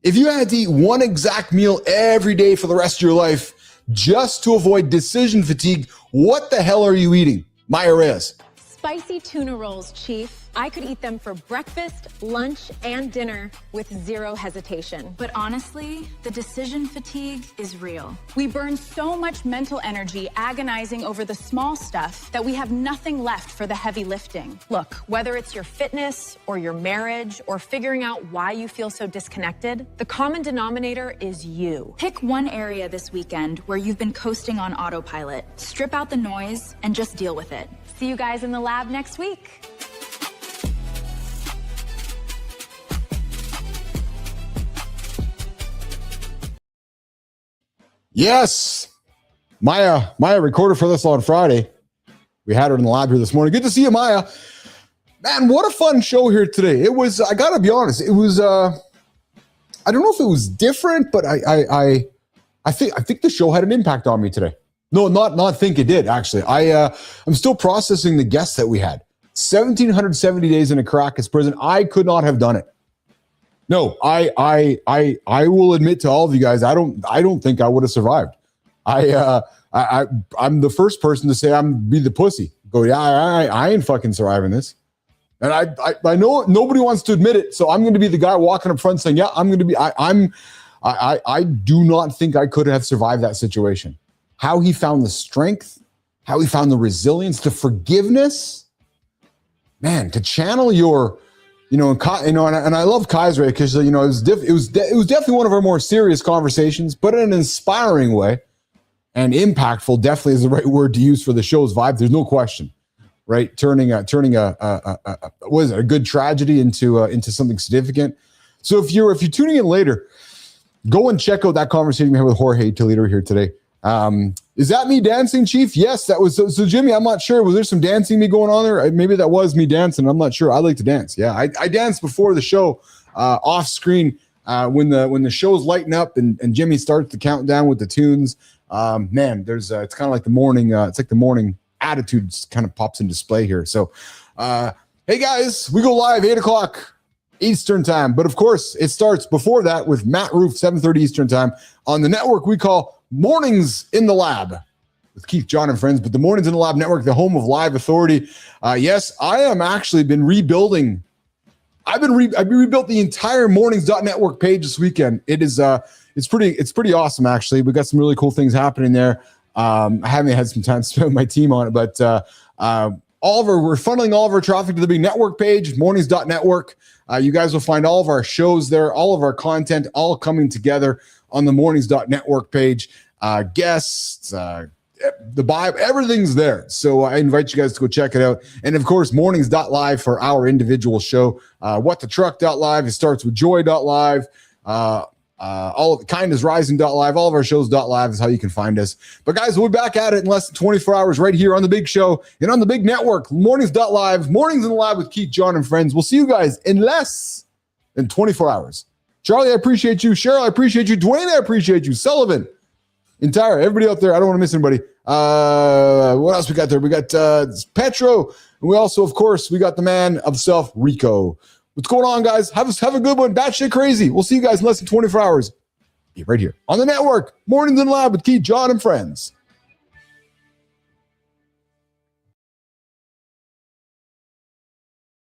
If you had to eat one exact meal every day for the rest of your life just to avoid decision fatigue, what the hell are you eating? Maya Reyes. Spicy tuna rolls, Chief. I could eat them for breakfast, lunch, and dinner with zero hesitation. But honestly, the decision fatigue is real. We burn so much mental energy agonizing over the small stuff that we have nothing left for the heavy lifting. Look, whether it's your fitness or your marriage or figuring out why you feel so disconnected, the common denominator is you. Pick one area this weekend where you've been coasting on autopilot. Strip out the noise and just deal with it. See you guys in the lab next week. Yes. Maya recorded for us on Friday. We had her in the lab here this morning. Good to see you, Maya. Man, what a fun show here today. It was, I gotta be honest, it was, I don't know if it was different, but I think the show had an impact on me today. No, not think it did, actually. I'm still processing the guests that we had. 1,770 days in a Caracas prison. I could not have done it. No, I will admit to all of you guys, I don't think I would have survived. I'm the first person to say I'm be the pussy. Go, yeah, I ain't fucking surviving this. And I know nobody wants to admit it, so I'm going to be the guy walking up front saying, yeah, I'm going to be. I do not think I could have survived that situation. How he found the strength, how he found the resilience, the forgiveness, man, to channel your. And I love Kaiser because it was definitely one of our more serious conversations, but in an inspiring way, and impactful. Definitely is the right word to use for the show's vibe. There's no question, right? Turning a good tragedy into something significant. So if you're tuning in later, go and check out that conversation we had with Jorge Toledo here today. Is that me dancing, Chief? Yes, that was. So Jimmy, I'm not sure. Was there some dancing me going on there? Maybe that was me dancing. I'm not sure. I like to dance. Yeah, I danced before the show, off screen, when the show's lighting up and Jimmy starts to count down with the tunes. Man, there's it's kind of like the morning. It's like the morning attitude kind of pops in display here. So, hey guys, we go live 8 o'clock Eastern time. But of course, it starts before that with Matt Roof, 7:30 Eastern time on the network we call Mornings in the Lab with Keith, Jon, and friends. But the Mornings in the Lab network, the home of live authority. Yes, I am actually been rebuilding. I've rebuilt the entire mornings.network page this weekend. It's pretty awesome, actually. We got some really cool things happening there. I haven't had some time to spend with my team on it, but we're funneling all of our traffic to the big network page, mornings.network. You guys will find all of our shows there, all of our content, all coming together on the mornings.network page. Guests, the Bible, everything's there. So I invite you guys to go check it out. And of course, mornings.live for our individual show. Whatthetruck.live. It starts with joy.live. All of kindnessrising.live, all of our shows.live is how you can find us. But guys, we'll be back at it in less than 24 hours right here on the big show and on the big network, mornings.live, Mornings in the Lab with Keith, Jon, and friends. We'll see you guys in less than 24 hours. Charlie, I appreciate you. Cheryl, I appreciate you. Dwayne, I appreciate you. Sullivan, entire, everybody out there. I don't want to miss anybody. What else we got there? We got Petro. And we also, of course, we got the man of self, Rico. What's going on, guys? Have a good one. Batshit crazy. We'll see you guys in less than 24 hours. Right here on the network. Mornings in the Lab with Keith, Jon, and friends.